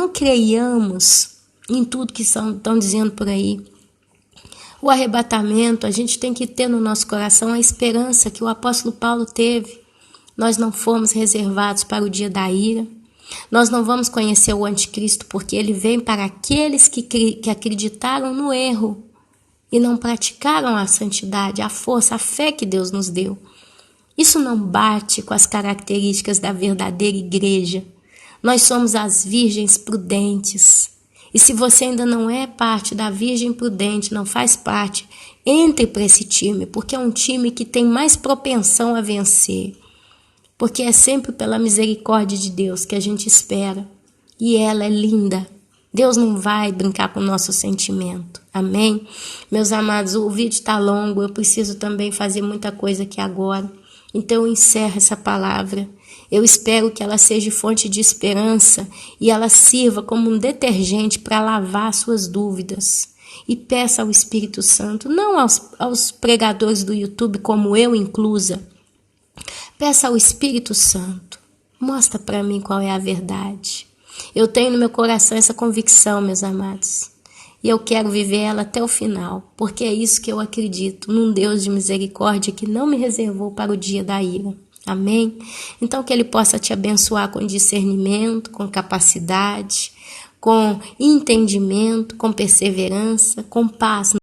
creiamos em tudo que estão dizendo por aí. O arrebatamento, a gente tem que ter no nosso coração a esperança que o apóstolo Paulo teve. Nós não fomos reservados para o dia da ira. Nós não vamos conhecer o anticristo porque ele vem para aqueles que acreditaram no erro e não praticaram a santidade, a força, a fé que Deus nos deu. Isso não bate com as características da verdadeira igreja. Nós somos as virgens prudentes. E se você ainda não é parte da virgem prudente, não faz parte, entre para esse time, porque é um time que tem mais propensão a vencer. Porque é sempre pela misericórdia de Deus que a gente espera. E ela é linda. Deus não vai brincar com o nosso sentimento. Amém? Meus amados, o vídeo está longo, eu preciso também fazer muita coisa aqui agora. Então eu encerro essa palavra. Eu espero que ela seja fonte de esperança e ela sirva como um detergente para lavar suas dúvidas. E peça ao Espírito Santo, não aos pregadores do YouTube, como eu inclusa. Peça ao Espírito Santo, mostra para mim qual é a verdade. Eu tenho no meu coração essa convicção, meus amados. E eu quero viver ela até o final, porque é isso que eu acredito, num Deus de misericórdia que não me reservou para o dia da ira. Amém? Então que Ele possa te abençoar com discernimento, com capacidade, com entendimento, com perseverança, com paz.